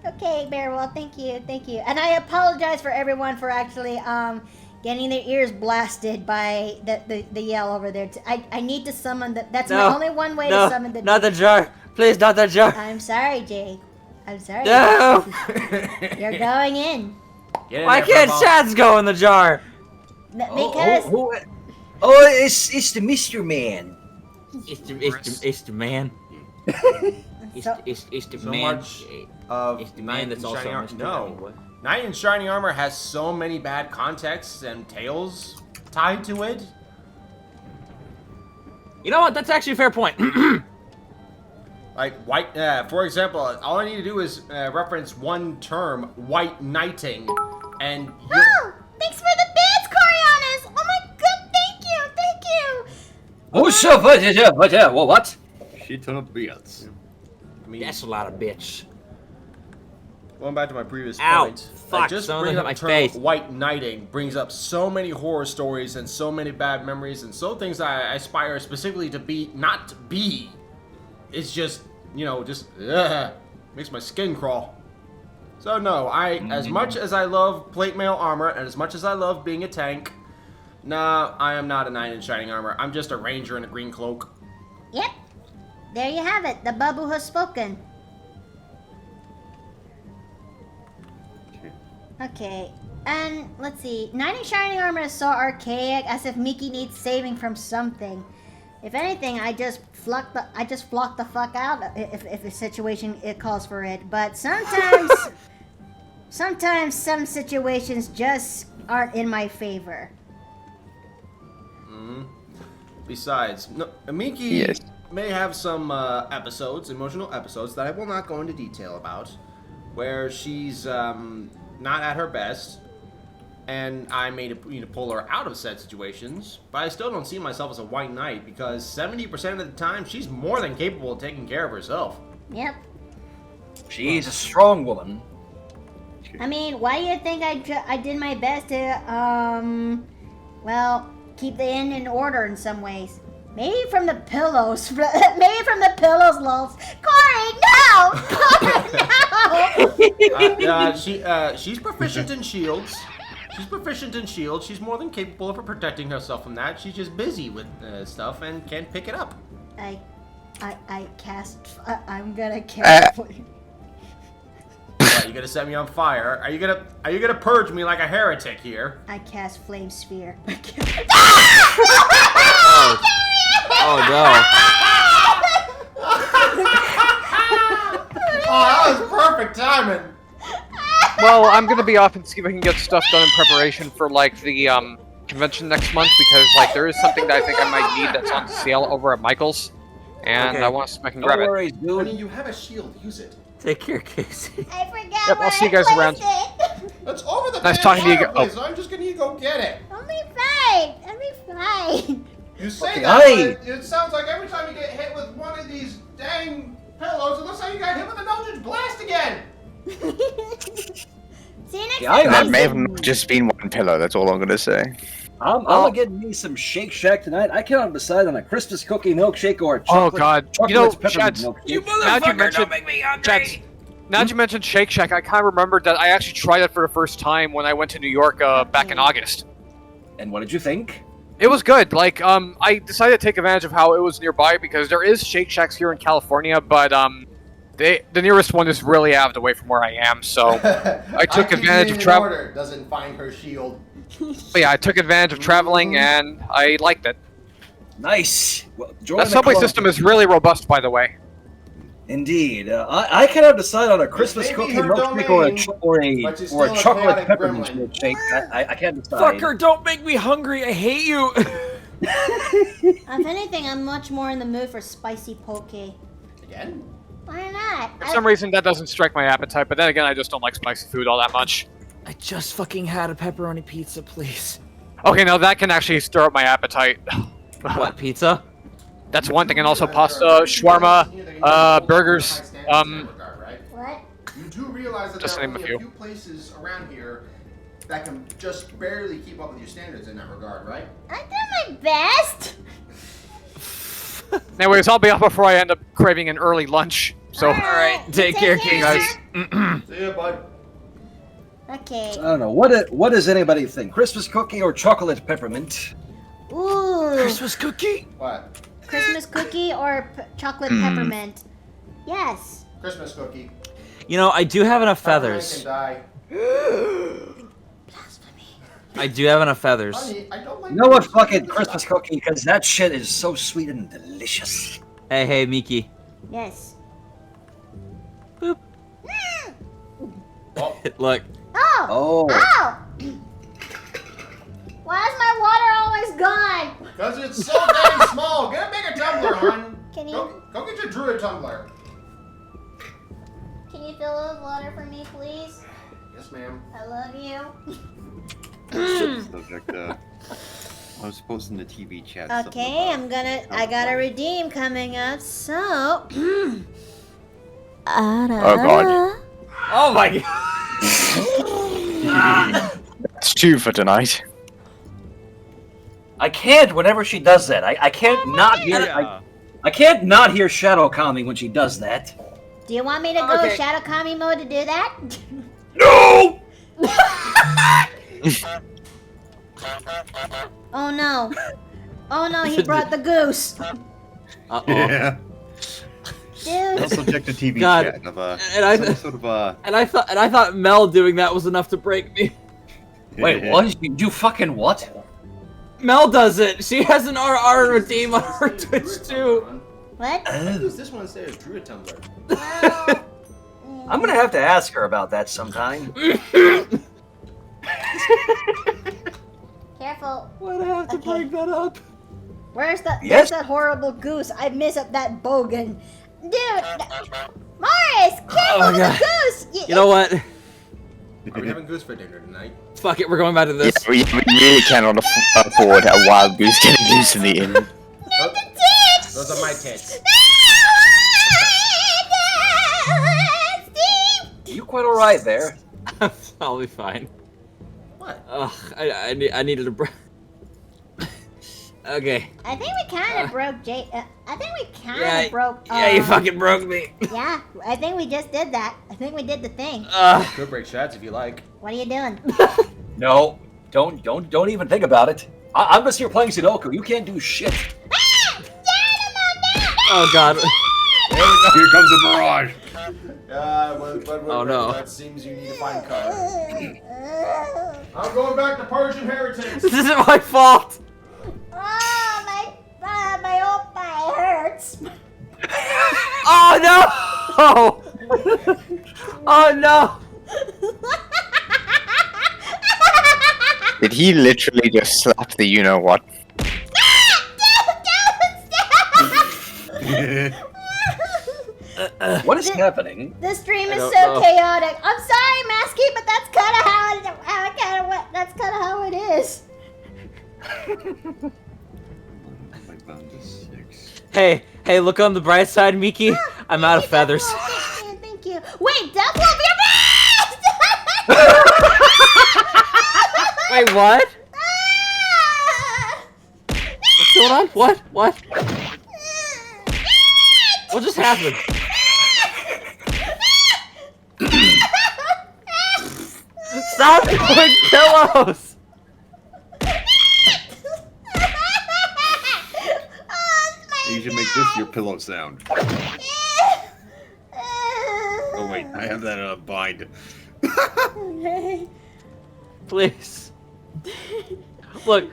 Okay, Bearwell, thank you. And I apologize for everyone for actually getting their ears blasted by the yell over there. I need to summon that's No, my only one way to summon the. Not the jar. Please, not the jar. I'm sorry, Jake. I'm sorry. No! You're going in. Get in Why there, can't Purple. Shads go in the jar? Because It's the Mr. Man. It's the man. So- It's the So man. much of It's the Knight man in that's also Shining Mr. No. I mean, what? Knight in Shining Armor has so many bad contexts and tales tied to it. You know what? That's actually a fair point. Like, white, for example, all I need to do is reference one term, white knighting, and Oh, thanks for the bits, Corianis. Oh my god, thank you. Oh, so what? She ton of beats. I mean, That's a lot of bitch. going back to my previous Ow, point, fuck, like, just someone bringing hit up my the term face. white knighting brings up so many horror stories and so many bad memories and so things I aspire specifically to not to be. It's just, makes my skin crawl. So no, as much as I love plate mail armor and as much as I love being a tank, nah, I am not a knight in shining armor. I'm just a ranger in a green cloak. Yep. There you have it. The Babu has spoken. Okay. And let's see. Knight in shining armor is so archaic, as if Mickey needs saving from something. If anything, I just flock the fuck out if the situation it calls for it. But sometimes some situations just aren't in my favor. Besides, Miki Yes. may have some emotional episodes that I will not go into detail about, where she's not at her best, and I may need to pull her out of said situations. But I still don't see myself as a white knight because 70% of the time she's more than capable of taking care of herself. Yep. She's a strong woman. I mean, why do you think I did my best to well, keep the inn in order in some ways? Maybe from the pillows. Maybe from the pillows, lols. Corey, no! Corey, no! She's proficient in shields. She's more than capable of protecting herself from that. She's just busy with stuff and can't pick it up. I cast. I'm gonna cast. What, you gonna set me on fire? Are you gonna purge me like a heretic here? I cast flame sphere. Oh no. Oh, that was perfect timing. Well, I'm gonna be off and see if I can get stuff done in preparation for like the convention next month because like there is something that I think I might need that's on sale over at Michael's, and Okay. I want to see if I can No grab it. worries, dude. Honey, you have a shield. Use it. Take care, Casey. I forgot. Yep, I'll see you guys around. That's over the Nice damn talking to you. fireplace. I'm just gonna need to go get it. I'll be fine. I'll be fine. You say Okay, that, aye. but it sounds like every time you get hit with one of these dang pillows, it looks like you got hit with an Eldritch Blast again. See you next Yeah, I time. That may have not just been one pillow, that's all I'm gonna say. I'm gonna get me some Shake Shack tonight. I cannot decide on a Christmas cookie milkshake or a Oh chocolate. God! chocolate You know, peppermint Chads, milkshake. now that you mentioned, Chads, now that you mentioned Shake Shack, I kind of remembered that I actually tried it for the first time when I went to New York back in August. And what did you think? It was good. Like, I decided to take advantage of how it was nearby because there is Shake Shacks here in California, but the nearest one is really out of the way from where I am. So I took advantage of travel. Doesn't find her shield. But yeah, I took advantage of traveling and I liked it. Nice. Well, join That the subway club. system is really robust, by the way. Indeed. I cannot decide on a Christmas may be cookie her milkshake domain, but she's or a still a chocolate chaotic peppermint gremlin. milkshake. I can't decide. Fucker, don't make me hungry. I hate you. If anything, I'm much more in the mood for spicy poke. Again? Why not? For some reason, that doesn't strike my appetite, but then again, I just don't like spicy food all that much. I just fucking had a pepperoni pizza, please. Okay, now that can actually stir up my appetite. What, pizza? That's one thing, and also pasta, shawarma, burgers, What? You do realize that Just there are name a only few. a few places around here that can just barely keep up with your standards in that regard, right? I did my best. Anyways, I'll be off before I end up craving an early lunch. So, Alright, take care, guys. See ya, bud. Okay. I don't know. What does anybody think? Christmas cookie or chocolate peppermint? Ooh. Christmas cookie? What? Christmas cookie or chocolate peppermint? Yes. Christmas cookie. You know, I do have enough Peppermint feathers. can die. Blasphemy. I do have enough feathers. Honey, I don't like You know what? Fucking Christmas cookie, because that shit is so sweet and delicious. Hey, Miki. Yes. Boop. Oh, Look. Oh. Oh. Ow! Why is my water always gone? because it's so dang small. Get a bigger tumbler, hon. Can you Go get your druid tumbler. can you fill it with water for me, please? Yes, ma'am. I love you. Subject, I was posting the TV chat. something Okay, about I gotta redeem coming up, so. Oh god. Oh my god. It's 2 for tonight. I can't whenever she does that. I can't not hear I can't not hear Shadow Kami when she does that. Do you want me to go Okay. Shadow Kami mode to do that? No! Oh no. Oh no, he brought the goose. Uh-oh. Yeah. Dude. I'll subject to TV God. chat of And I some sort of and I thought Mel doing that was enough to break me. Wait, what? You fucking what? Mel does it. She has an RR redeem on her Twitch too. What? I use this one instead of Druid Tumblr. Well, I'm gonna have to ask her about that sometime. careful. Why'd I have to Okay. bring that up? Where's that? Yes? There's that horrible goose. I miss up that bogan. Dude, Morris, careful Oh, with God. the goose. You know what? Are we having goose for dinner tonight? Fuck it, we're going back to this. Yeah, we really cannot afford a wild goose getting loose in the inn. Those are my tits. Steve! You quite alright there? I'll be fine. What? Ugh, I needed a break. Okay. I think we kind of broke Jay. I think we kind of Yeah, broke. yeah, you fucking broke me. Yeah, I think we just did that. I think we did the thing. Could break shots if you like. What are you doing? No, don't even think about it. I'm just here playing Sudoku. You can't do shit. Oh god. Here comes the barrage. Oh, no. That seems you need to find cover. I'm going back to Persian heretics. This isn't my fault. Oh, my oppa hurts. Oh no! Oh no! Did he literally just slap the you-know-what? What is happening? The stream I is so don't know. chaotic. I'm sorry, Masky, but that's kind of that's kind of how it is. My bound is 6. Hey, look on the bright side, Miki. I'm out of feathers. Thank you. Wait, Duff will be Wait, what? What's going on? What? What just happened? Stop throwing pillows! You should make this your pillow sound. Oh wait, I have that bind. Please. Look,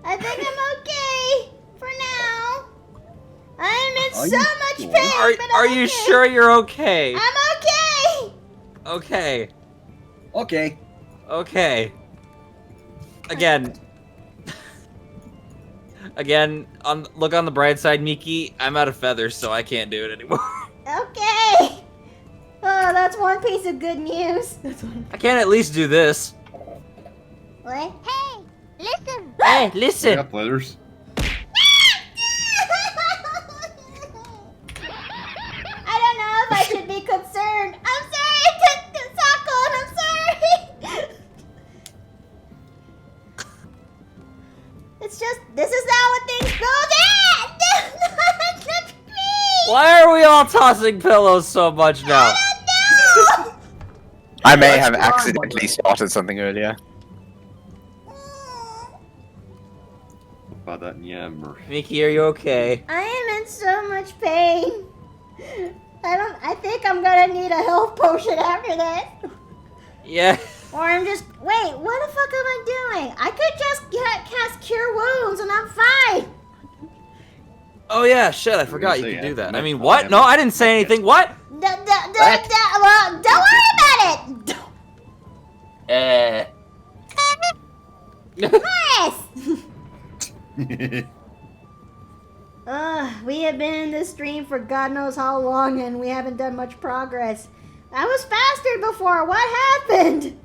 I think I'm okay for now. I'm in Are so you much sure? pain, but are I'm you okay. sure you're okay? I'm okay. Okay. Okay. Okay. Again. Look on the bright side, Miki. I'm out of feathers, so I can't do it anymore. Okay. Oh, that's one piece of good news. I can't at least do this. What? Hey, listen. Hey, listen. Up, letters. I don't know if I should be concerned. I'm sorry, Sako, I'm sorry. It's just, this is how things go. Why are we all tossing pillows so much now? I may have accidentally started something earlier. About that yammer. Miki, are you okay? I am in so much pain. I think I'm gonna need a health potion after this. Yeah. Or I'm just, wait, what the fuck am I doing? I could just cast Cure Wounds and I'm fine. Oh yeah, shit, I forgot you say could do that. I next mean, time. what? No, I didn't say anything. What? Well, don't worry about it. Nice. We have been in this stream for God knows how long and we haven't done much progress. I was faster before. What happened?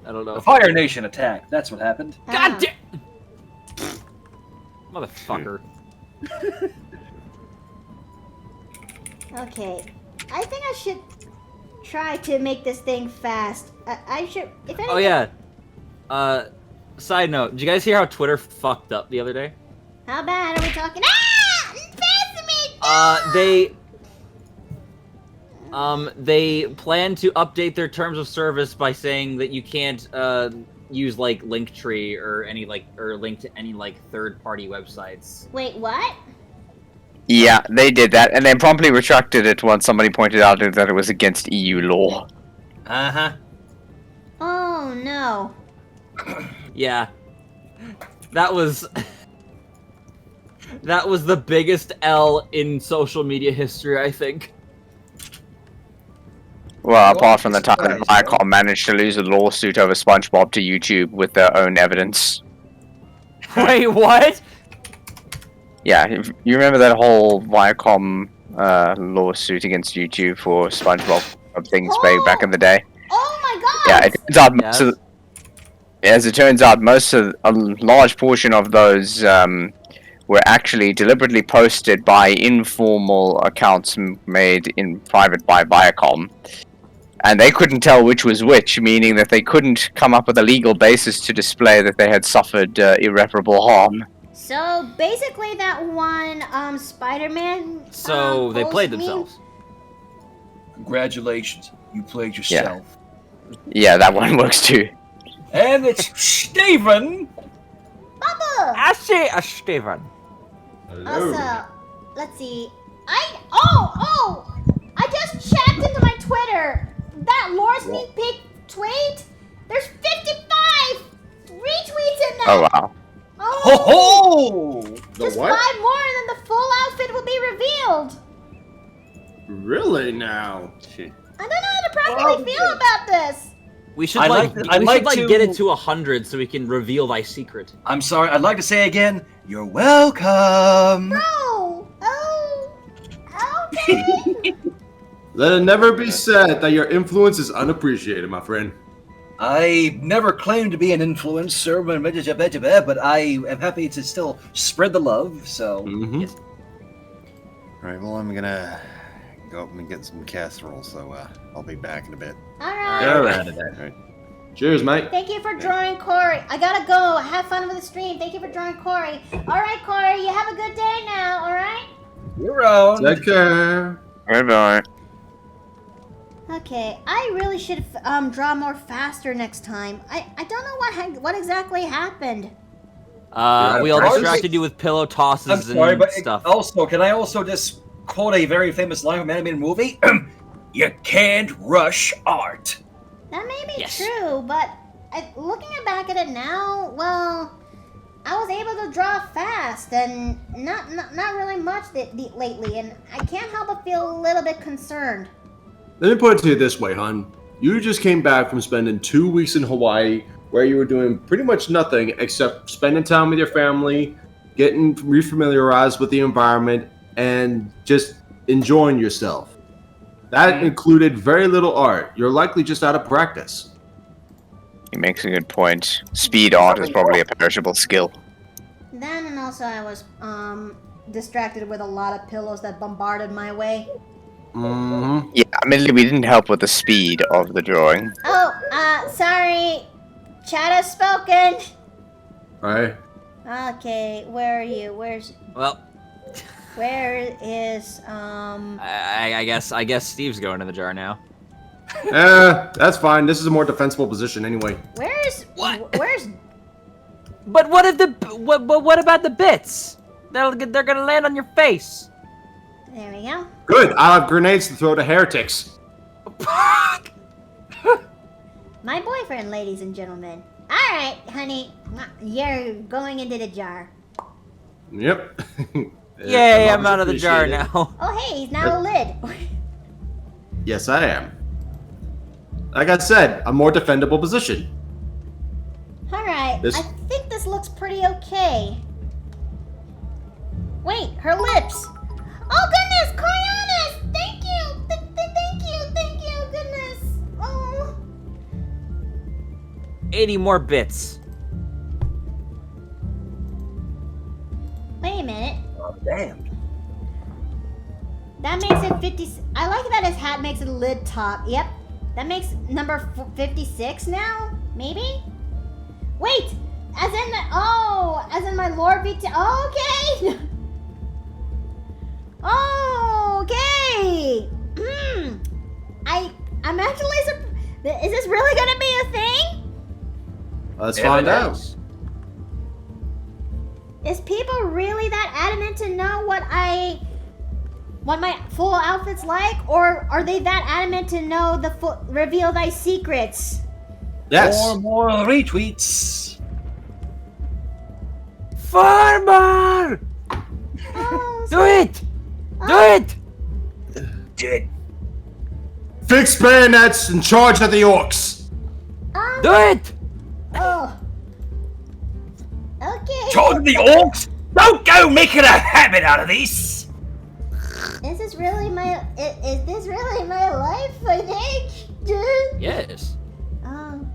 I don't know. The Fire Nation attacked. That's what happened. God damn! Motherfucker. Okay. I think I should try to make this thing fast. I should. If anything, Oh yeah. Side note, did you guys hear how Twitter fucked up the other day? How bad are we talking? Ah! Pass me! They plan to update their terms of service by saying that you can't use like Linktree or any link to any like third-party websites. Wait, what? Yeah, they did that, and then promptly retracted it once somebody pointed out that it was against EU law. Uh-huh. Oh no. Yeah. That was the biggest L in social media history, I think. Well, apart from the time surprised, Viacom managed to lose a lawsuit over SpongeBob to YouTube with their own evidence. Wait, what? Yeah, if you remember that whole Viacom lawsuit against YouTube for SpongeBob things back in the day? Oh my god! Yeah, it turns out most of, as it turns out, a large portion of those were actually deliberately posted by informal accounts made in private by Viacom. And they couldn't tell which was which, meaning that they couldn't come up with a legal basis to display that they had suffered irreparable harm. So basically that one Spider-Man So they post played meme- themselves. Congratulations, you played yourself. Yeah, that one works too. And it's Steven! Bubba! I say a Steven. Also, let's see. I just checked into my Twitter. That lore sneak peek tweet. There's 55 retweets in that. Oh wow. Oh, Ho ho! just what? 5 more, and then the full outfit will be revealed. Really now? Shit. I don't know how to practically feel about this. We should I'd like, like to- get it to 100 so we can reveal thy secret. I'm sorry, I'd like to say again, you're welcome! Oh, okay. Let it never be said that your influence is unappreciated, my friend. I never claimed to be an influencer, but I am happy to still spread the love, so... Mm-hmm. Yes. Alright, well, I'm gonna go up and get some casserole, so I'll be back in a bit. All right. Alright. Cheers, mate. Thank you for drawing Corey. I gotta go. Have fun with the stream. Thank you for drawing Corey. All right, Corey. You have a good day now. All right. You're around. Take care. Bye-bye. Okay. I really should draw more faster next time. I don't know what exactly happened. We all practice? distracted you with pillow tosses I'm sorry, and but stuff. also, can I also just quote a very famous line from an animated movie? You can't rush art. That may be Yes. true, but looking back at it now, well, I was able to draw fast and not really much lately, and I can't help but feel a little bit concerned. Let me put it to you this way, hon. You just came back from spending 2 weeks in Hawaii where you were doing pretty much nothing except spending time with your family, getting refamiliarized with the environment, and just enjoying yourself. That included very little art. You're likely just out of practice. He makes a good point. Speed art is probably a perishable skill. Then and also I was distracted with a lot of pillows that bombarded my way. Mm-hmm. Yeah, admittedly, we didn't help with the speed of the drawing. Oh, sorry. Chat has spoken. Right? Okay, where are you? Where is I guess Steve's going in the jar now. That's fine. This is a more defensible position anyway. where's But what about the bits? They're gonna land on your face. There we go. Good. I'll have grenades to throw to heretics. My boyfriend, ladies and gentlemen. Alright, honey. You're going into the jar. Yep. Yay, I'm out of the jar Appreciate it. now. Oh hey, he's now a lid. Yes, I am. Like I said, a more defendable position. Alright, This- I think this looks pretty okay. Wait, her lips. Oh goodness, Coriolis! Thank you! Thank you, goodness! Oh. 80 more bits. Wait a minute. Oh, damn. That makes it 50. I like that his hat makes it a lid top. Yep. That makes number 56 now? Maybe? Wait! As in the. Oh! As in my Lord VT. Oh, okay! Oh, okay! I'm actually. Is this really gonna be a thing? Let's find out. Evidence. Is people really that adamant to know what my full outfit's like, or are they that adamant to know reveal thy secrets? Yes. 4 more retweets. Farmer! Oh, Do it! Do it! Did Fix bayonets and charge at the orcs. Do it! Oh. Okay. charge the orcs? Don't go making a habit out of this. Is this really my life? I think. Yes. Oh.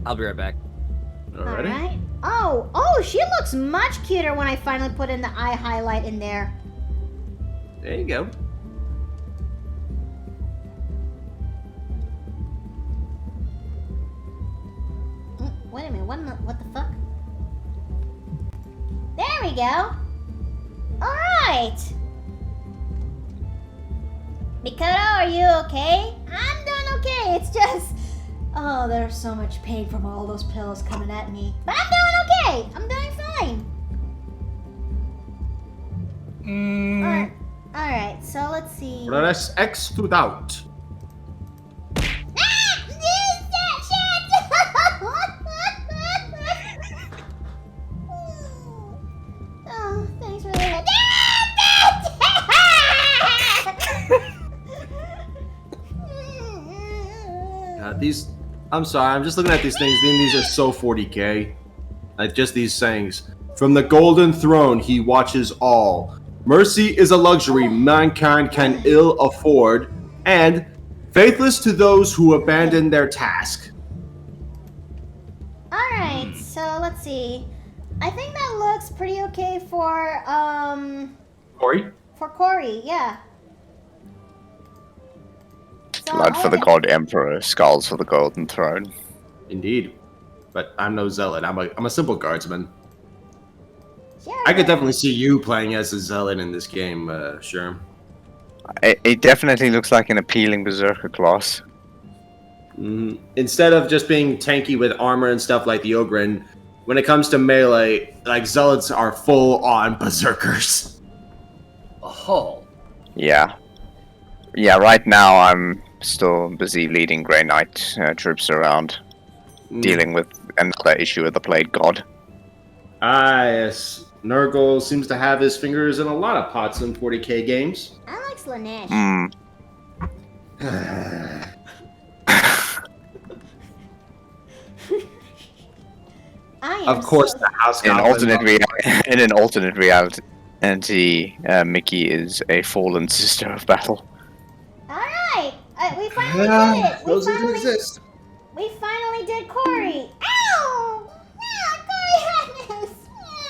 I'll be right back. Alrighty. Alright. Oh, she looks much cuter when I finally put in the eye highlight in there. There you go. Wait a minute, what the fuck? There we go. Alright. Mikado, are you okay? I'm doing okay. It's just, oh, there's so much pain from all those pills coming at me. But I'm doing okay. I'm doing fine. Alright, so let's see. Press X to doubt. Oh, thanks for that. These, I'm sorry, I'm just looking at these things. These are so 40k. Like just these sayings. From the golden throne, he watches all. Mercy is a luxury mankind can ill afford, and faithless to those who abandon their task. Alright, so let's see. I think that looks pretty okay for Corey? Corey, yeah. So Blood for the god emperor, skulls for the golden throne. Indeed. But I'm no zealot. I'm a simple guardsman. Sure, I could definitely see you playing as a zealot in this game, sure. It definitely looks like an appealing berserker class. Instead of just being tanky with armor and stuff like the Ogren, when it comes to melee, like zealots are full-on berserkers. Oh. Yeah. Yeah, right now I'm still busy leading Grey Knight troops around, dealing with another issue of the Blade God. Ah, yes. Nurgle seems to have his fingers in a lot of pots in 40k games. I like Slanesh. I am Of course, so- the House In Goblin- an alternate reality, Mickey is a fallen sister of battle. Alright! We finally did it! Those didn't exist. We finally did Corey! Ow! Corey Hadness!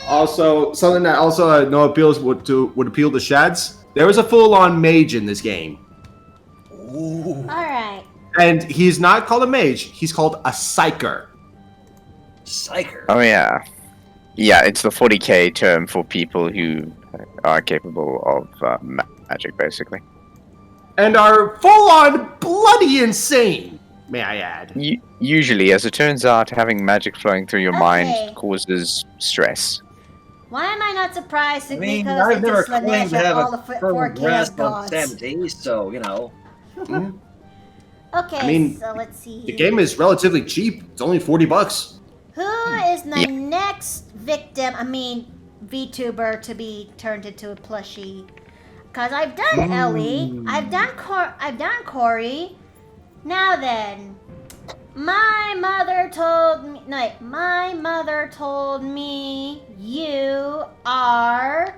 Also, something that also I know appeals would appeal to Shads. There is a full-on mage in this game, Alright. and he's not called a mage. He's called a psyker. Psyker. Oh yeah. Yeah, it's the 40k term for people who are capable of magic, basically. And are full-on bloody insane, may I add. Usually, as it turns out, having magic flowing through your Okay. mind causes stress. Why am I not surprised I mean, because I've it's never Slanesh claimed to and have all the a firm 4K grasp on gods? sanity, so, you know. Okay, I mean, so let's see. The game is relatively cheap. It's only $40. Who is the next victim, VTuber, to be turned into a plushie? Because I've done Ellie, I've done Corey. Now then, my mother told me you are.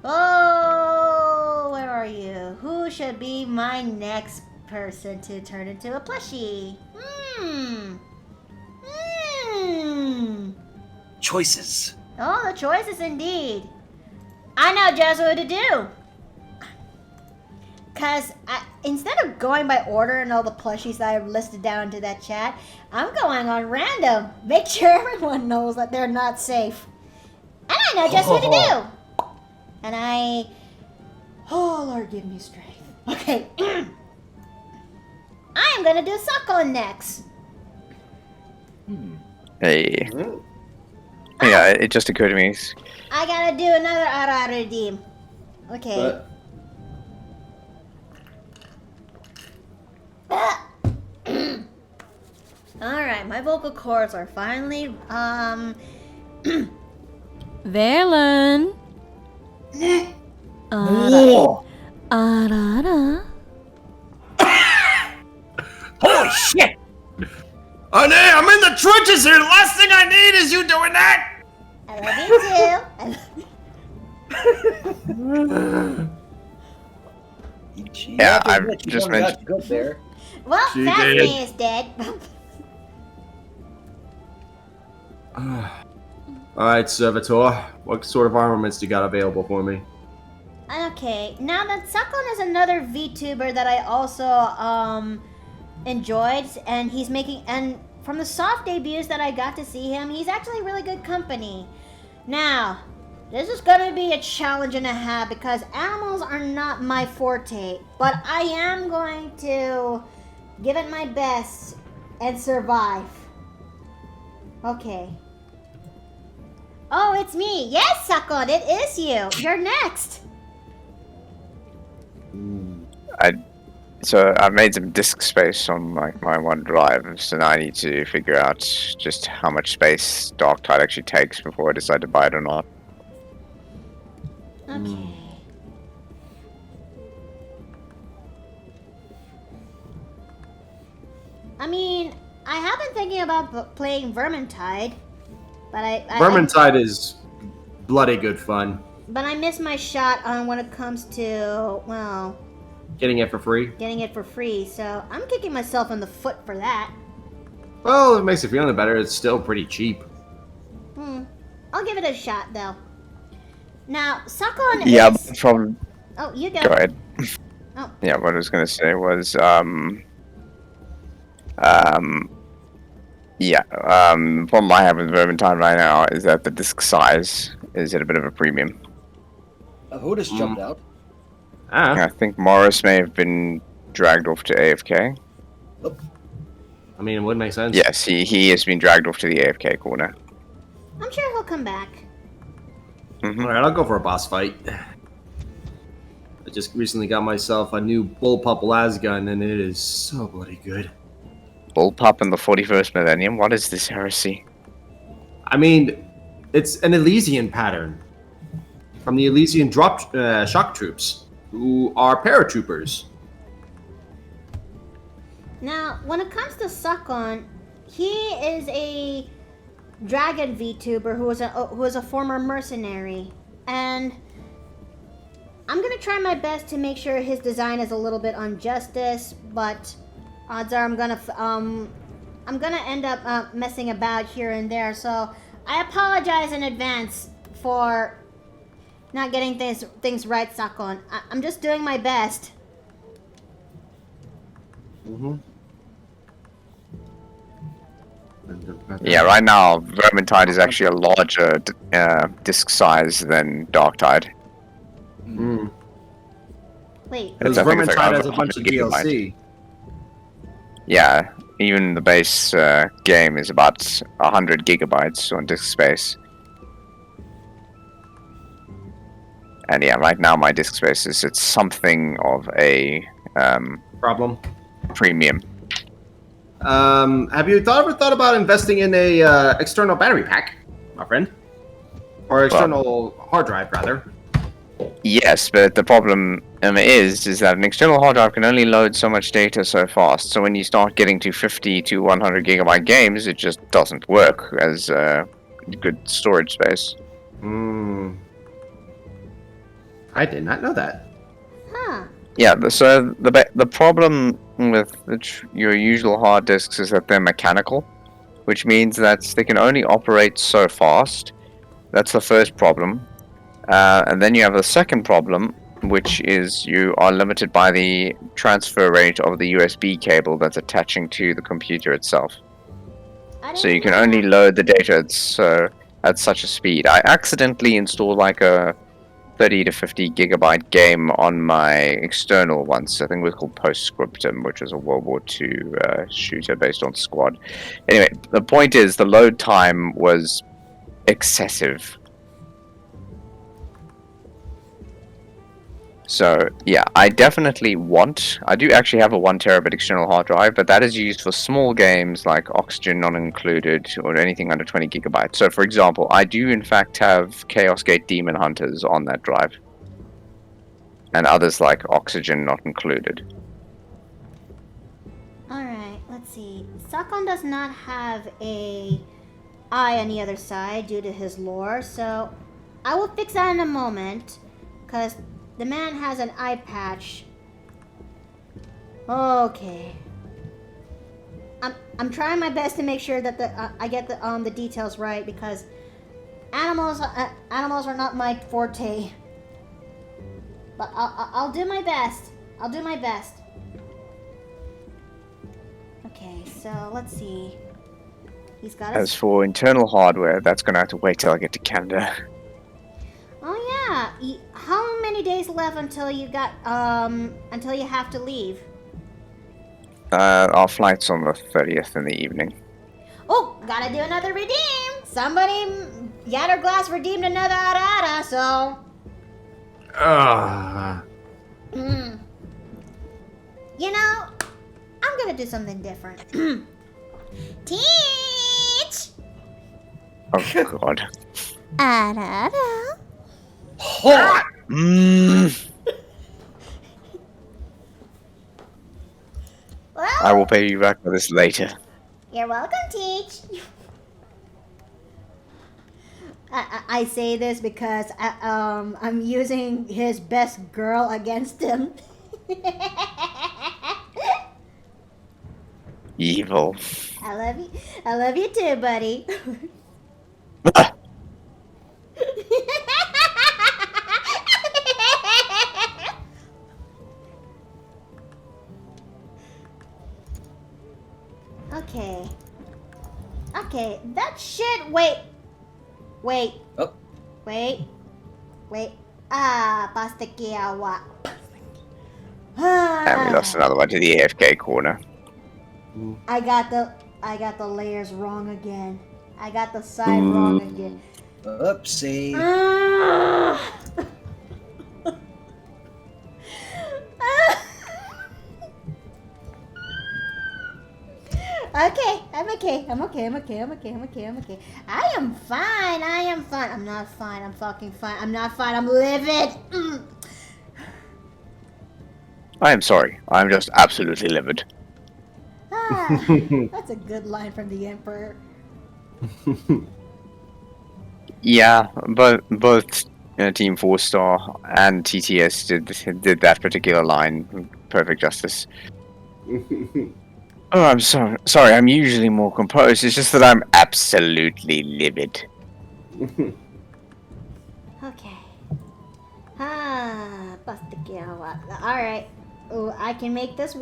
Oh, where are you? Who should be my next person to turn into a plushie? Choices. Oh, the choices indeed. I know just what to do. Because instead of going by order and all the plushies that I've listed down to that chat, I'm going on random. Make sure everyone knows that they're not safe. And I know just what to do. And oh, Lord, give me strength. Okay. I am going to do Suckle next. Hey. Yeah, it just occurred to me. I got to do another auto redeem. Okay. But Alright, my vocal cords are finally, Valen. Whoa! Arara. Holy shit! Honey, I'm in the trenches here. The last thing I need is you doing that. I love you too. Yeah, I've just mentioned. Good there. Well, She Fastman did. is dead. Alright, Servitor. What sort of armaments do you got available for me? Okay, now that Sakon is another VTuber that I also enjoyed, and he's making, and from the soft debuts that I got to see him, he's actually really good company. Now, this is gonna be a challenge and a half because animals are not my forte, but I am going to give it my best and survive. Okay. Oh, it's me. Yes, Sakon, it is you. You're next. So I've made some disk space on my OneDrive, so now I need to figure out just how much space Darktide actually takes before I decide to buy it or not. Okay. I mean, I have been thinking about playing Vermintide, but Vermintide is bloody good fun. but I missed my shot on when it comes to, well, Getting it for free. getting it for free. So I'm kicking myself in the foot for that. Well, if it makes you feeling better, it's still pretty cheap. I'll give it a shot though. Now, Sakon Yeah, is. but from Oh, you go. go ahead. Oh. Yeah, what I was gonna say was problem I have with Vermintide right now is that the disk size is at a bit of a premium. Who just jumped out? Ah, I think Morris may have been dragged off to AFK. I mean, it would make sense. Yes, he has been dragged off to the AFK corner. I'm sure he'll come back. Alright, I'll go for a boss fight. I just recently got myself a new bullpup lasgun, and it is so bloody good. Bullpup in the 41st millennium? What is this heresy? I mean, it's an Elysian pattern from the Elysian shock troops, who are paratroopers. Now, when it comes to Sakon, he is a dragon VTuber who is a former mercenary, and I'm gonna try my best to make sure his design is a little bit on justice, but odds are I'm gonna end up messing about here and there. So I apologize in advance for not getting things right, Sakon. I'm just doing my best. Yeah, right now, Vermintide is actually a larger disk size than Darktide. Wait, Because I think it's like Vermintide over has a bunch of 100 gigabytes. DLC. Yeah, even the base game is about 100 gigabytes on disk space. And yeah, right now my disk space is it's something of a Problem. premium. Have you ever thought about investing in a external battery pack, my friend? Or external hard drive, rather? Yes, but the problem is that an external hard drive can only load so much data so fast. So when you start getting to 50 to 100 gigabyte games, it just doesn't work as good storage space. I did not know that. huh? Yeah, so the problem with your usual hard disks is that they're mechanical, which means that they can only operate so fast. That's the first problem. And then you have the second problem, which is you are limited by the transfer rate of the USB cable that's attaching to the computer itself. So you can only load the data at such a speed. I accidentally installed like a 30 to 50 gigabyte game on my external once. I think it was called Postscriptum, which was a World War II shooter based on Squad. Anyway, the point is the load time was excessive. So yeah, I definitely want. I do actually have a 1 terabyte external hard drive, but that is used for small games like Oxygen not included or anything under 20 gigabytes. So for example, I do in fact have Chaos Gate Demon Hunters on that drive, and others like Oxygen not included. Alright, let's see. Sakon does not have a eye on the other side due to his lore, so I will fix that in a moment, because the man has an eye patch. Okay. I'm trying my best to make sure that I get the details right, because animals are not my forte. But I'll do my best. I'll do my best. Okay, so let's see. He's got As for internal hardware, that's gonna have to wait till I get to Canada. Oh yeah. How many days left until you until you have to leave? Our flight's on the 30th in the evening. Oh, gotta do another redeem. Somebody, Yatterglass redeemed another Arara, so. You know, I'm gonna do something different. Teach! Oh god. Arara. Hot! Well, I will pay you back for this later. you're welcome, Teach. I say this because I'm using his best girl against him. Evil. I love you. I love you too, buddy. Okay. Okay, that shit. Wait. Oh. Wait. Pastakiawa. And we lost another one to the AFK corner. I got the layers wrong again. I got the side wrong again. Oopsie. Okay, I'm okay. I'm okay. I am fine. I'm not fine. I'm fucking fine. I'm not fine. I'm livid. I am sorry. I'm just absolutely livid. That's a good line from the Emperor. Yeah, but both Team 4-Star and TTS did that particular line with perfect justice. Oh, I'm sorry. I'm usually more composed. It's just that I'm absolutely livid. Okay. Pastakiawa. All right. Oh, I can make this.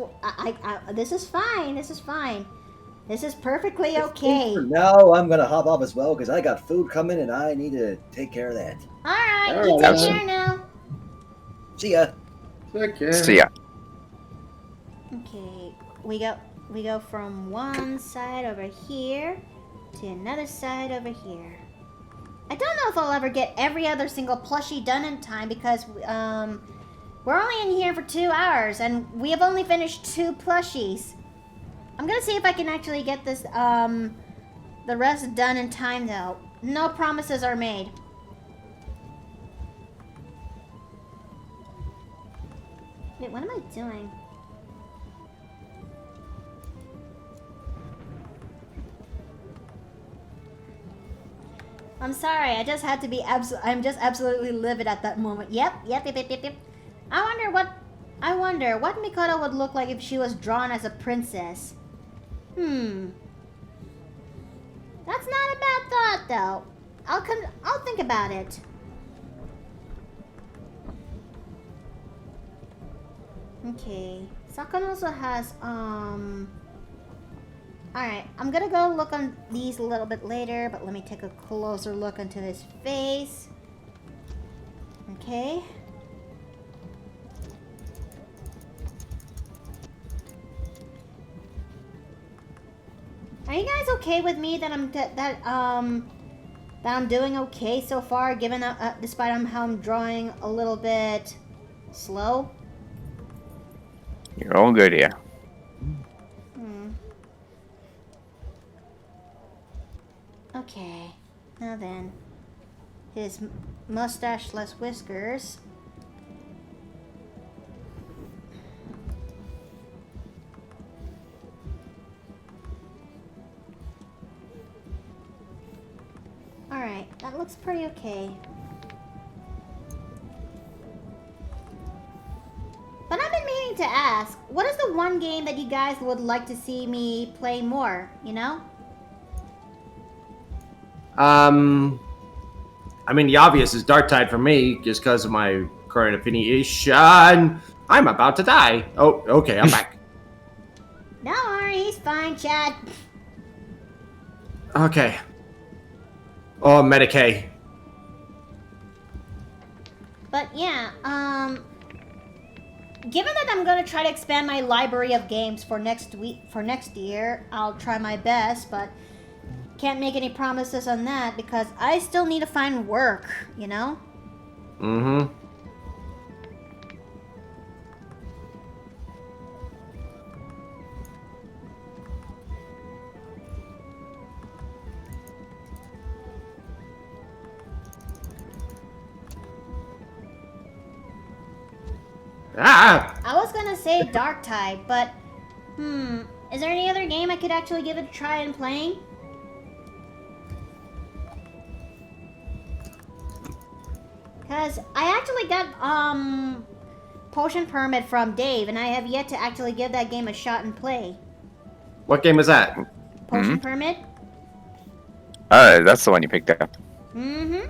This is fine. This is perfectly okay. For now, I'm gonna hop off as well because I got food coming and I need to take care of that. All right. All You right. take Absolutely. care now. See ya. Okay. So yeah, Okay. We go from one side over here to another side over here. I don't know if I'll ever get every other single plushie done in time because we're only in here for 2 hours and we have only finished 2 plushies. I'm gonna see if I can actually get this the rest done in time though. No promises are made. Wait, what am I doing? I'm sorry, I just had to be I'm just absolutely livid at that moment. Yep. I wonder what Mikoto would look like if she was drawn as a princess. That's not a bad thought though. I'll think about it. Okay. Sakon also has Alright, I'm gonna go look on these a little bit later, but let me take a closer look into his face. Okay. Are you guys okay with me that I'm doing okay so far, given despite how I'm drawing a little bit Slow? You're all good here. Okay. Now then. His mustache less whiskers. Alright, that looks pretty okay. But I've been meaning to ask, what is the one game that you guys would like to see me play more, you know? I mean, the obvious is Dark Tide for me, just because of my current affiliation. I'm about to die. Oh, okay, I'm back. Don't worry, he's fine, Chad. Okay. Oh, Medicaid. But yeah, given that I'm gonna try to expand my library of games for next year, I'll try my best, but can't make any promises on that because I still need to find work, you know? Mm-hmm. Ah! I was gonna say Dark Tide, but is there any other game I could actually give it a try in playing? Cause I actually got Potion Permit from Dave, and I have yet to actually give that game a shot and play. What game is that? Potion Permit? Oh, that's the one you picked up. Mm-hmm.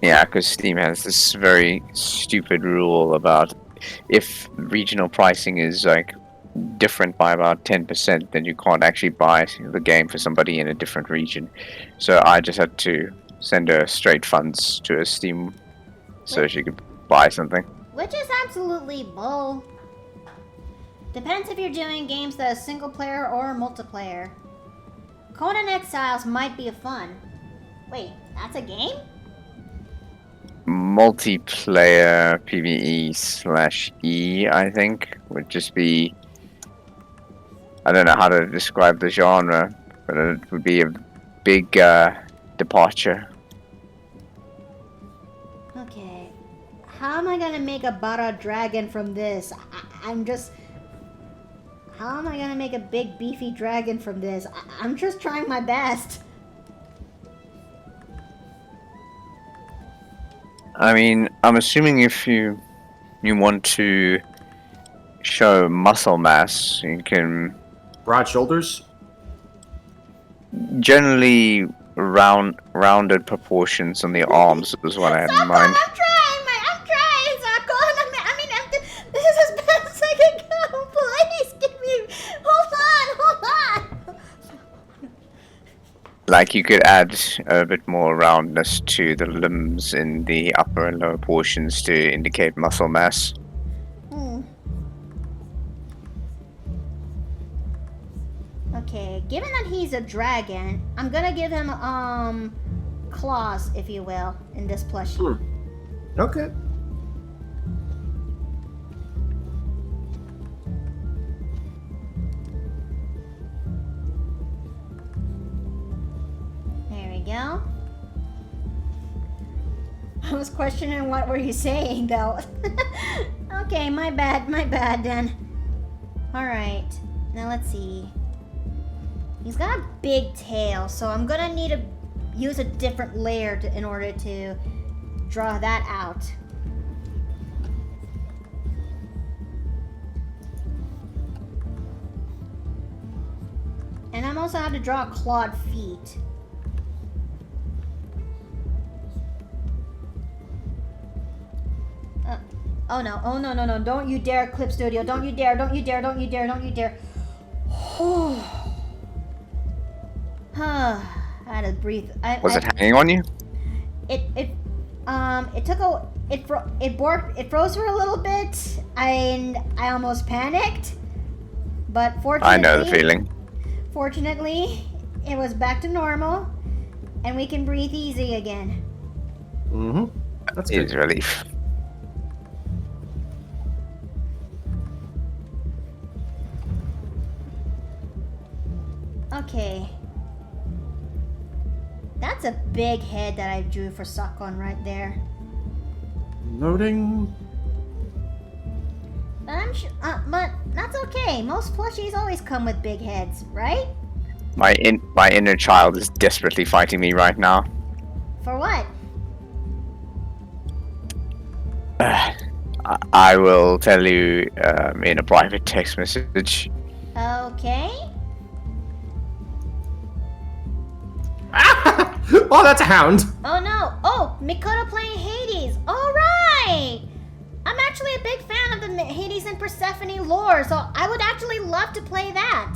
Yeah, because Steam has this very stupid rule about if regional pricing is like different by about 10%, then you can't actually buy the game for somebody in a different region. So I just had to send her straight funds to a Steam so she could buy something. Which is absolutely bull. Depends if you're doing games that are single player or multiplayer. Conan Exiles might be fun. Wait, that's a game? Multiplayer PvE/E, I think, would just be... I don't know how to describe the genre, but it would be a big departure. Okay. How am I gonna make a Bara dragon from this? I'm just... How am I gonna make a big beefy dragon from this? I'm just trying my best. I mean, I'm assuming if you want to show muscle mass, you can Broad shoulders? generally rounded proportions on the arms was what I had in mind. I'm trying, Zako. This is as best as I can go. Please give me... Hold on. Like you could add a bit more roundness to the limbs in the upper and lower portions to indicate muscle mass. Okay, given that he's a dragon, I'm gonna give him, claws, if you will, in this plushie. Okay. There we go. I was questioning what were you saying, though. Okay, my bad then. Alright, now let's see. He's got a big tail, so I'm gonna need to use a different layer in order to draw that out. And I'm also have to draw clawed feet. Oh no, don't you dare, Clip Studio. Don't you dare. I had to breathe. Was it hanging on you? It froze for a little bit, and I almost panicked. But fortunately, I know the feeling. Fortunately, it was back to normal, and we can breathe easy again. That's is good. a relief. Okay. That's a big head that I drew for Sakon right there. Loading. But but that's okay. Most plushies always come with big heads, right? My inner child is desperately fighting me right now. For what? I will tell you in a private text message. Okay. Oh, that's a hound. Oh no! Oh, Mikoto playing Hades! Alright! I'm actually a big fan of the Hades and Persephone lore, so I would actually love to play that.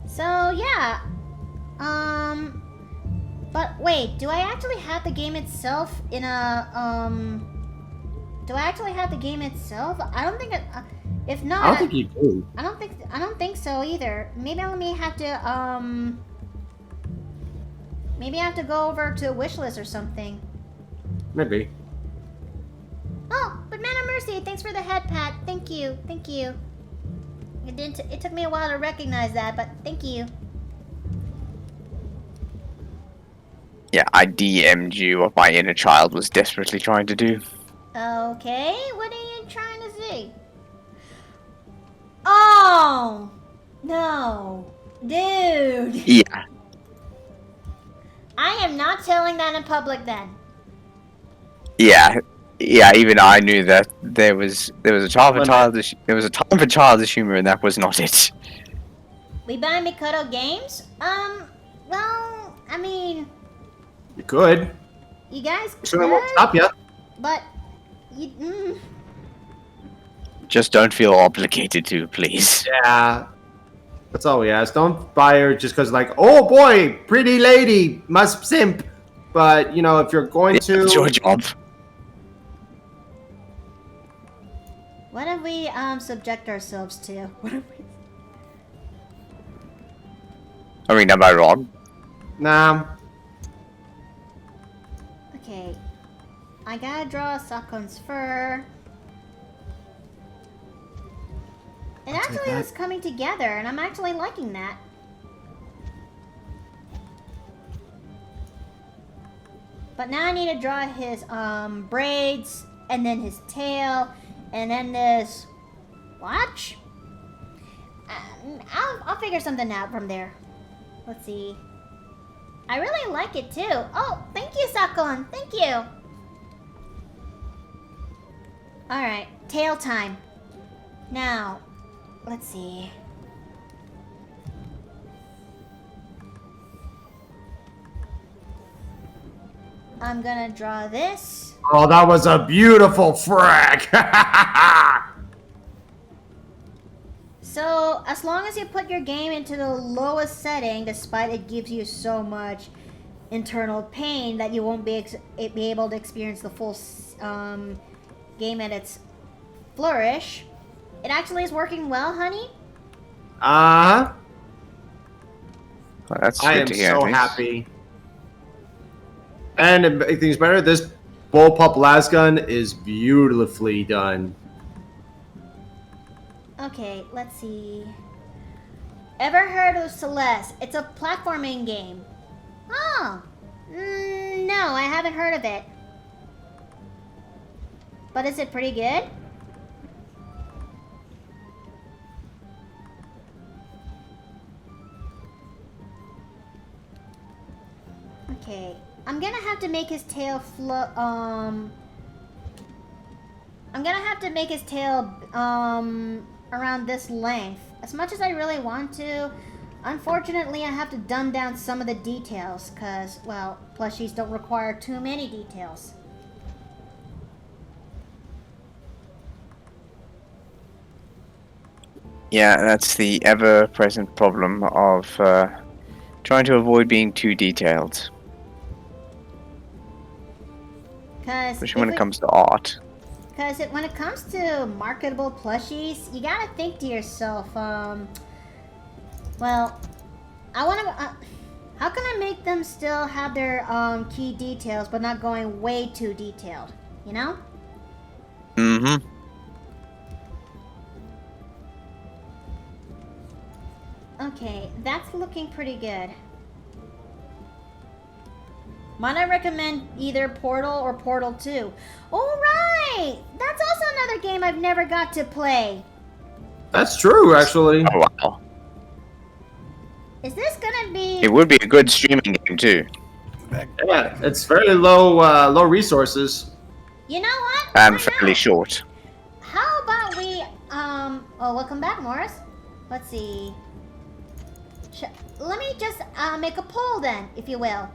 So, yeah. But wait, do I actually have the game itself in a, do I actually have the game itself? I don't think it, if not... I don't think you do. I don't think so either. Maybe I may have to, maybe I have to go over to a wishlist or something. Maybe. Oh, but Man of Mercy, thanks for the head pat. Thank you, thank you. It took me a while to recognize that, but thank you. Yeah, I DM'd you what my inner child was desperately trying to do. Okay, what are you trying to say? Oh, no, dude. Yeah. I am not telling that in public then. Yeah, even I knew that there was a time for childish humor, and that was not it. We buy Mikoto games? Well, I mean, You could. you guys So I won't could, stop you. but you, Just don't feel obligated to, please. Yeah. That's all we ask. Don't buy her just because, like, oh boy, pretty lady, must simp. But, you know, if you're going to... It's your job. what have we subject ourselves to? What have we? I mean, am I wrong? Nah. Okay, I gotta draw Sakon's fur. It actually is coming together, and I'm actually liking that. But now I need to draw his braids, and then his tail, and then this watch. I'll figure something out from there. Let's see. I really like it too. Oh, thank you, Sakon. Thank you. All right, tail time. Now, let's see. I'm gonna draw this. Oh, that was a beautiful frag. So, as long as you put your game into the lowest setting, despite it gives you so much internal pain that you won't be able to experience the full game at its flourish, it actually is working well, honey. Uh-huh. Well, that's I good am to hear. so thanks. happy. And to make things better, this bullpup lasgun is beautifully done. Okay, let's see. Ever heard of Celeste? It's a platforming game. Oh, no, I haven't heard of it. But is it pretty good? Okay, I'm gonna have to make his tail I'm gonna have to make his tail around this length. As much as I really want to, unfortunately I have to dumb down some of the details because, well, plushies don't require too many details. Yeah, that's the ever-present problem of trying to avoid being too detailed, especially when it comes to art. Because when it comes to marketable plushies, you gotta think to yourself, well, I wanna, How can I make them still have their key details but not going way too detailed? You know? Mm-hmm. Okay, that's looking pretty good. Might I recommend either Portal or Portal 2? Alright! That's also another game I've never got to play. That's true, actually. Oh wow. Is this gonna be... It would be a good streaming game too. Yeah, it's very low low resources. You know what? And Why fairly not? short. How about we, oh, welcome back, Morris. Let's see. Let me just, make a poll then, if you will.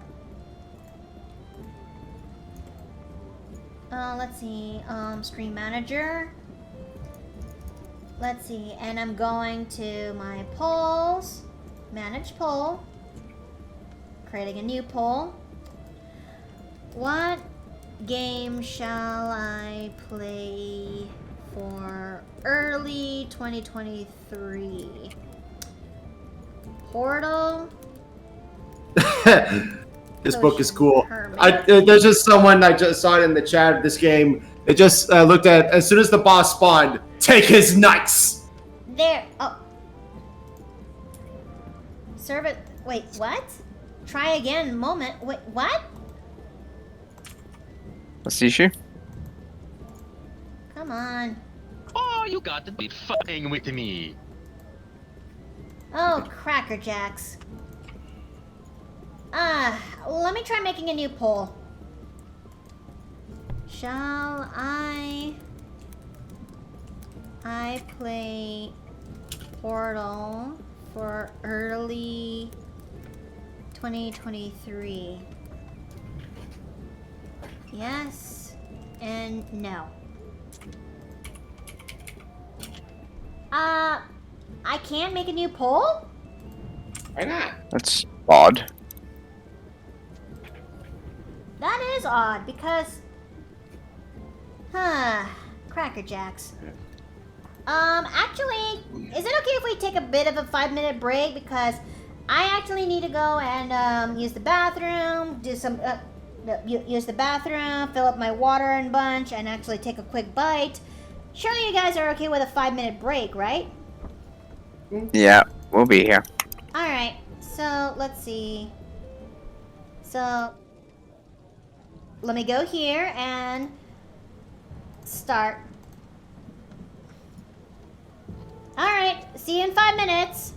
Let's see, Stream Manager. Let's see, and I'm going to my polls. Manage poll. Creating a new poll. What game shall I play for early 2023? Portal. This book is cool. Hermit. There's just someone, I just saw it in the chat of this game. It just looked at, as soon as the boss spawned, take his nuts! There. Oh. Serve it. Wait, what? Try again. Moment. Wait, what? What's the issue? Come on. Oh, you got to be fucking with me. Oh, Cracker Jacks. Let me try making a new poll. Shall I play Portal for early 2023? Yes and no. I can't make a new poll? Why not? That's odd. That is odd because, Cracker Jacks. Actually, is it okay if we take a bit of a 5-minute break because I actually need to go and use the bathroom, do some use the bathroom, fill up my water and bunch, and actually take a quick bite. Surely you guys are okay with a 5-minute break, right? Yeah, we'll be here. All right. So let's see. So let me go here and start. All right. See you in 5 minutes.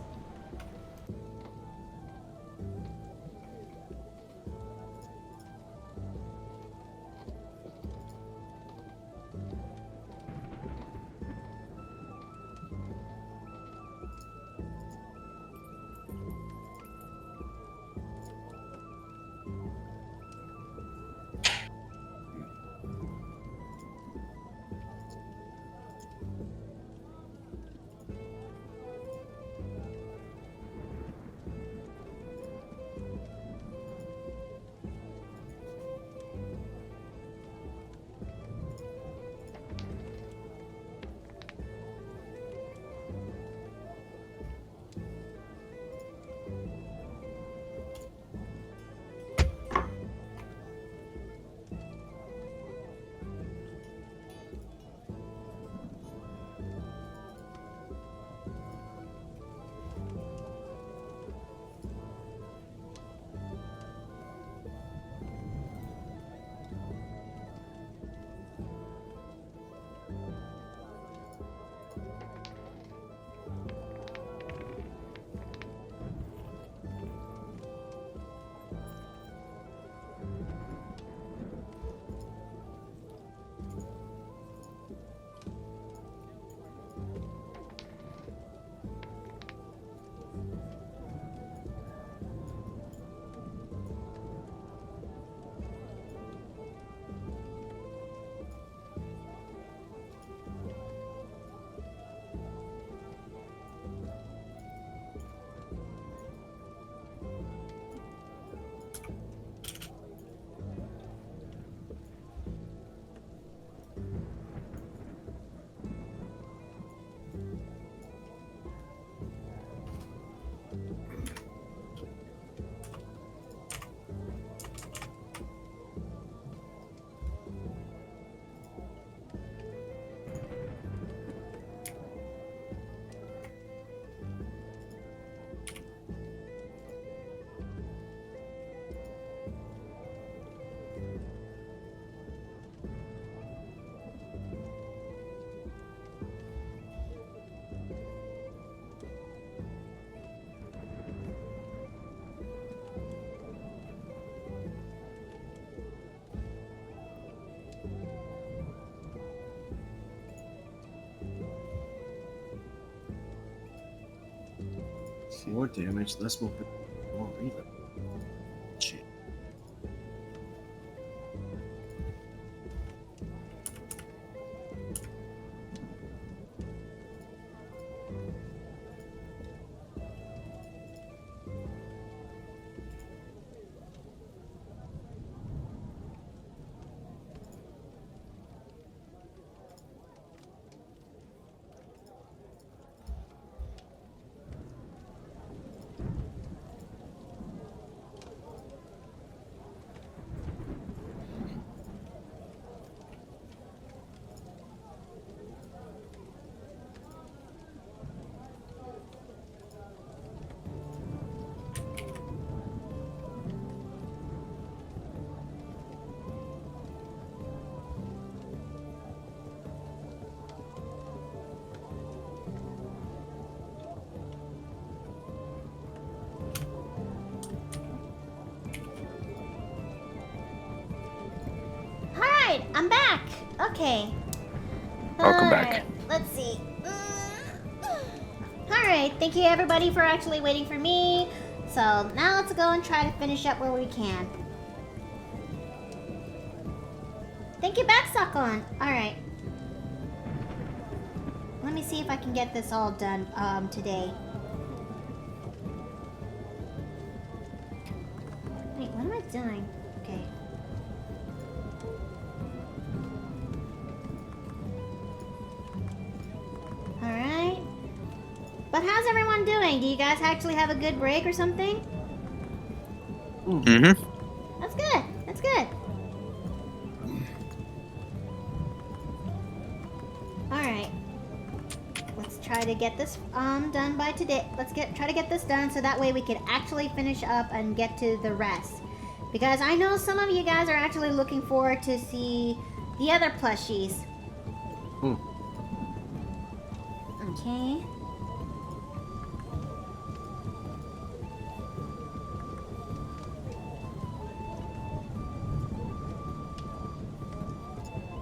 More damage, less movement. More reload. Shit. Alright, I'm back. Okay. Welcome back. Alright, let's see. Alright, thank you everybody for actually waiting for me. So now let's go and try to finish up where we can. Thank you back, Sakon. Alright. Let me see if I can get this all done today. Wait, what am I doing? Okay. Alright. But how's everyone doing? Do you guys actually have a good break or something? Mm-hmm. That's good. That's good. Alright. Let's try to get this done by today. Try to get this done so that way we can actually finish up and get to the rest. Because I know some of you guys are actually looking forward to see the other plushies. Okay.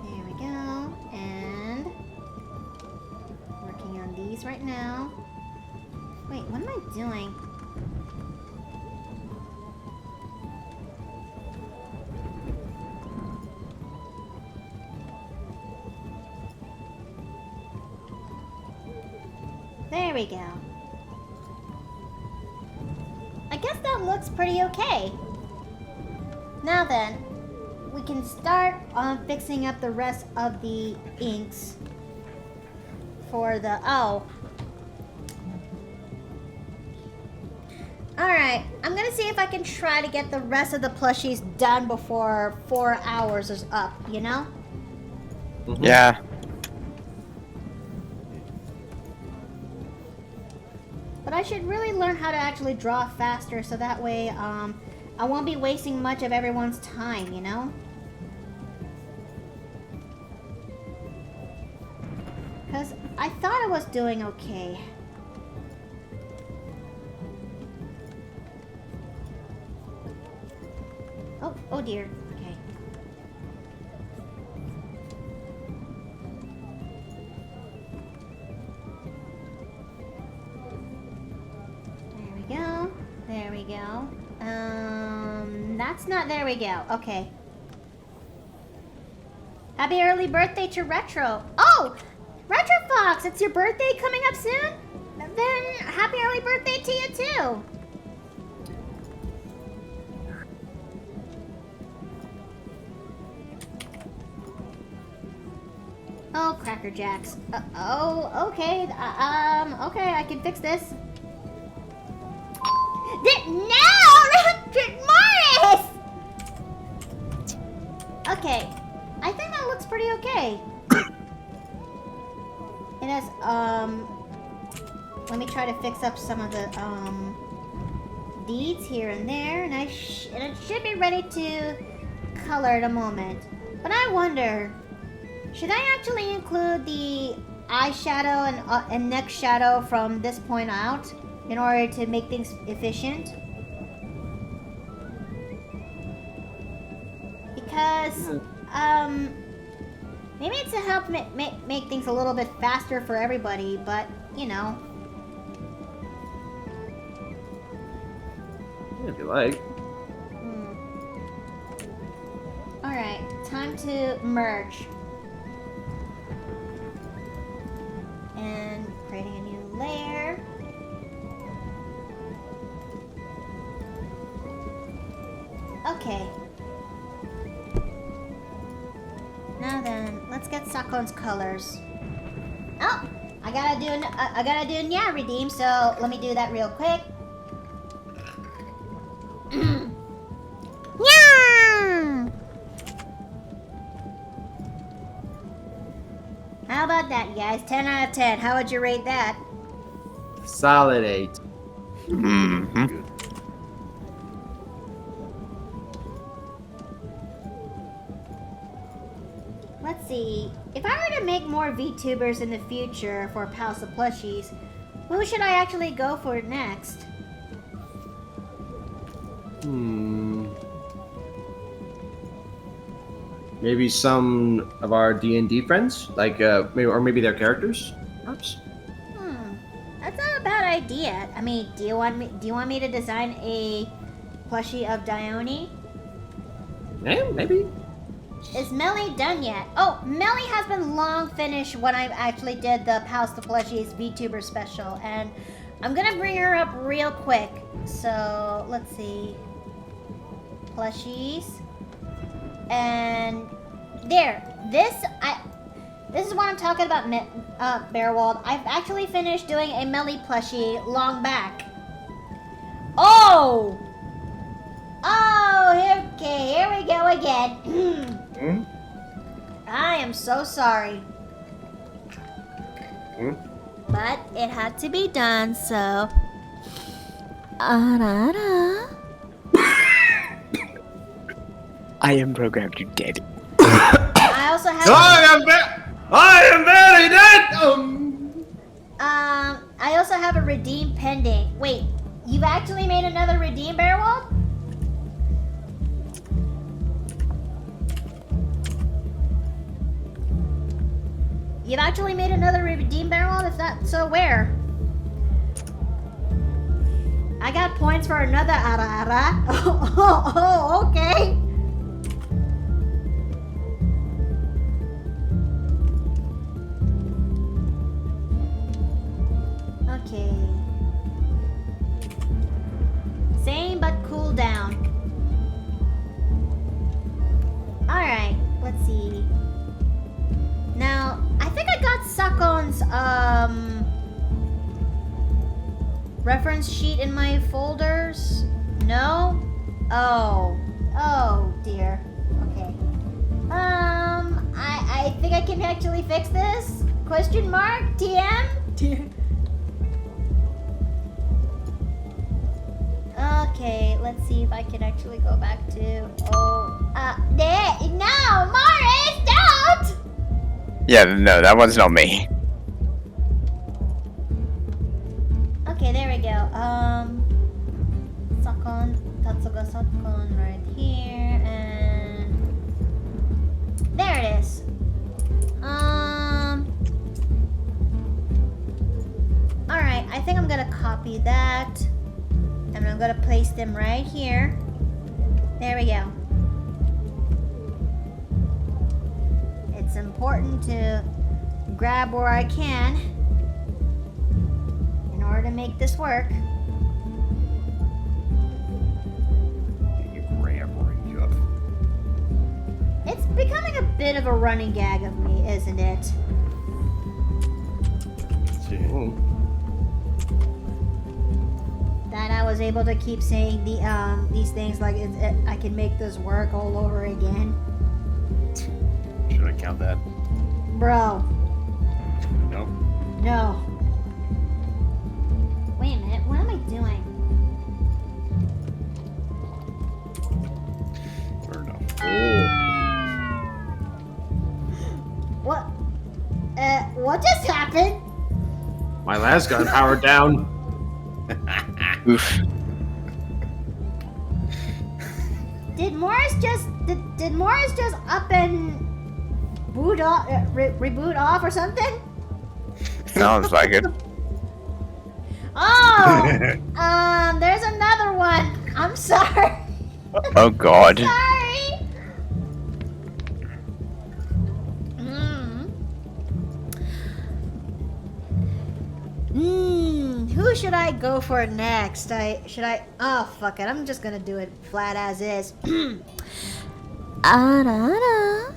There we go. And working on these right now. Wait, what am I doing? There we go. I guess that looks pretty okay. Now then, we can start on fixing up the rest of the inks for the... Oh. Alright, I'm gonna see if I can try to get the rest of the plushies done before 4 hours is up, you know? Yeah. But I should really learn how to actually draw faster so that way I won't be wasting much of everyone's time, you know? Because I thought I was doing okay. Oh dear. Okay. There we go. There we go. That's not... There we go. Okay. Happy early birthday to Retro. Oh! Retro Fox, it's your birthday coming up soon? Then happy early birthday to you too. Oh, Cracker Jacks. Oh, okay. Okay, I can fix this. No! Morris! Okay. I think that looks pretty okay. It has, let me try to fix up some of the, deeds here and there, and it should be ready to color in a moment. But I wonder, should I actually include the eyeshadow and neck shadow from this point out in order to make things efficient? Because, maybe it's to help make things a little bit faster for everybody, but, you know. If you like. Alright, time to merge. And creating a new layer. Okay. Now then, let's get Sakon's colors. Oh, I gotta do yeah redeem. So let me do that real quick. Yeah! How about that, guys? 10 out of 10. How would you rate that? Solid 8. Mm-hmm. Let's see. If I were to make more VTubers in the future for Pals of Plushies, who should I actually go for next? Maybe some of our D&D friends, like maybe their characters, perhaps. That's not a bad idea. I mean, do you want me to design a plushie of Dione? Yeah, maybe. Is Melly done yet? Oh, Melly has been long finished when I actually did the Pals to Plushies VTuber special, and I'm gonna bring her up real quick. So let's see, plushies, and there. This is what I'm talking about, Bearwald. I've actually finished doing a Melly plushie long back. Oh, okay, here we go again. I am so sorry. But it had to be done, so. Ah-da-da. I am programmed to dead. I also have. I am very dead. I also have a redeem pending. Wait, you've actually made another redeem, Bearwald? You've actually made another redeem, Bearwald? If not, so where? I got points for another ara. Oh, okay. Okay. Same but cool down. Alright, let's see. Now, I think I got Sakon's reference sheet in my folders. No? Oh dear. Okay. I think I can actually fix this? Question mark? TM? Okay, let's see if I can actually go back to. No, Morris, don't! Yeah, no, that one's not me. Okay, there we go. Sakon, Tatsuga Sakon right here, and there it is. Alright, I think I'm gonna copy that, and I'm gonna place them right here. There we go. It's important to grab where I can in order to make this work. It's becoming a bit of a running gag of me, isn't it? That I was able to keep saying these things like I can make this work all over again. Should I count that? Bro. No. No. Wait a minute, what am I doing? Or no. What just happened? My last gun powered down. Oof. Did Morris just up and boot off, reboot off or something? Sounds like it. Oh, there's another one. I'm sorry. Oh God. Sorry. Mm. Who should I go for next? Oh, fuck it. I'm just gonna do it flat as is. Ara.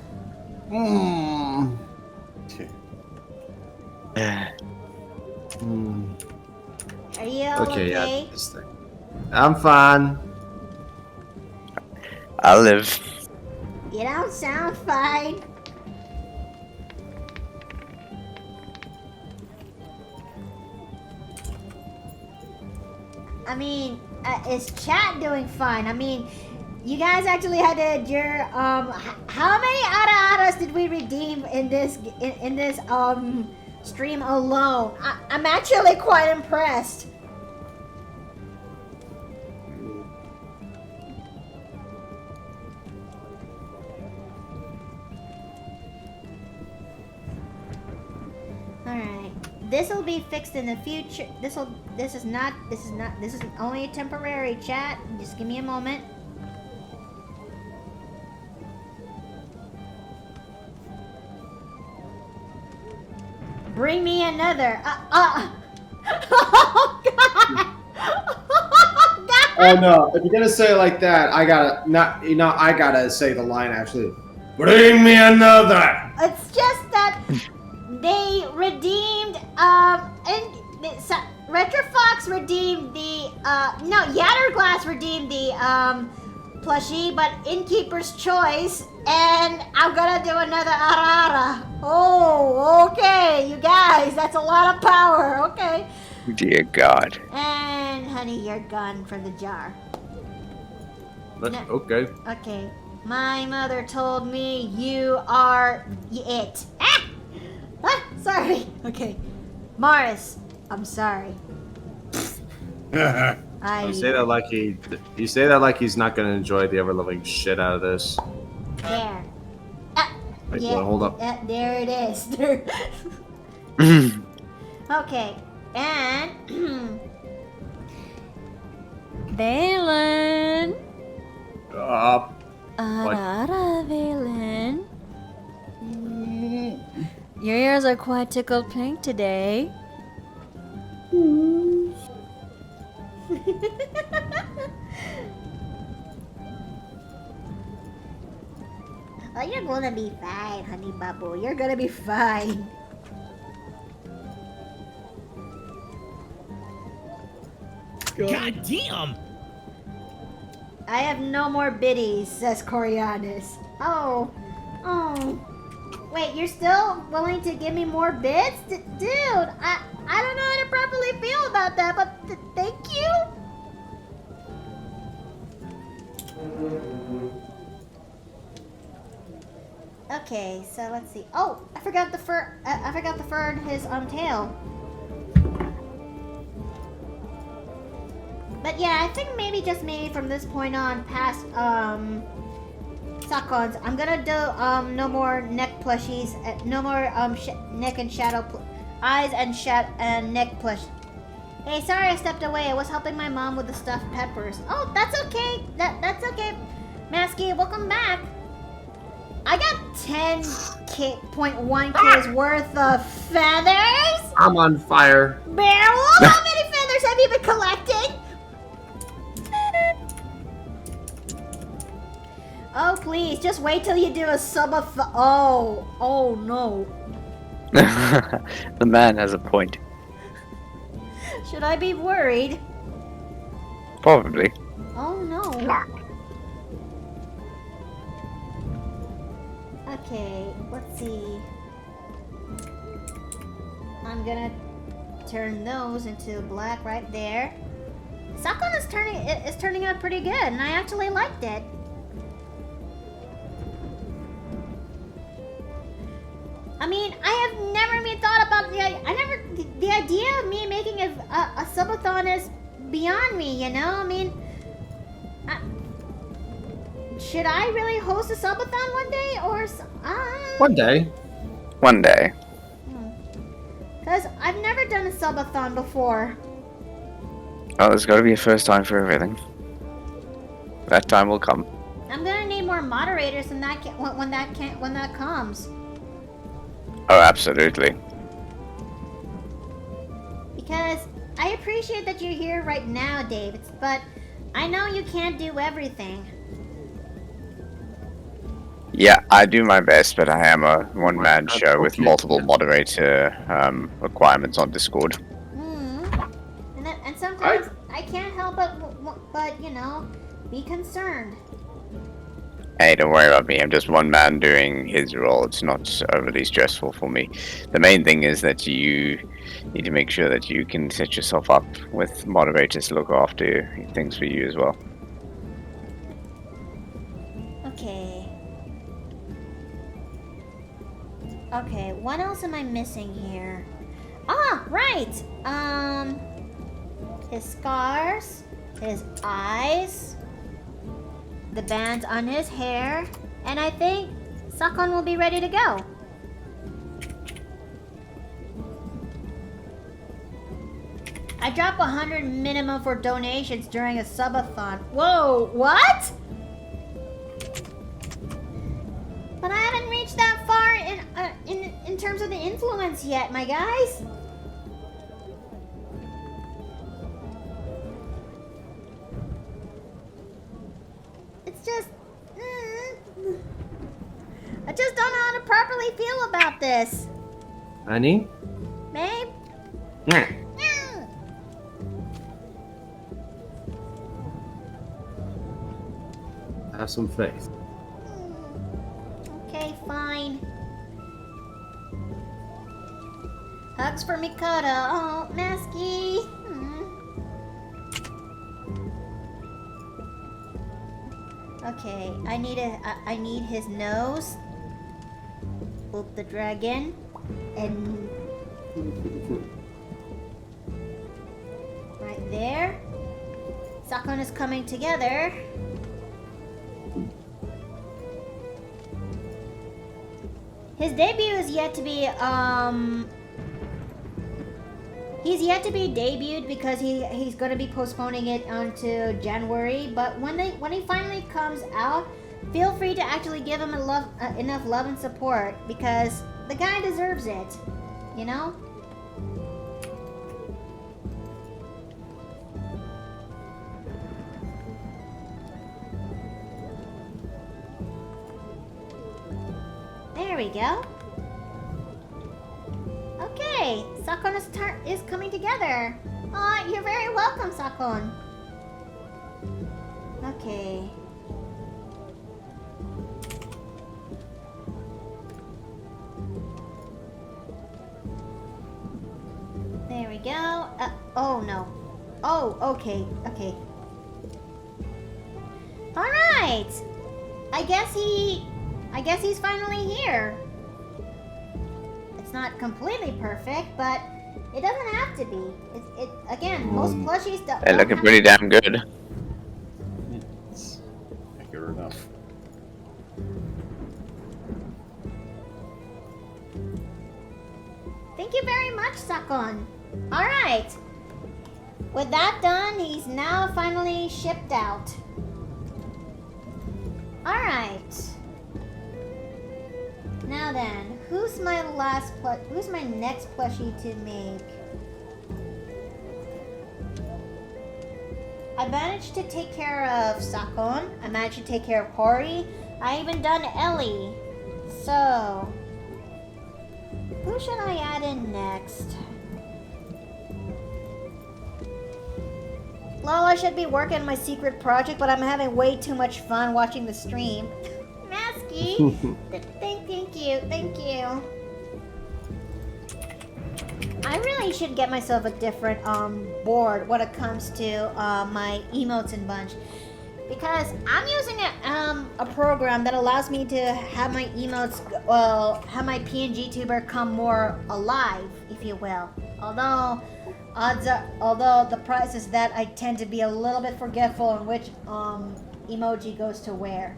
Okay. Are you all Okay, okay? yeah. This thing. I'm fine. I'll live. You don't sound fine. I mean, is chat doing fine? I mean, you guys actually had to endure. How many ara-aras did we redeem in this stream alone? I'm actually quite impressed. Alright. This will be fixed in the future. This is only temporary, chat. Just give me a moment. Bring me another. Oh God. Oh no! If you're gonna say it like that, I gotta say the line actually. Bring me another. It's just that they redeemed Retrofox redeemed the Yatterglass redeemed the plushie, but Innkeeper's Choice, and I'm gonna do another Arara. Oh, okay, you guys, that's a lot of power. Okay. Dear God. And honey, you're gone from the jar. No. Okay. Okay. My mother told me you are it. Sorry. Okay. Morris, I'm sorry. You say that like he's not gonna enjoy the ever-loving shit out of this. There. Wait, Yeah, hold up. there it is. Okay. And Valen. Ara, Valen. Your ears are quite tickled pink today. Oh, you're gonna be fine, honey bubble. You're gonna be fine. God damn! I have no more biddies, says Corianis. Oh. Wait, you're still willing to give me more bits? Dude, I don't know how to properly feel about that, but thank you. Okay, so let's see. Oh, I forgot the fur. I forgot the fur in his tail. But yeah, I think maybe from this point on, past Sakons, I'm gonna do no more neck plushies, no more neck and eyes and neck plush. Hey, sorry I stepped away. I was helping my mom with the stuffed peppers. Oh, that's okay. That's okay. Masky, welcome back. I got 10.1K's worth of feathers. I'm on fire. Beowulf, how many feathers have you been collecting? Oh, please, just wait till you do a subathon. Oh no. The man has a point. Should I be worried? Probably. Oh no. Okay, let's see. I'm gonna turn those into black right there. Sakon is turning out pretty good, and I actually liked it. I mean, I have never even thought about the idea of me making a subathon is beyond me, you know? I mean, should I really host a subathon one day, or One day. One day. Because I've never done a subathon before. Oh, there's got to be a first time for everything. That time will come. I'm gonna need more moderators when that comes. Oh, absolutely. Because I appreciate that you're here right now, David, but I know you can't do everything. Yeah, I do my best, but I am a one-man show with multiple moderator requirements on Discord. And sometimes I can't help but you know, be concerned. Hey, don't worry about me. I'm just one man doing his role. It's not overly stressful for me. The main thing is that you need to make sure that you can set yourself up with moderators to look after things for you as well. Okay. Okay, what else am I missing here? Ah, right! His scars, his eyes, the bands on his hair, and I think Sakon will be ready to go. I drop 100 minimum for donations during a subathon. Whoa, what? But I haven't reached that far in terms of the influence yet, my guys. It's just... I just don't know how to properly feel about this. Annie? Babe? Have some faith. Okay, fine. Hugs for Mikota. Oh, Masky. Okay, I need his nose. Boop the dragon. And right there. Sakon is coming together. His debut is yet to be, he's yet to be debuted because he's going to be postponing it onto January. But when he finally comes out, feel free to actually give him enough love and support because the guy deserves it, you know? There we go. Okay, Sakon is coming together. Aw, you're very welcome, Sakon. Okay. There we go. Oh no. Oh, okay, okay. All right. I guess he's finally here. It's not completely perfect, but it doesn't have to be. Again, most plushies don't. They're looking pretty damn good. It's accurate enough. Thank you very much, Sakon. All right. With that done, he's now finally shipped out. All right. Now then, who's my next plushie to make? I managed to take care of Sakon. I managed to take care of Hori. I even done Ellie. So, who should I add in next? Lola should be working on my secret project, but I'm having way too much fun watching the stream. Masky! Thank you. I really should get myself a different board when it comes to my emotes and bunch. Because I'm using a program that allows me to have my emotes, have my PNG tuber come more alive, if you will. Although the price is that I tend to be a little bit forgetful on which emoji goes to where.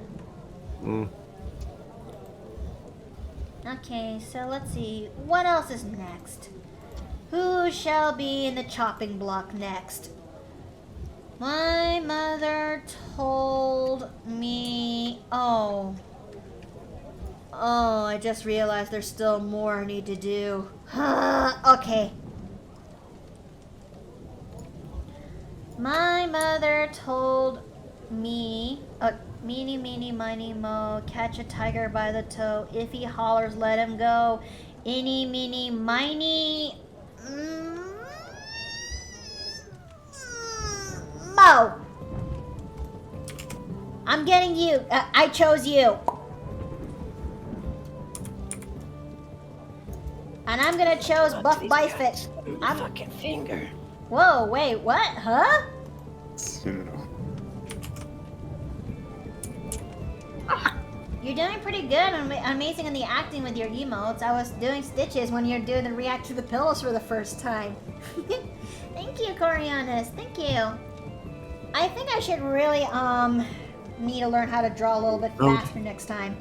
Okay, so let's see. What else is next? Who shall be in the chopping block next? My mother told me. Oh, I just realized there's still more I need to do. Okay. My mother told me, meeny, meeny, miny, mo, catch a tiger by the toe. If he hollers, let him go. Eeny, meeny, miny, mo. I'm getting you. I chose you. And I'm gonna choose Buff Bicep. I'm fucking finger. Whoa, wait, what? Huh? You're doing pretty good and amazing in the acting with your emotes. I was doing stitches when you're doing the react to the pillows for the first time. Thank you, Corianis. Thank you. I think I should really, need to learn how to draw a little bit faster next time.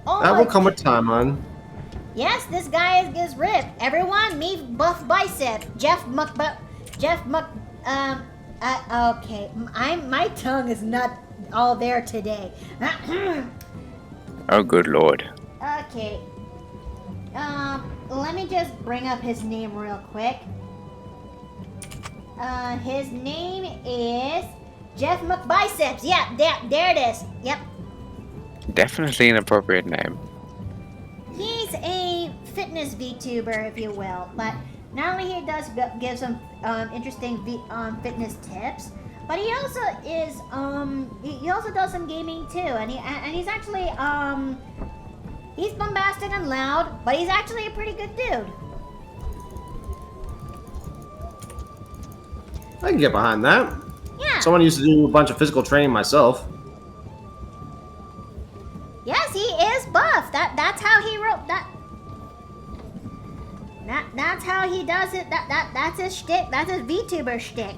Oh, That will come with time, man. Yes, this guy is ripped. Everyone, meet Buff Bicep. Okay. My tongue is not all there today. Oh, good lord. Okay. Let me just bring up his name real quick. His name is Jeff McBiceps. Yeah, there it is. Yep. Definitely an appropriate name. He's a fitness VTuber, if you will, but not only he does give some interesting fitness tips, but he also is he also does some gaming too, and he's actually he's bombastic and loud, but he's actually a pretty good dude. I can get behind that. Yeah. Someone used to do a bunch of physical training myself. Yes, he is buff. That's how he wrote that. That's how he does it. That's his shtick. That's his VTuber shtick.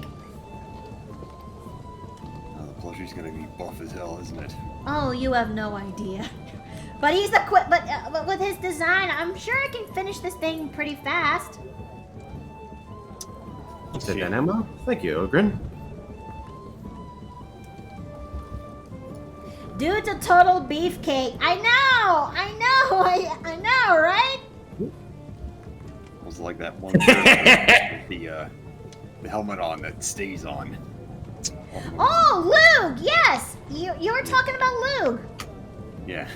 The plushie's gonna be buff as hell, isn't it? Oh, you have no idea. But he's the but with his design, I'm sure I can finish this thing pretty fast. Is that Emma? Thank you, Ogren. Dude's a total beefcake. I know, right? It was like that one with the helmet on that stays on. Oh, Lug! Yes! You were talking about Lug. Yeah.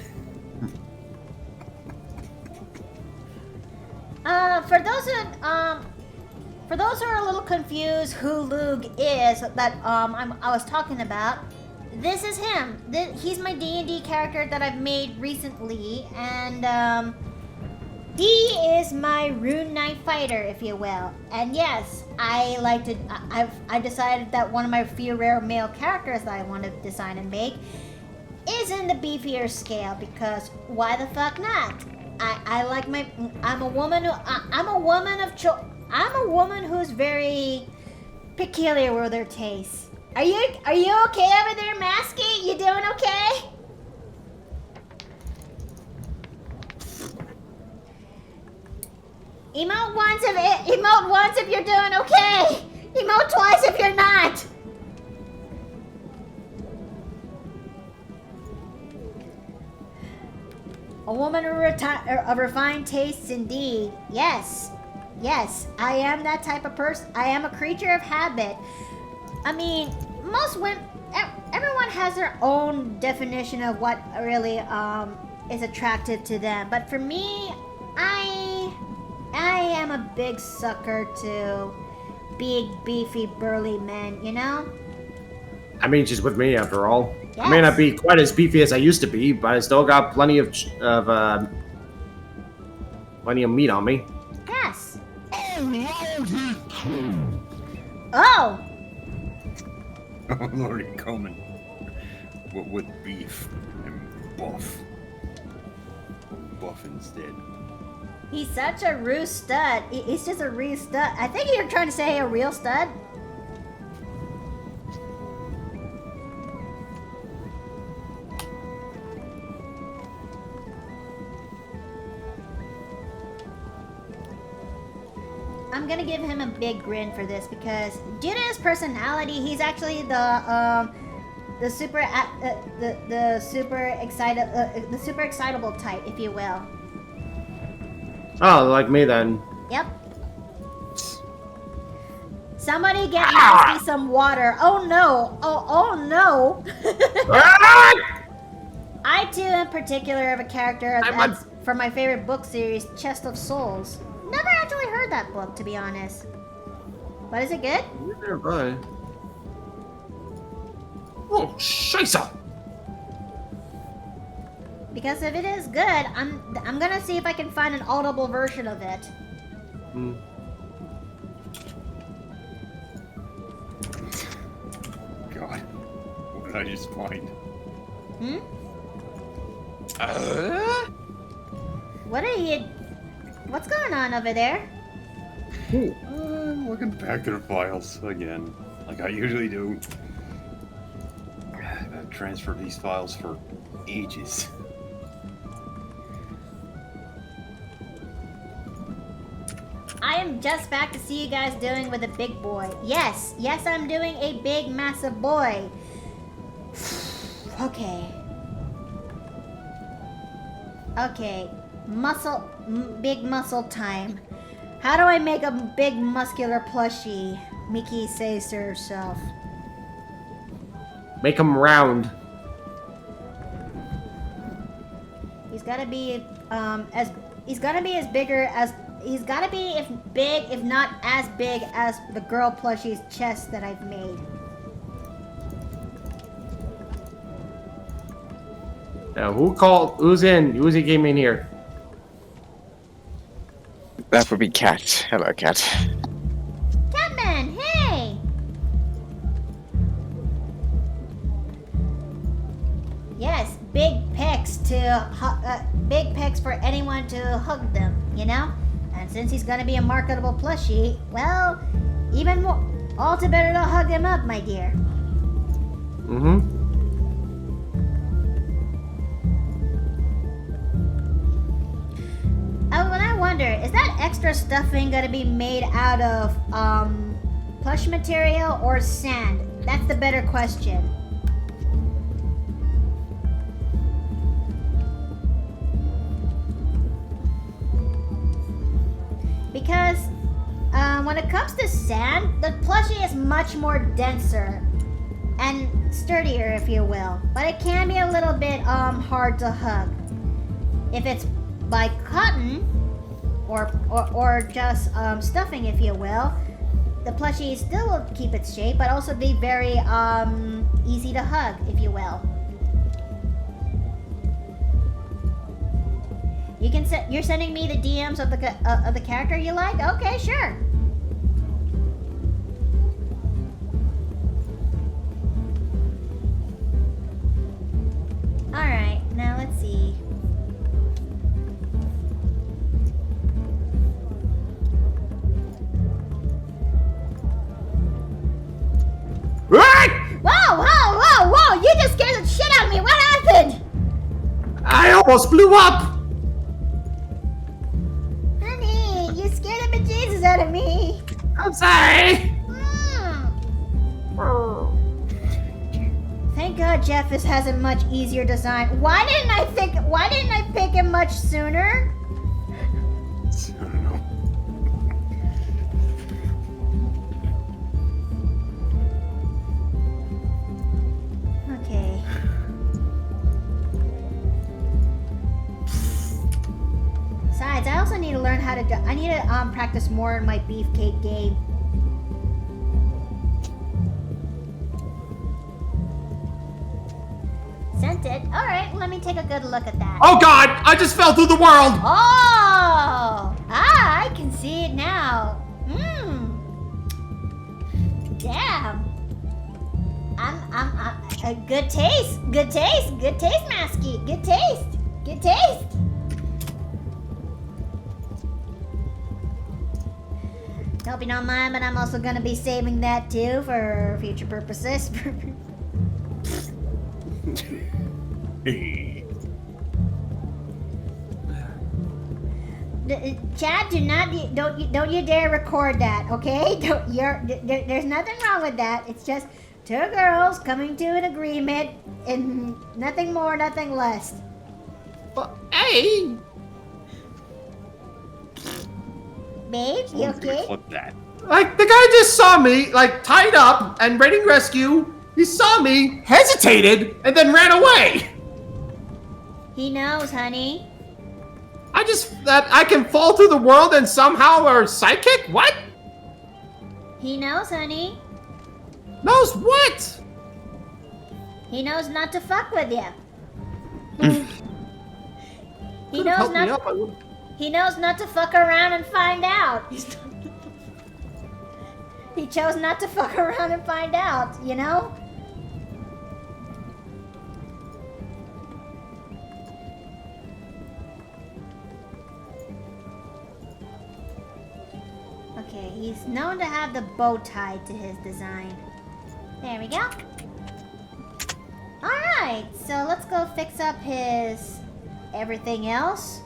For those who are a little confused who Lug is that I was talking about, this is him. He's my D&D character that I've made recently, and he is my Rune Knight fighter, if you will. And yes, I decided that one of my few rare male characters that I want to design and make is in the beefier scale, because why the fuck not? I'm a woman who's very peculiar with her tastes. Are you okay over there, Masky? You doing okay? Emote once if you're doing okay. Emote twice if you're not. A woman of refined tastes, indeed. Yes, I am that type of person. I am a creature of habit. I mean, most women, everyone has their own definition of what really is attractive to them. But for me, I am a big sucker to big, beefy, burly men, you know? I mean, she's with me after all. Yes. I may not be quite as beefy as I used to be, but I still got plenty of meat on me. Yes. Oh! I'm already coming. With beef and buff. Buff instead. He's such a real stud. He's just a real stud. I think you're trying to say a real stud. I'm gonna give him a big grin for this because due to his personality, he's actually the super excitable type, if you will. Oh, like me then. Yep. Somebody get Nasty some water. Oh no. Oh no. I too in particular have a character that's from my favorite book series, Chest of Souls. Never actually heard that book, to be honest. But is it good? Nearby. Oh, scheisse! Because if it is good, I'm gonna see if I can find an audible version of it. God. What did I just find? What's going on over there? I'm looking back through files again, like I usually do. I've transferred these files for ages. I am just back to see you guys doing with a big boy. Yes, I'm doing a big, massive boy. Okay. Okay, big muscle time. How do I make a big muscular plushie? Mickey says to herself. Make him round. He's gotta be he's gotta be if not as big as the girl plushie's chest that I've made. Now, who's in gaming here? That would be Cat. Hello, Cat. Catman, hey! Yes, big pecs for anyone to hug them, you know? And since he's gonna be a marketable plushie, well, even more, all the better to hug him up, my dear. Oh, and I wonder, is that extra stuffing gonna be made out of plush material or sand? That's the better question. Because when it comes to sand, the plushie is much more denser and sturdier, if you will. But it can be a little bit hard to hug. If it's by cotton or just stuffing, if you will, the plushie still will keep its shape, but also be very easy to hug, if you will. You're sending me the DMs of the character you like? Okay, sure. All right, now let's see. Whoa! You just scared the shit out of me. What happened? I almost blew up. Honey, you scared the bejesus out of me. I'm sorry. Thank God Jeff has a much easier design. Why didn't I pick him much sooner? I don't know. Okay. Besides, I also need to learn how to I need to practice more in my beefcake game. Sent it. Alright, let me take a good look at that. Oh God! I just fell through the world. Oh! I can see it now. Damn. I'm good taste, Masky. Good taste. Hope you don't mind, but I'm also gonna be saving that too for future purposes. Chad, don't you dare record that, okay? There's nothing wrong with that. It's just two girls coming to an agreement and nothing more, nothing less. But hey, Babe, you Someone's gonna okay? clip that. like the guy just saw me like tied up and raiding rescue. He saw me, hesitated, and then ran away. He knows, honey. That I can fall through the world and somehow are psychic? What? He knows, honey. Knows what? He knows not to fuck with you. He Could've knows helped me not. up, I would've- He knows not to fuck around and find out. He chose not to fuck around and find out, you know? Okay, he's known to have the bow tied to his design. There we go. Alright, so let's go fix up his everything else.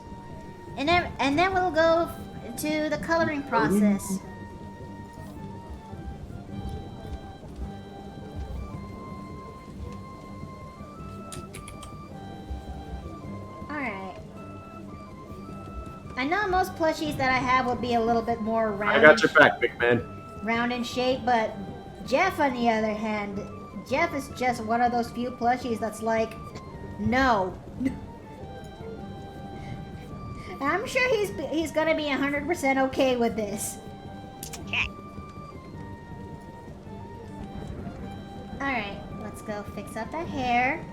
And then we'll go to the coloring process. Alright. I know most plushies that I have will be a little bit more round. I got your back, big man. Round in shape, but Jeff, on the other hand, Jeff is just one of those few plushies that's like, no. And I'm sure he's gonna be 100% okay with this. Alright, let's go fix up that hair.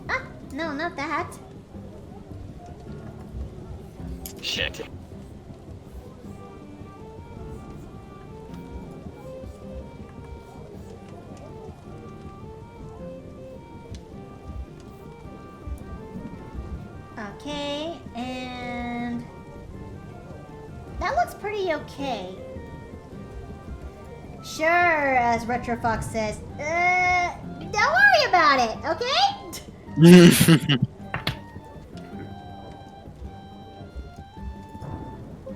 Ah, no, not that. Shit. Okay, and that looks pretty okay. Sure, as Retrofox says, don't worry about it, okay?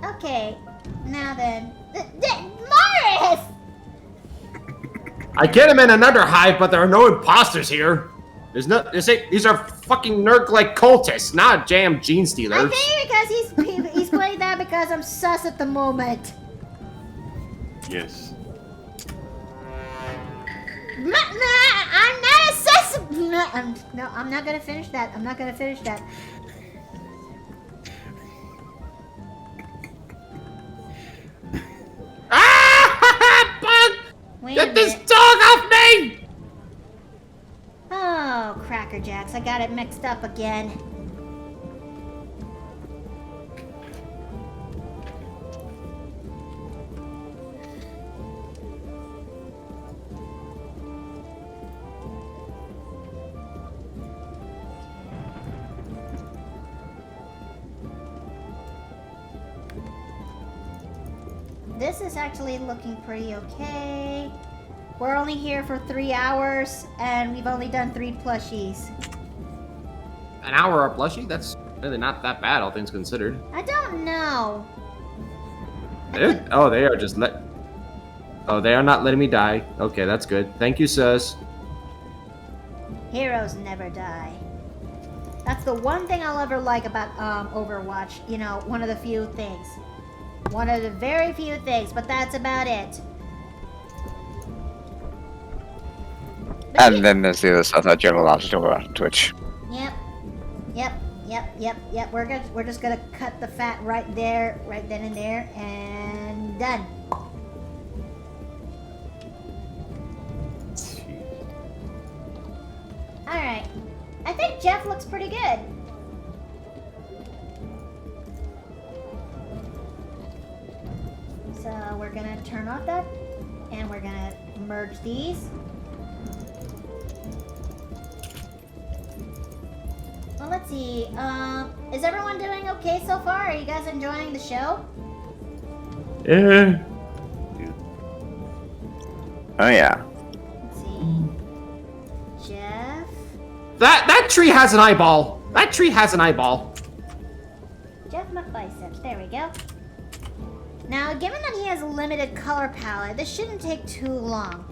Okay, now then, Morris! I get him in another hive, but there are no imposters here. These are fucking nerd-like cultists, not jam gene I stealers. think because he's playing that because I'm sus at the moment. Yes. I'm not a sus. No, I'm not gonna finish that. I'm not gonna finish that. Ah! Bug! Wait a Get this minute. dog off me! Oh, Cracker Jacks, I got it mixed up again. This is actually looking pretty okay. We're only here for 3 hours, and we've only done 3 plushies. An hour a plushie? That's really not that bad, all things considered. I don't know. Oh, they are just Oh, they are not letting me die. Okay, that's good. Thank you, sus. Heroes never die. That's the one thing I'll ever like about Overwatch. You know, one of the few things. One of the very few things, but that's about it. But And then there's the other stuff that Jim allows to talk about on Twitch. Yep. We're just gonna cut the fat right there, right then and there, and done. Alright. I think Jeff looks pretty good. So we're gonna turn off that, and we're gonna merge these. Well, let's see. Is everyone doing okay so far? Are you guys enjoying the show? Yeah. Oh yeah. Let's see. Jeff. That tree has an eyeball. That tree has an eyeball. Jeff McBiceps. There we go. Now, given that he has a limited color palette, this shouldn't take too long.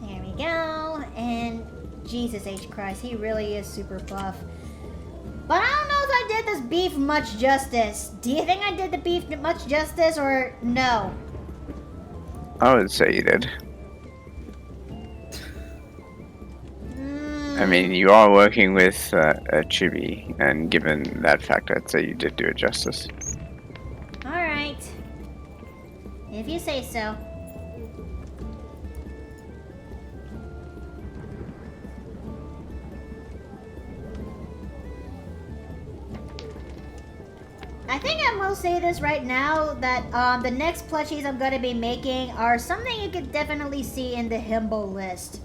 There we go. And Jesus H. Christ, he really is super buff. But I don't know if I did this beef much justice. Do you think I did the beef much justice or no? I would say you did. I mean, you are working with a chibi, and given that fact, I'd say you did do it justice. Alright. If you say so. I think I will say this right now, that the next plushies I'm going to be making are something you could definitely see in the himbo list.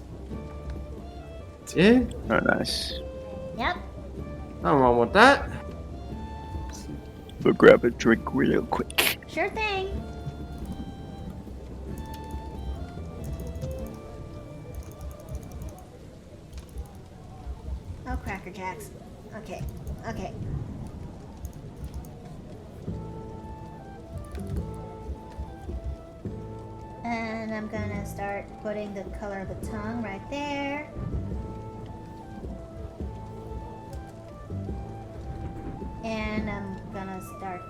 Yeah, Oh, nice. Yep. nothing wrong with that. We'll grab a drink real quick. Sure thing. Oh, Cracker Jacks. Okay. Okay. And I'm gonna start putting the color of the tongue right there. And I'm gonna start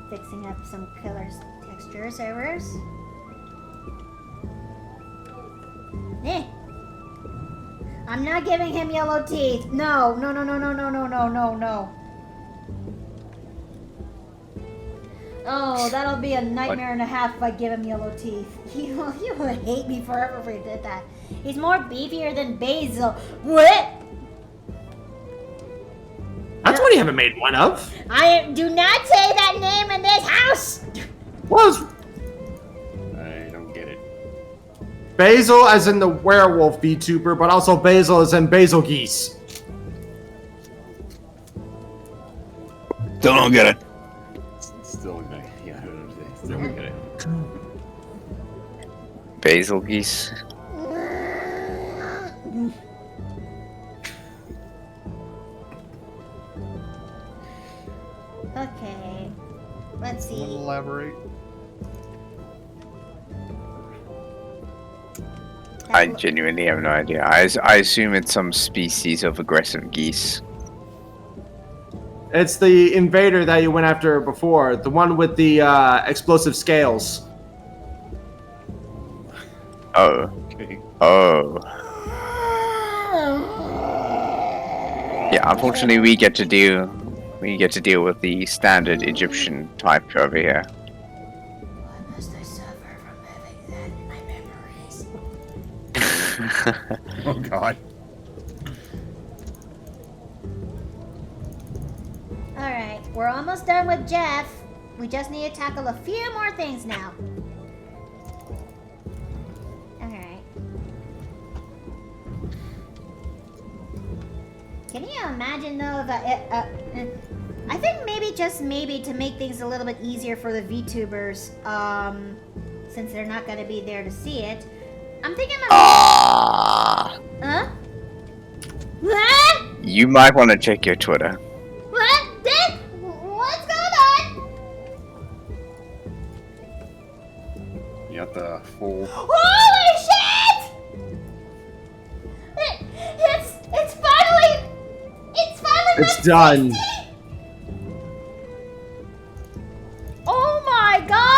fixing up some color textures errors. Eh. I'm not giving him yellow teeth. No, no, no, no, no, no, no, no, no, no. Oh, that'll be a nightmare and a half if I give him yellow teeth. He would hate me forever if he did that. He's more beefier than Basil. What? That's what you haven't made one of. I do not say that name in this house. Was I don't get it. Basil as in the werewolf VTuber, but also Basil as in Basil Geese. Still don't get it. Still, yeah, I don't understand. Still don't get it. Basil geese. Okay. Let's see. Elaborate. I genuinely have no idea. I assume it's some species of aggressive geese. It's the invader that you went after before, the one with the explosive scales. Oh. Okay. Oh. Yeah, unfortunately we get to deal with the standard Egyptian type over here. Why must I suffer from having that in my memories? Oh God. Alright, we're almost done with Jeff. We just need to tackle a few more things now. Alright. Can you imagine though that I think maybe, just maybe, to make things a little bit easier for the VTubers, since they're not going to be there to see it, I'm thinking of... Huh? What? You might want to check your Twitter. What? Dick? What's going on? You got the full. Holy shit! It's finally... It's done. Oh my god!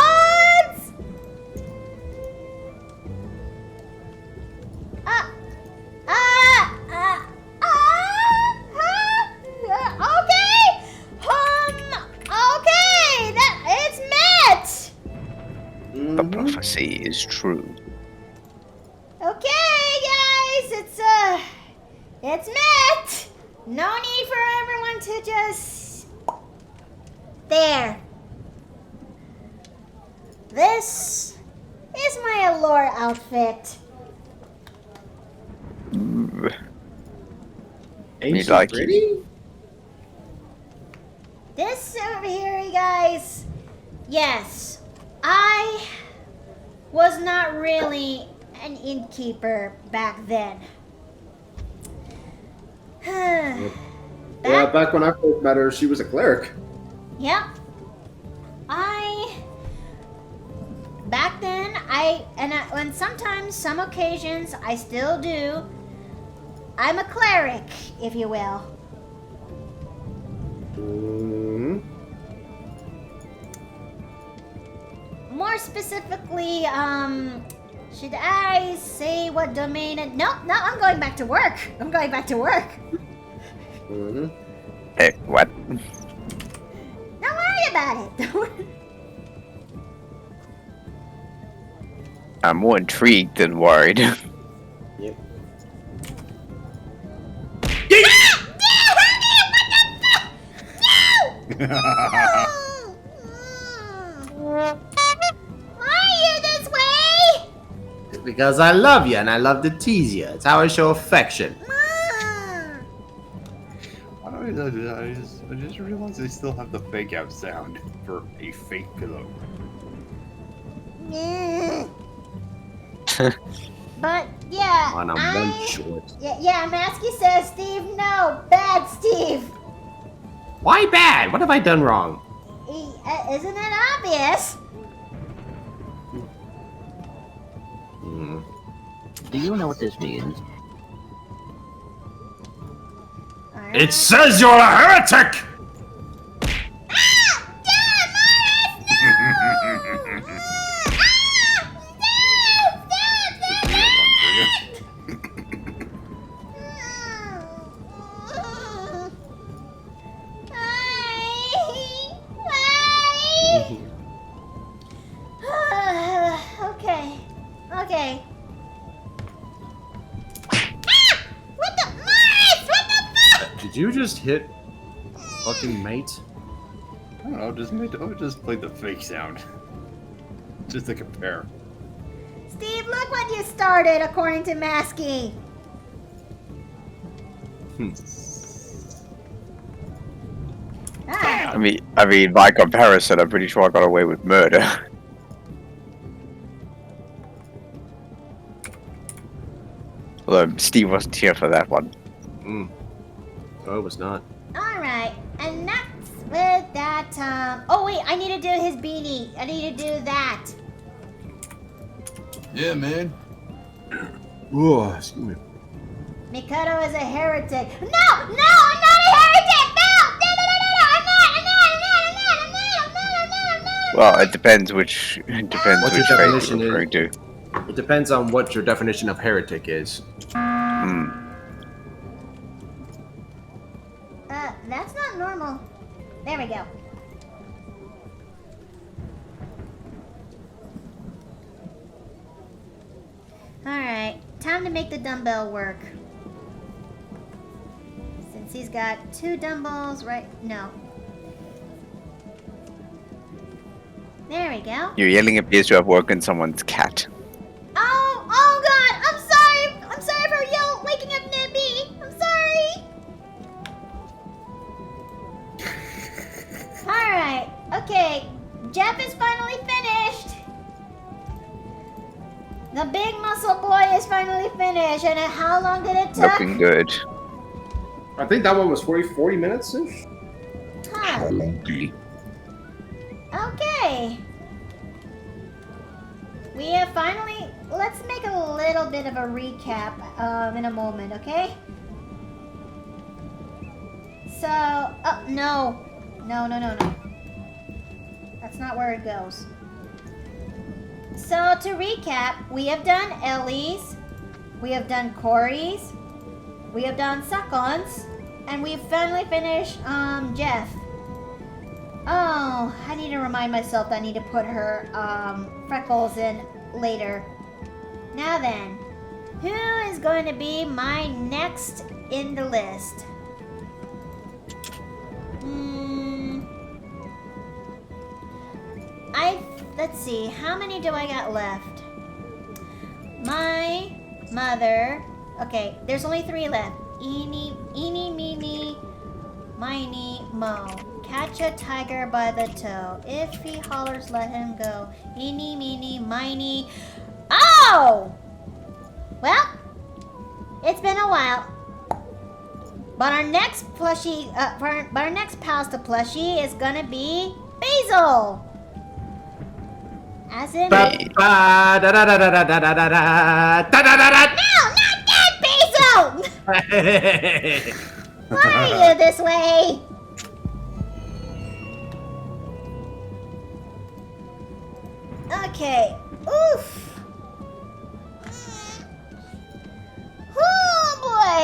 Okay! Okay! It's met! The prophecy is true. Okay, guys, it's met! No need for everyone to just... There. This is my Allure outfit. Ooh. Ain't Me she like pretty? This over here, you guys, Yes, I was not really an innkeeper back then. Yeah, back when I first met her, she was a cleric. Yep. Back then, and sometimes, some occasions, I still do. I'm a cleric, if you will. Mm-hmm. More specifically, should I say what domain? No, I'm going back to work. I'm going back to work. Mm-hmm. Hey, what? Don't worry about it. Don't worry. I'm more intrigued than worried. Yep. Why are you this way? Because I love you and I love to tease you. It's how I show affection. I just realized they still have the fake out sound for a fake pillow. But yeah, On a one short. yeah, Masky says Steve, no, bad Steve. Why bad? What have I done wrong? Isn't it obvious? Hmm. Do you know what this means? It says you're a heretic! Okay. Did you just hit fucking mate? I don't know, just play the fake sound. Just to compare. Steve, look what you started, according to Masky. Ah, I mean, by comparison, I'm pretty sure I got away with murder. Although Steve wasn't here for that one. Oh, it was not. all right, and that's with that. Oh wait, I need to do his beanie. I need to do that. Yeah, man. Oh, excuse me. Mikado is a heretic. No, I'm not a heretic. No, I'm not. Well, it depends which What your faith definition you're referring to. It depends on what your definition of heretic is. That's not normal. There we go. Alright, time to make the dumbbell work. Since he's got 2 dumbbells, right? No. There we go. Your yelling appears to have woken someone's cat. Oh god, I'm sorry! I'm sorry for waking up Nibby! I'm sorry! Alright, okay. Jeff is finally finished! The big muscle boy is finally finished, and how long did it take? Looking good. I think that one was 40 minutes-ish? Huh. Okay. We have finally... Let's make a little bit of a recap in a moment, okay? So... Oh, no. No. That's not where it goes. So, to recap, we have done Ellie's, we have done Corey's, we have done Sakon's, and we've finally finished Jeff. Oh, I need to remind myself that I need to put her freckles in later. Now then, who is going to be my next in the list? Let's see, how many do I got left? My mother. Okay, there's only 3 left. Eeny, meeny, miny, mo. catch a tiger by the toe. If he hollers, let him go. Eeny, meeny, miny. Oh! Well, it's been a while. But our next plushie, but our next pals to plushie is gonna be Basil. As in. No, not that, Basil! Why are you this way? Okay. Oof. Oh boy.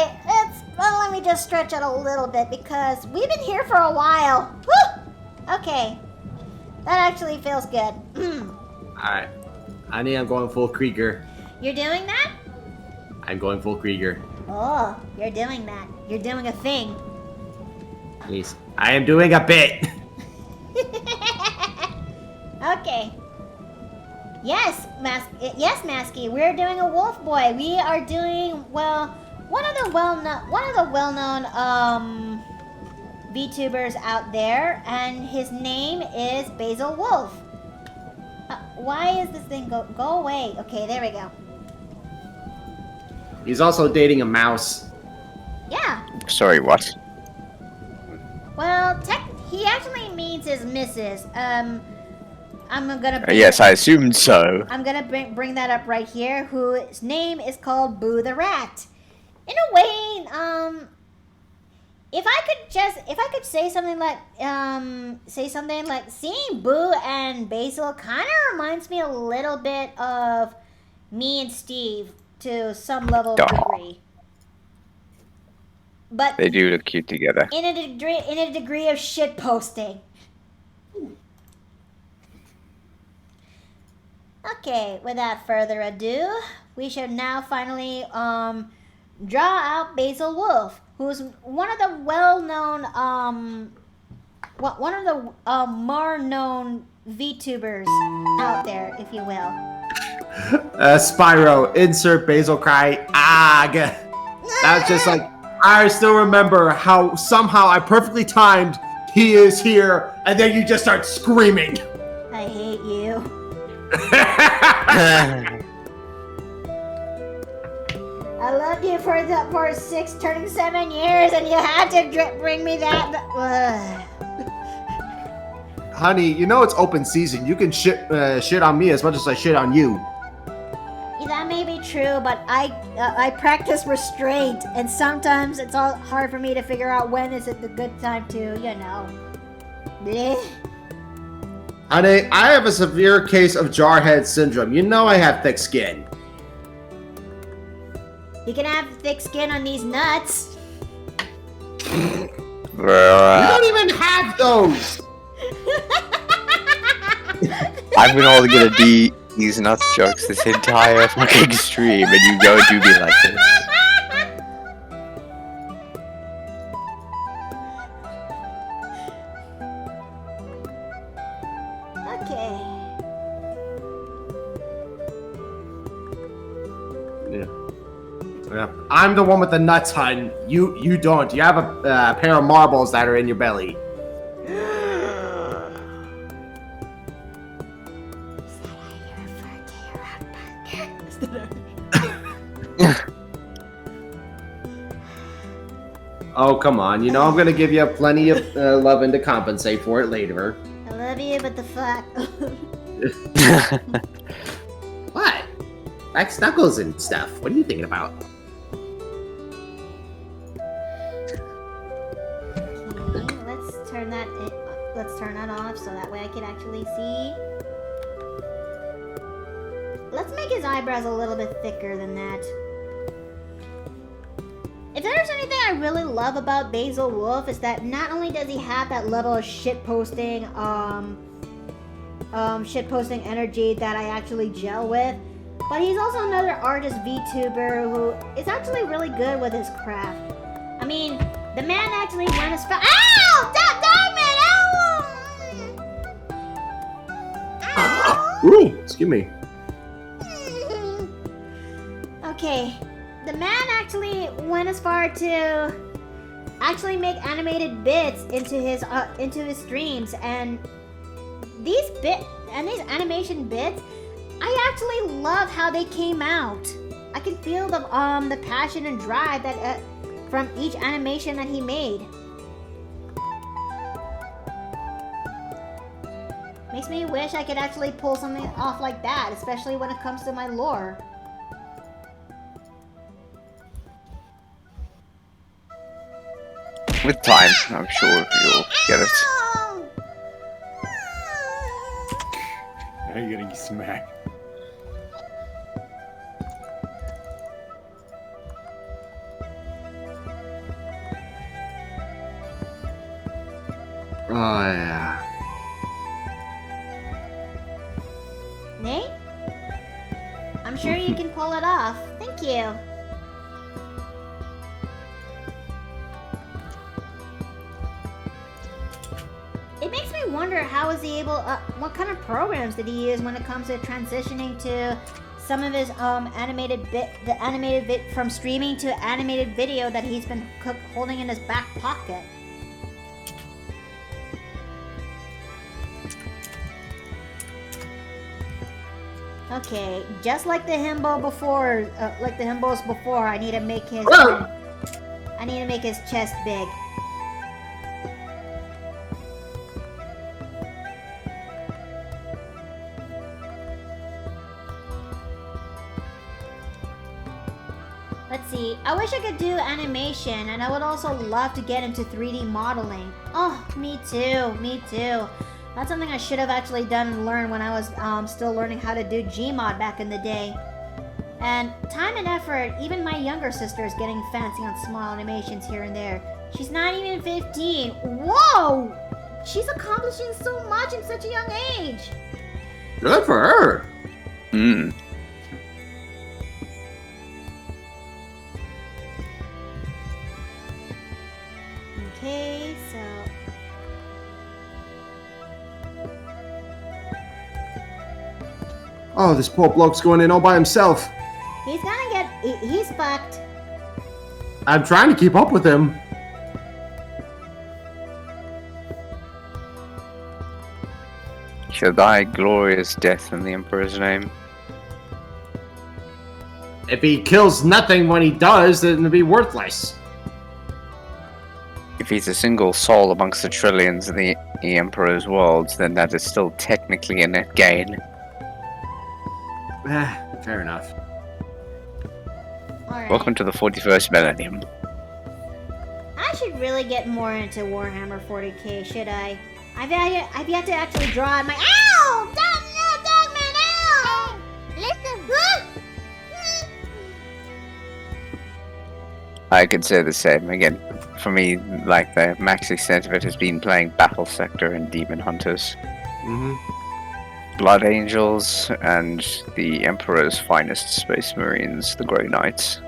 Well, let me just stretch out a little bit because we've been here for a while. Woo! Okay. That actually feels good. Alright. Honey, I'm going full Krieger. You're doing that? I'm going full Krieger. Oh, you're doing that. You're doing a thing. Please. I am doing a bit. Okay. Yes, Masky, we're doing a wolf boy. We are doing, well, one of the well-known VTubers out there, and his name is Basil Wolf. Why is this thing go away? Okay, there we go. He's also dating a mouse. Yeah. Sorry, what? Well, he actually means his missus. I'm gonna. Yes, I assumed so. I'm gonna bring that up right here. Whose name is called Boo the Rat. In a way, if I could say something like seeing Boo and Basil kind of reminds me a little bit of me and Steve to some level of degree. But they do look cute together. In a degree of shit posting. Okay, without further ado, we should now finally draw out Basil Wolf, who's one of the well-known more known VTubers out there, if you will. Spyro, insert Basil cry. Ag. That's just like, I still remember how somehow I perfectly timed he is here, and then you just start screaming. I hate you. I loved you for 6 turning 7 years, and you had to bring me that. Honey, you know it's open season. You can shit on me as much as I shit on you. Yeah, that may be true, but I practice restraint, and sometimes it's all hard for me to figure out when is it the good time to, you know. Bleh. Honey, I have a severe case of jarhead syndrome. You know I have thick skin. You can have thick skin on these nuts. You don't even have those! I've been able to get these nuts jokes this entire fucking stream, and you go do me like this. Okay. Yeah. I'm the one with the nuts, hun. You don't. You have a pair of marbles that are in your belly. Oh, come on. You know I'm gonna give you plenty of loving to compensate for it later. I love you, but the fuck. What? Like Snuggles and stuff. What are you thinking about? Okay, let's turn that off so that way I can actually see. Let's make his eyebrows a little bit thicker than that. If there's anything I really love about Basil Wolf is that not only does he have that level of shitposting energy that I actually gel with, but he's also another artist VTuber who is actually really good with his craft. I mean, the man actually went as far. Ow! Ow! Ooh, excuse me. Okay, the man actually went as far to actually make animated bits into his streams, and these animation bits, I actually love how they came out. I can feel the passion and drive that from each animation that he made. Makes me wish I could actually pull something off like that, especially when it comes to my lore. With time, I'm sure you'll get it. Now you're getting smacked. Oh, yeah. Nate? I'm sure you can pull it off. Thank you. It makes me wonder how is he able, what kind of programs did he use when it comes to transitioning to some of his animated bit from streaming to animated video that he's been holding in his back pocket. Okay, just like the himbo before, I need to make his, chest big. Let's see, I wish I could do animation, and I would also love to get into 3D modeling. Oh, me too, me too. That's something I should have actually done and learned when I was still learning how to do Gmod back in the day. And time and effort, even my younger sister is getting fancy on small animations here and there. She's not even 15. Whoa! She's accomplishing so much in such a young age. Good for her. Hmm. Okay, so... Oh, this poor bloke's going in all by himself. He's gonna get... He's fucked. I'm trying to keep up with him. Shall die glorious death in the Emperor's name. If he kills nothing when he does, then it'll be worthless. If he's a single soul amongst the trillions of the Emperor's worlds, then that is still technically a net gain. Fair enough. Alright. Welcome to the 41st millennium. I should really get more into Warhammer 40k, should I? I've yet to actually draw out my... Ow! Dogman, ow! Listen. I could say the same. Again, for me, like, the max extent of it has been playing Battle Sector and Demon Hunters. Mm-hmm. Blood Angels, and the Emperor's finest Space Marines, the Grey Knights.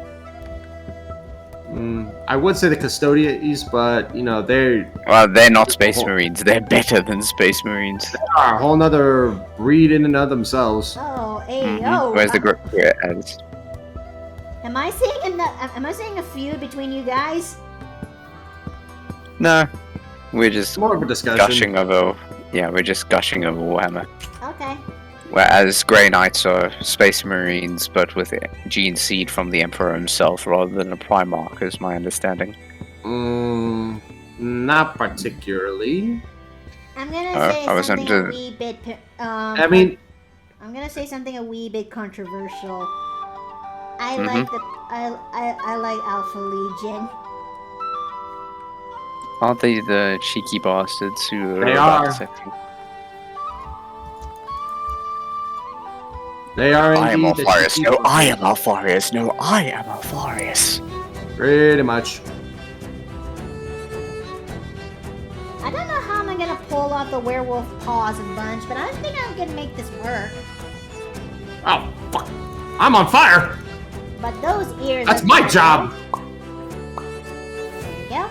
I would say the Custodians, but, you know, they're... Well, they're not Space Marines. They're better than Space Marines. They are a whole nother breed in and of themselves. Oh, hey, yo. Where's the Grey Knights? Am I seeing a feud between you guys? No. We're just More of a discussion. gushing over... Yeah, we're just gushing over Warhammer. Okay. Whereas Grey Knights are Space Marines, but with gene seed from the Emperor himself rather than a Primarch, is my understanding. Not particularly. I'm gonna say I was something under- a wee bit... I mean... I'm gonna say something a wee bit controversial. I Mhm. like the... I like Alpha Legion. Aren't they the cheeky bastards who They about are. accepting? They are I am indeed... Alfarius. No, I am Alfarius. No, I am Alfarius. Pretty much. I don't know how I'm gonna pull off the werewolf paws and bunch, but I think I'm gonna make this work. Oh, fuck. I'm on fire! But those ears... That's are my good. job! There you go.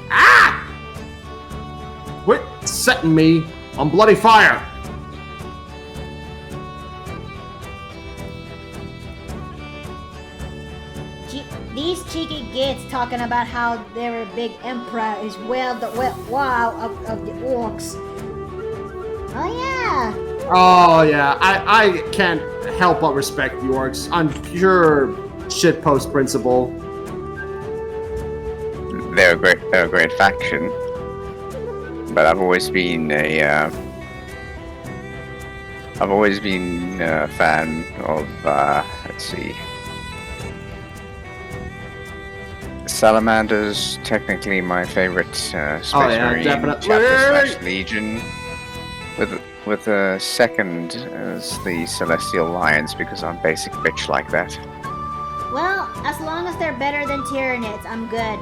Ah! Quit setting me on bloody fire! these cheeky gits talking about how they're a big emperor is wow of the orcs. Oh yeah. Oh yeah, I can't help but respect the orcs on pure shitpost principle. They're a great faction, but I've always been a fan of let's see, Salamanders. Technically, my favorite Space Marine chapter / Legion. With a second as the Celestial Lions because I'm basic bitch like that. Well, as long as they're better than Tyranids, I'm good.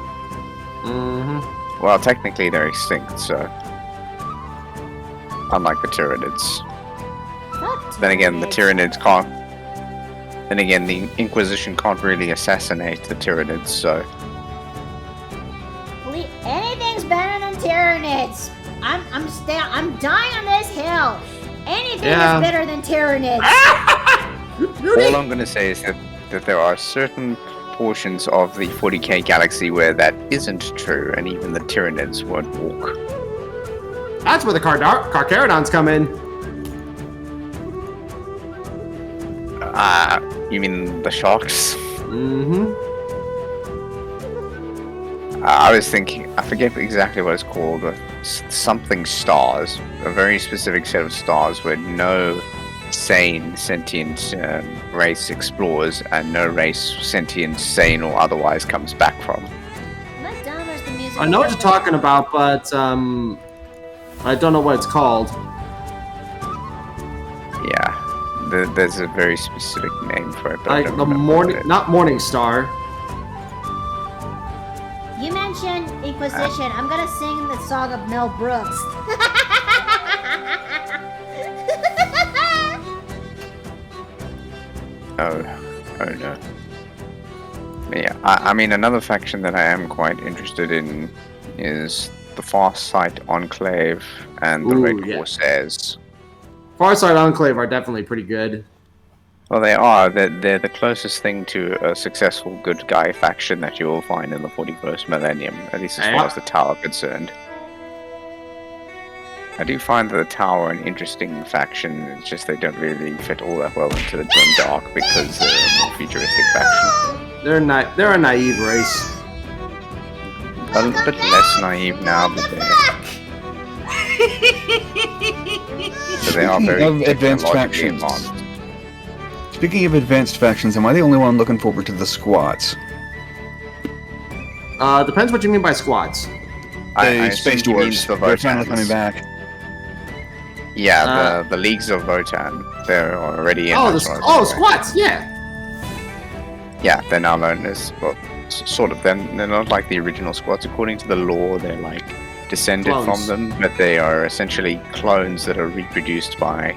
Mm-hmm. Well, technically they're extinct, so unlike the Tyranids. Then again, the Tyranids can't. Then again, the Inquisition can't really assassinate the Tyranids, so. Anything's better than Tyranids. I'm dying on this hill. Anything is better than Tyranids. All I'm gonna say is that there are certain portions of the 40k galaxy where that isn't true, and even the Tyranids won't walk. That's where the Carcharodons come in. You mean the sharks? Mm-hmm. I was thinking, I forget exactly what it's called, but something stars, a very specific set of stars where no sane, sentient race explores and no race, sentient, sane, or otherwise comes back from. I know what you're talking about, but I don't know what it's called. Yeah, there's a very specific name for it. But like the not Morning Star. You mentioned Inquisition. I'm gonna sing the song of Mel Brooks. Oh no. Yeah, I mean, another faction that I am quite interested in is the Farsight Enclave and the Red Corsairs. Farsight Enclave are definitely pretty good. Well, they are. They're the closest thing to a successful good guy faction that you will find in the 41st millennium, at least as far as the Tower is concerned. I do find the Tower an interesting faction, it's just they don't really fit all that well into the Grim Dark because they're a more futuristic faction. They're a naive race. A bit less naive now, but they are very advanced factions. Advanced. Speaking of advanced factions, am I the only one looking forward to the squads? Depends what you mean by squads. I Space Dwarves. They're finally coming back. Yeah, the Leagues of Votan. They're already in. Squads, yeah. Yeah, they're now known as, well, sort of. They're not like the original squads. According to the lore, they're like descended from them, but they are essentially clones that are reproduced by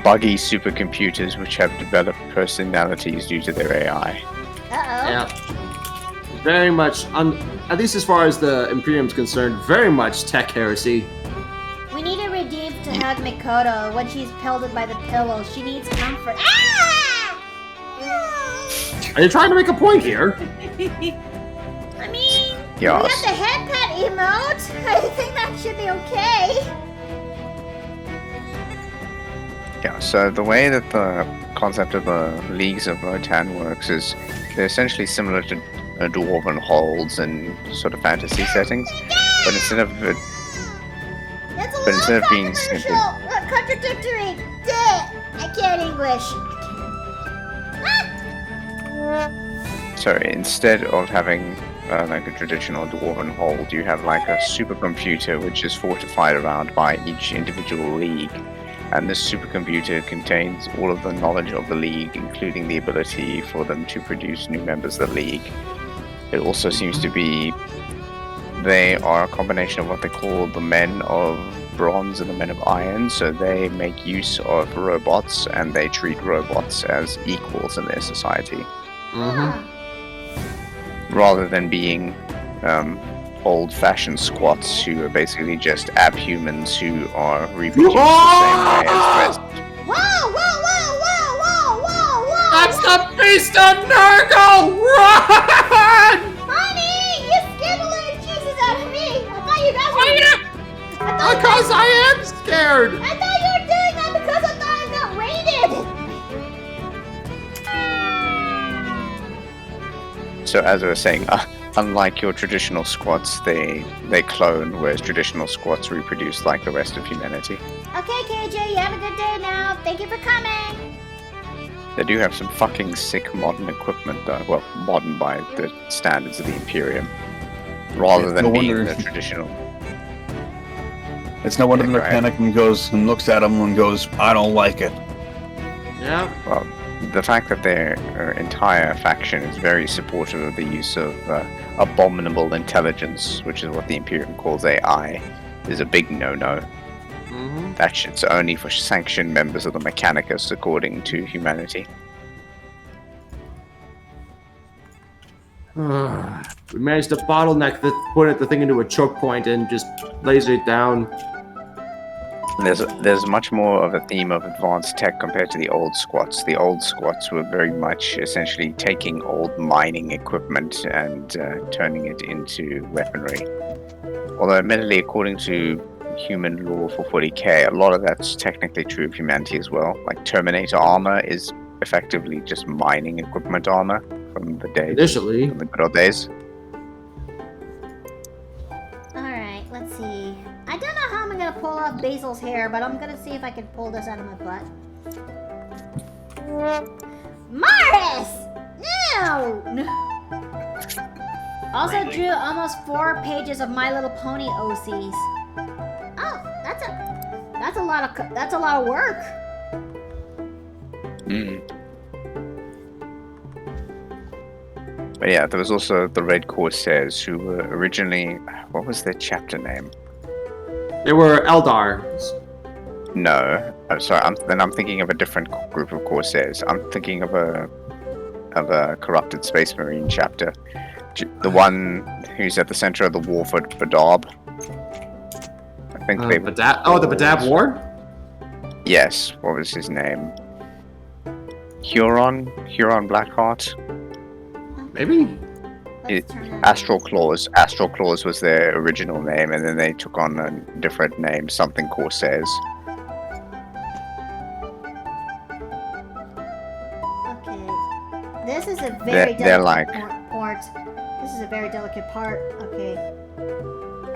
buggy supercomputers which have developed personalities due to their AI. Yeah. Very much, at least as far as the Imperium's concerned, very much tech heresy. We need a Redeemed to hug Mikoto when she's pelted by the pillow. She needs comfort. Ah! Are you trying to make a point here? I mean, yes. We got the head pat emote. I think that should be okay. Yeah, so the way that the concept of the Leagues of Votan works is they're essentially similar to dwarven holds and sort of fantasy settings, but instead of being simply contradictory. I can't English. Sorry, instead of having like a traditional dwarven hold, you have like a supercomputer which is fortified around by each individual league. And this supercomputer contains all of the knowledge of the League, including the ability for them to produce new members of the League. It also seems to be... They are a combination of what they call the Men of Bronze and the Men of Iron, so they make use of robots, and they treat robots as equals in their society. Rather than being old-fashioned squats who are basically just abhumans who are reproduced the same way as the rest. Whoa! That's the Beast of Nurgle! run! Honey, you scared the living Jesus out of me. I thought you guys were. Because I am scared! I thought you were doing that because I thought I got raided. So as I was saying, unlike your traditional squats, they clone, whereas traditional squats reproduce like the rest of humanity. Okay, KJ, you have a good day now. Thank you for coming. They do have some fucking sick modern equipment, though. Well, modern by the standards of the Imperium, rather than No being wonder- the traditional. It's no wonder Yeah, they're right. panicked and goes and looks at him and goes, I don't like it. Yeah. Well, the fact that their entire faction is very supportive of the use of abominable intelligence, which is what the Imperium calls AI, is a big no-no. Mm-hmm. That shit's only for sanctioned members of the Mechanicus, according to humanity. We managed to bottleneck the thing into a choke point and just laser it down. There's much more of a theme of advanced tech compared to the old squats. The old squats were very much essentially taking old mining equipment and turning it into weaponry. Although admittedly, according to human lore for 40k, a lot of that's technically true of humanity as well. Like Terminator armor is effectively just mining equipment armor from the days, Initially. from the good old days. Alright, let's see. I don't know how I'm gonna pull off Basil's hair, but I'm gonna see if I can pull this out of my butt. Morris! No! Also Really? drew almost 4 pages of My Little Pony OCs. Oh, that's a lot of work. Mm. But yeah, there was also the Red Corsairs, who were originally, what was their chapter name? They were Eldar. No, I'm sorry. I'm thinking of a different group of Corsairs. I'm thinking of a corrupted Space Marine chapter, the one who's at the center of the war for Badab. I think they. The Badab War? Yes. What was his name? Huron Blackheart. Maybe. Astral Claws. Astral Claws was their original name, and then they took on a different name, something Corsairs. Okay. This is a very They're delicate like- part. This is a very delicate part. Okay.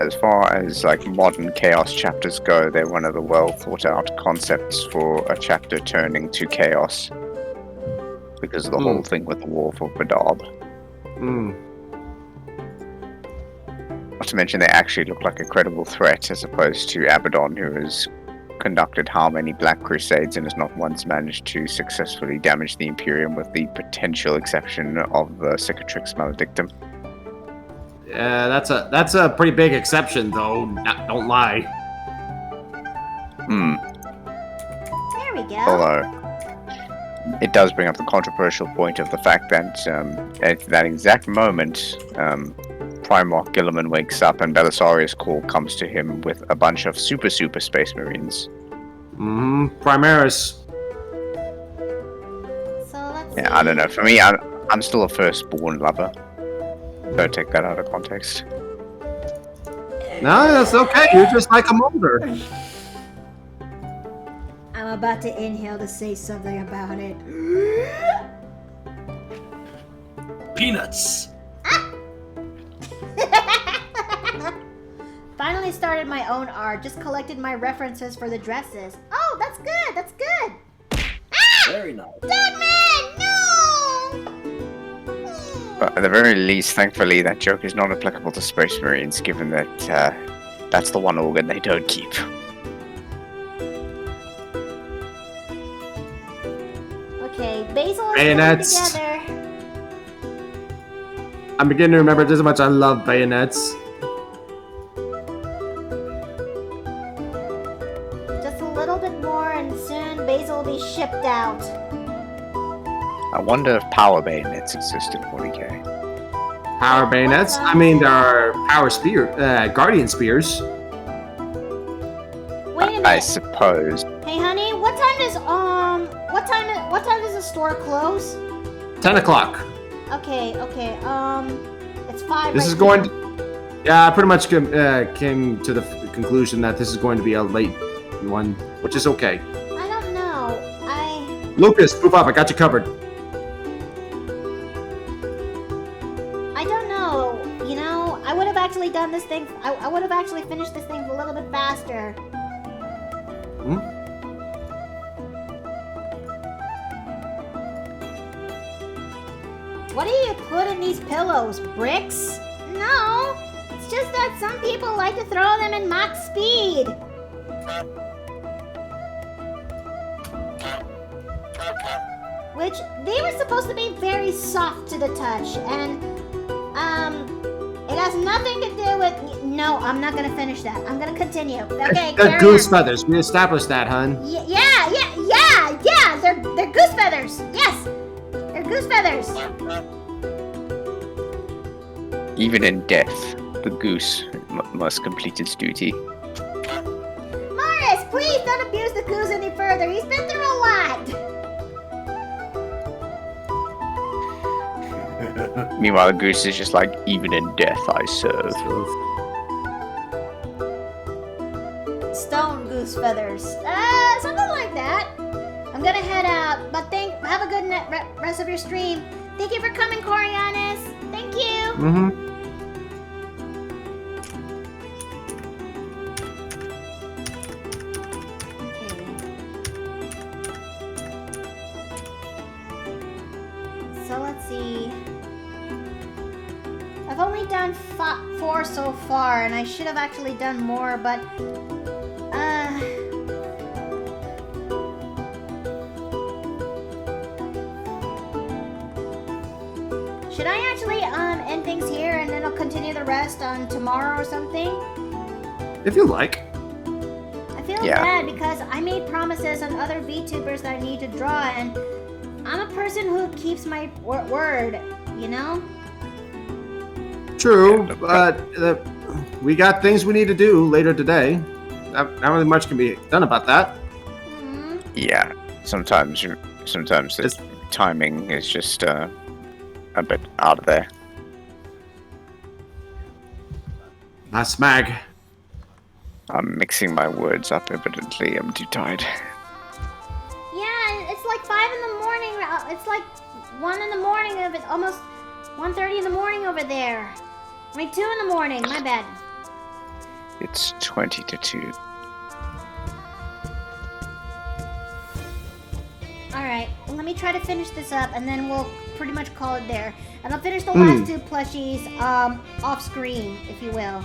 As far as like modern chaos chapters go, they're one of the well thought out concepts for a chapter turning to chaos. Because of the whole thing with the war for Badab. Hmm. Not to mention they actually look like a credible threat as opposed to Abaddon, who has conducted how many Black Crusades and has not once managed to successfully damage the Imperium, with the potential exception of the Cicatrix Maledictum. Yeah, that's a pretty big exception, though. Don't lie. Hmm. There we go. Although, it does bring up the controversial point of the fact that at that exact moment, Primarch Gilliman wakes up and Belisarius' call comes to him with a bunch of super Space Marines. Mm-hmm. Primaris. So let's Yeah, I don't know. For me, I'm still a firstborn lover. Don't take that out of context. No, that's okay. You're just like a Mulder. I'm about to inhale to say something about it. Peanuts. Finally started my own art. Just collected my references for the dresses. Oh, that's good. That's good. Very nice. Dogman, no! But at the very least, thankfully, that joke is not applicable to Space Marines, given that that's the one organ they don't keep. Okay, Basil is Bayonets. putting together. I'm beginning to remember just how much I love bayonets. Just a little bit more, and soon Basil will be shipped out. I wonder if power bayonets exist in 40k. Power bayonets? I mean, there are power guardian spears. Wait a minute. I suppose. Hey, honey, what time does the store close? 10 o'clock. Okay. It's 5 This right is going. now. Yeah, I pretty much came to the conclusion that this is going to be a late one, which is okay. I don't know. Lucas, move up. I got you covered. I don't know. You know, I would have actually done this thing. I would have actually finished this thing a little bit faster. Hmm? What do you put in these pillows? Bricks? No. It's just that some people like to throw them in Mach speed. Which, they were supposed to be very soft to the touch, and, it has nothing to do with... No, I'm not gonna finish that. I'm gonna continue. Okay, They're carry goose on. feathers. We established that, hun. Yeah, they're goose feathers. Yes, they're goose feathers. Even in death, the goose must complete its duty. Morris, please don't abuse the goose any further. He's been through a lot. Meanwhile, the goose is just like, even in death, I serve. Stone goose feathers. Something like that. I'm gonna head out, but have a good rest of your stream. Thank you for coming, Corianis. Thank you. Mm-hmm. So let's see. I've only done 4 so far, and I should have actually done more, but should I actually end things here and then I'll continue the rest on tomorrow or something? If you like. I feel Yeah. bad because I made promises on other VTubers that I need to draw, and I'm a person who keeps my word, you know? True, but we got things we need to do later today. Not really much can be done about that. Yeah, sometimes the timing is just a bit out of there. That's Mag. I'm mixing my words up evidently. I'm too tired. Yeah, it's like 5 in the morning. It's like 1 in the morning of it, almost 1:30 in the morning over there. I mean, 2 in the morning, my bad. It's 20 to 2. Alright, well, let me try to finish this up, and then we'll pretty much call it there. And I'll finish the last 2 plushies off screen, if you will.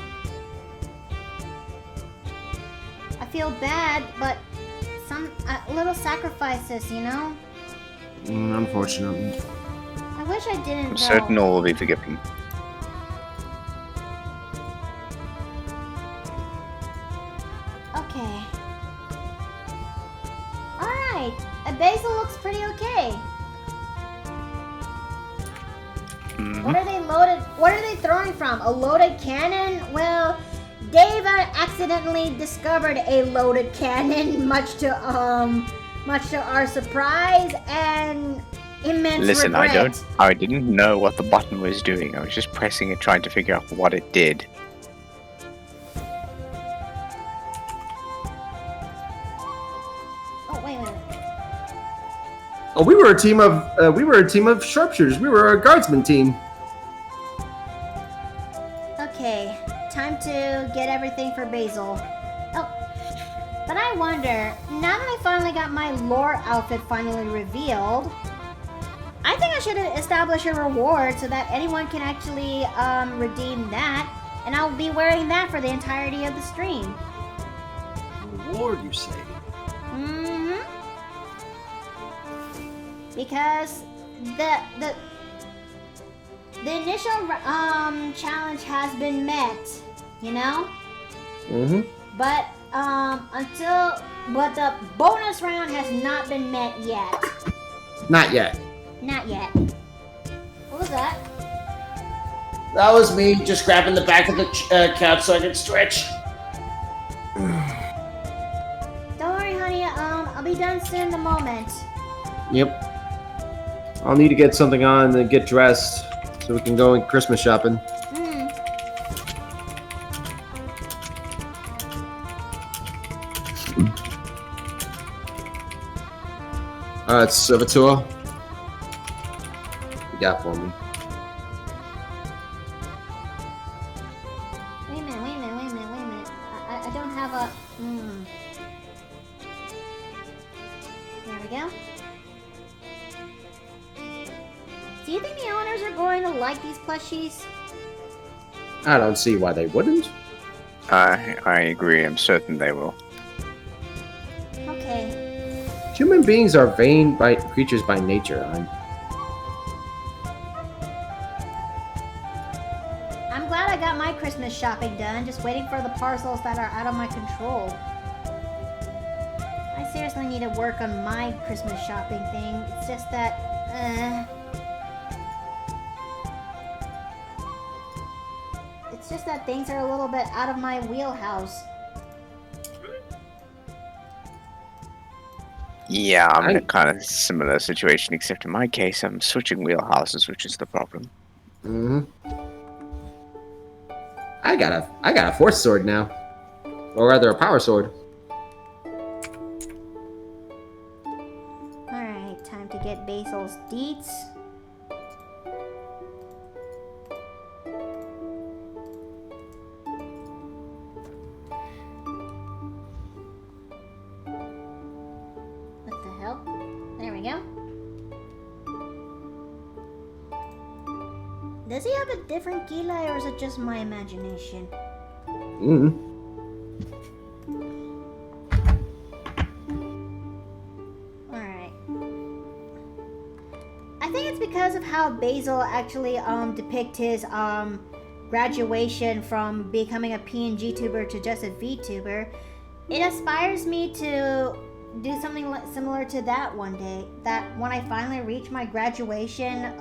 I feel bad, but some little sacrifices, you know? Unfortunately. I wish I didn't, I'm though. certain all will be forgiven. Okay. Alright, Basil looks pretty okay. What are they loaded? What are they throwing from? A loaded cannon? Well, Dave accidentally discovered a loaded cannon, much to our surprise and immense Listen, regret. I didn't know what the button was doing. I was just pressing it, trying to figure out what it did. Oh, wait a minute. Oh, we were a team of sharpshooters. We were a guardsman team. Okay, time to get everything for Basil. Oh, but I wonder, now that I finally got my lore outfit finally revealed, I think I should establish a reward so that anyone can actually redeem that, and I'll be wearing that for the entirety of the stream. Reward, you say? Mm-hmm. Because the initial challenge has been met, you know? Mm-hmm. But the bonus round has not been met yet. Not yet. Not yet. What was that? That was me just grabbing the back of the couch so I could stretch. Don't worry, honey. I'll be done soon. The moment. Yep. I'll need to get something on and get dressed so we can go Christmas shopping. Alright, Servitor. What you got for me? Wait a minute. I don't have a... There we go. Do you think the owners are going to like these plushies? I don't see why they wouldn't. I agree. I'm certain they will. Okay. Human beings are vain creatures by nature. I'm glad I got my Christmas shopping done, just waiting for the parcels that are out of my control. I seriously need to work on my Christmas shopping thing. It's just that, it's just that things are a little bit out of my wheelhouse. Yeah, I'm in a kind of similar situation, except in my case, I'm switching wheelhouses, which is the problem. I got a force sword now, or rather, a power sword. All right, time to get Basil's deets. What the hell? There we go. Does he have a different Gila, or is it just my imagination? Alright. I think it's because of how Basil actually depict his graduation from becoming a PNG tuber to just a VTuber. It inspires me to do something similar to that one day. That when I finally reach my graduation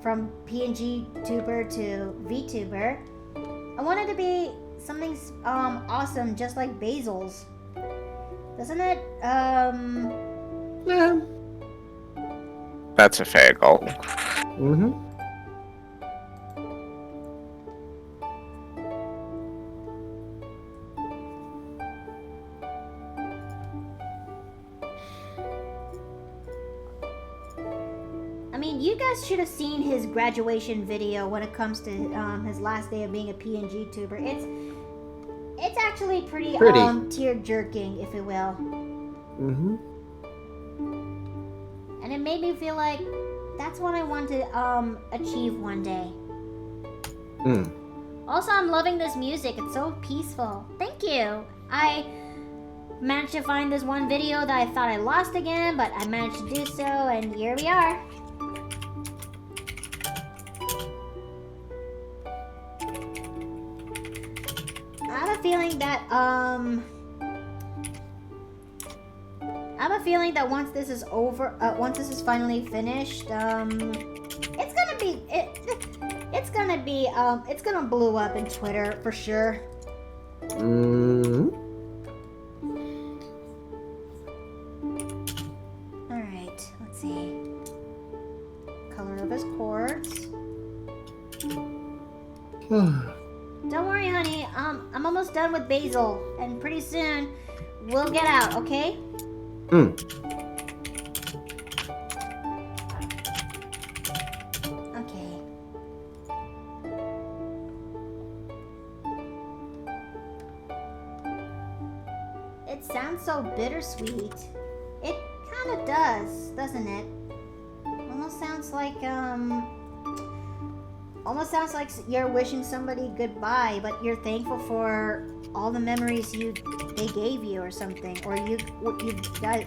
from PNG tuber to VTuber, I want it to be something awesome, just like Basil's. Doesn't it? Yeah. That's a fair goal. I mean, you guys should have seen his graduation video when it comes to his last day of being a PNG tuber. It's actually pretty. Tear jerking, if you will. And it made me feel like that's what I want to achieve one day. Also, I'm loving this music. It's so peaceful. Thank you. I managed to find this one video that I thought I lost again, but I managed to do so, and here we are. I have a feeling that once this is over, once this is finally finished, it's gonna blow up in Twitter for sure. Alright, let's see. Color of his cords. Don't worry, honey. I'm almost done with Basil, and pretty soon we'll get out, okay? Okay. It sounds so bittersweet. It kind of does, doesn't it? Almost sounds like you're wishing somebody goodbye, but you're thankful for all the memories they gave you, or something, or what you've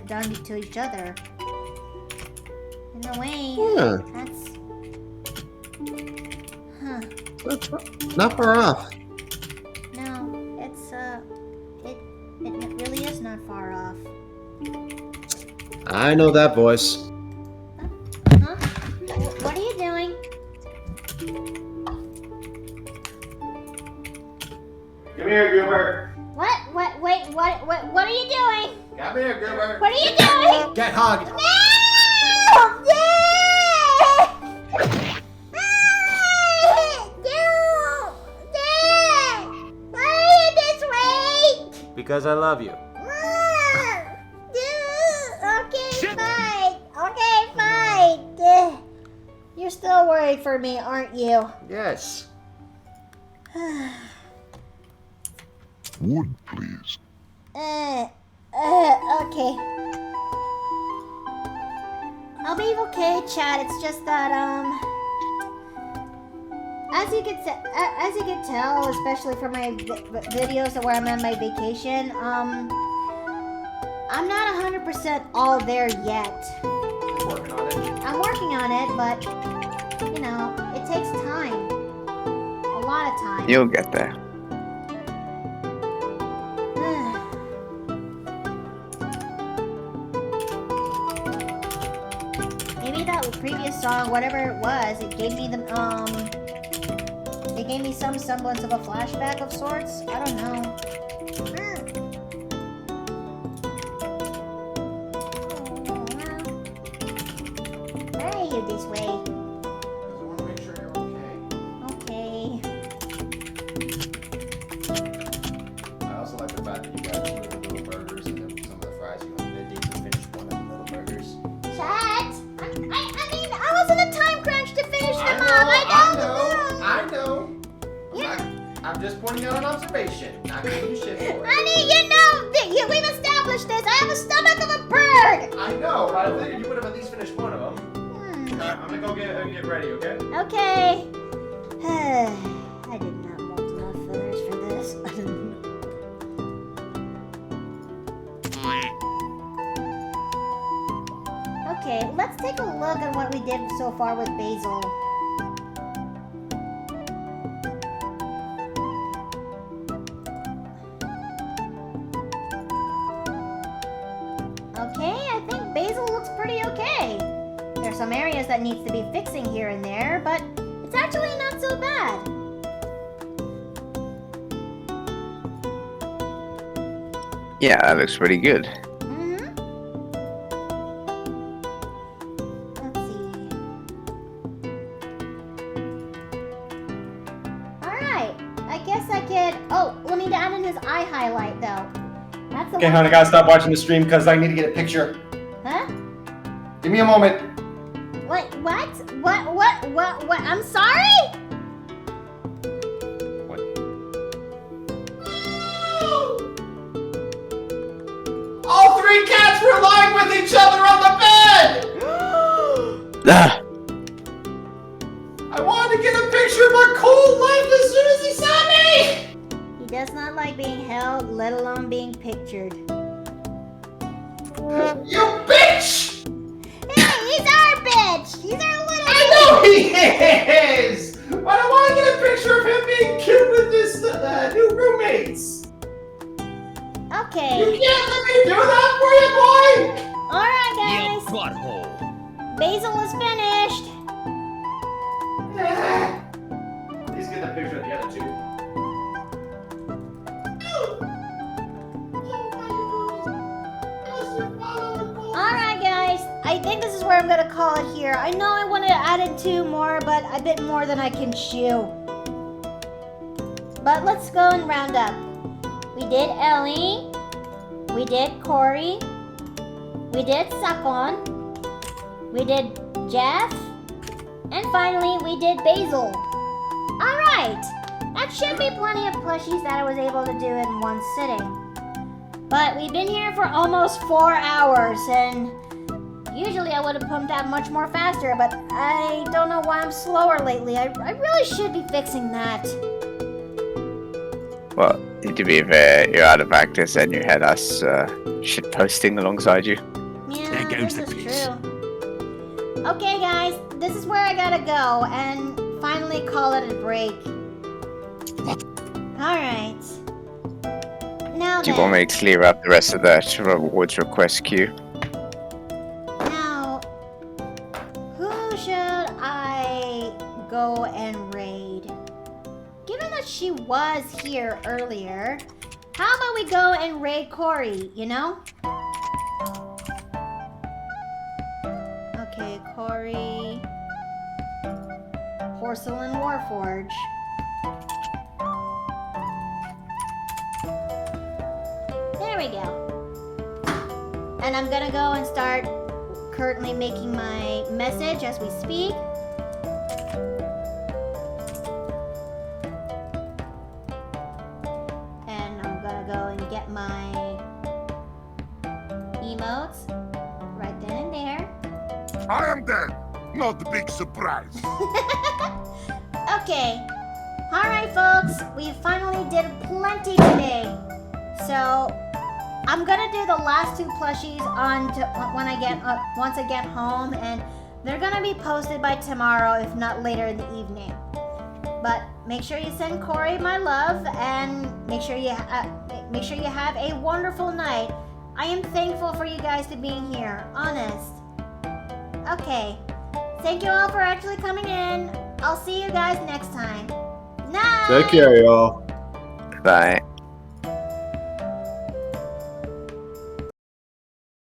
done to each other. In a way, that's not far off. No, it's it really is not far off. I know that voice. Huh? What are you doing? Come here, Goober. What? Wait, what are you doing? Come here, Goober. What are you doing? Get hugged. No! Dad! Dad! Why are you this way? Because I love you. Okay, bye. worried for me, aren't you? Yes. Wood, please. Okay. I'll be okay, Chad. It's just that, as you can tell, especially from my videos of where I'm on my vacation, I'm not 100% all there yet. Working on it. I'm working on it, but, you know, it takes time. A lot of time. You'll get there. Maybe that previous song, whatever it was, it gave me it gave me some semblance of a flashback of sorts. I don't know. Where are you this way? I want to make sure you're okay. Okay. I also like the fact that you got 2 of the little burgers and then some of the fries. You only did to finish 1 of the little burgers. Chat! I mean, I was in a time crunch to finish them off. I know. I'm just pointing out an observation. Not giving you shit for it. Honey, you know, we've established this. I have a stomach of a bird. I know, but I figured you would have at least finished 1 of them. Alright, I'm gonna go get ready, okay? Okay. I did not want enough feathers for this. Okay, let's take a look at what we did so far with Basil. Okay, I think Basil looks pretty okay. There's some areas that needs to be fixing here and there, but it's actually not so bad. Yeah, that looks pretty good. Let's see. Alright, I guess I could... Oh, we'll need to add in his eye highlight, though. That's the Okay, one... hon, I gotta stop watching the stream because I need to get a picture. Huh? Give me a moment. What? What? I'm sorry? All 3 cats were lying with each other on the bed! Ah, I wanted to get a picture, but Cole left as soon as he saw me! He does not like being held, let alone being pictured. You bitch! Hey, he's our bitch! He's our little I know he is! But I want to get a picture of him being cute with his new roommates! Okay. You can't let me do that for you, boy! Alright, guys. butthole. Basil is finished. Please get the picture of the other 2. Alright, guys. I think this is where I'm gonna call it here. I know I wanted to add in 2 more, but a bit more than I can chew. But let's go and round up. We did Ellie. We did Corey. We did Sakon. We did Jeff. And finally, we did Basil. Alright. That should be plenty of plushies that I was able to do in one sitting. But we've been here for almost 4 hours, and usually I would have pumped out much more faster, but I don't know why I'm slower lately. I really should be fixing that. well, to be fair, you're out of practice and you had us shit posting alongside you. Yeah, There goes this the is piece. true. Okay, guys, this is where I gotta go and finally call it a break. Alright. Now Do you want me to clear up the rest of that rewards request queue? Now, who should I go and raid? Given that she was here earlier, how about we go and raid Corey, you know? Okay, Corey. Porcelain Warforge. There we go. And I'm gonna go and start currently making my message as we speak. I am dead. Not a big surprise. Okay. Alright, folks. We finally did plenty today. So, I'm gonna do the last 2 plushies once I get home, and they're gonna be posted by tomorrow, if not later in the evening. But make sure you send Corey my love, and make sure you have a wonderful night. I am thankful for you guys to being here, honest. Okay, thank you all for actually coming in. I'll see you guys next time. Night. Take care, y'all. Bye.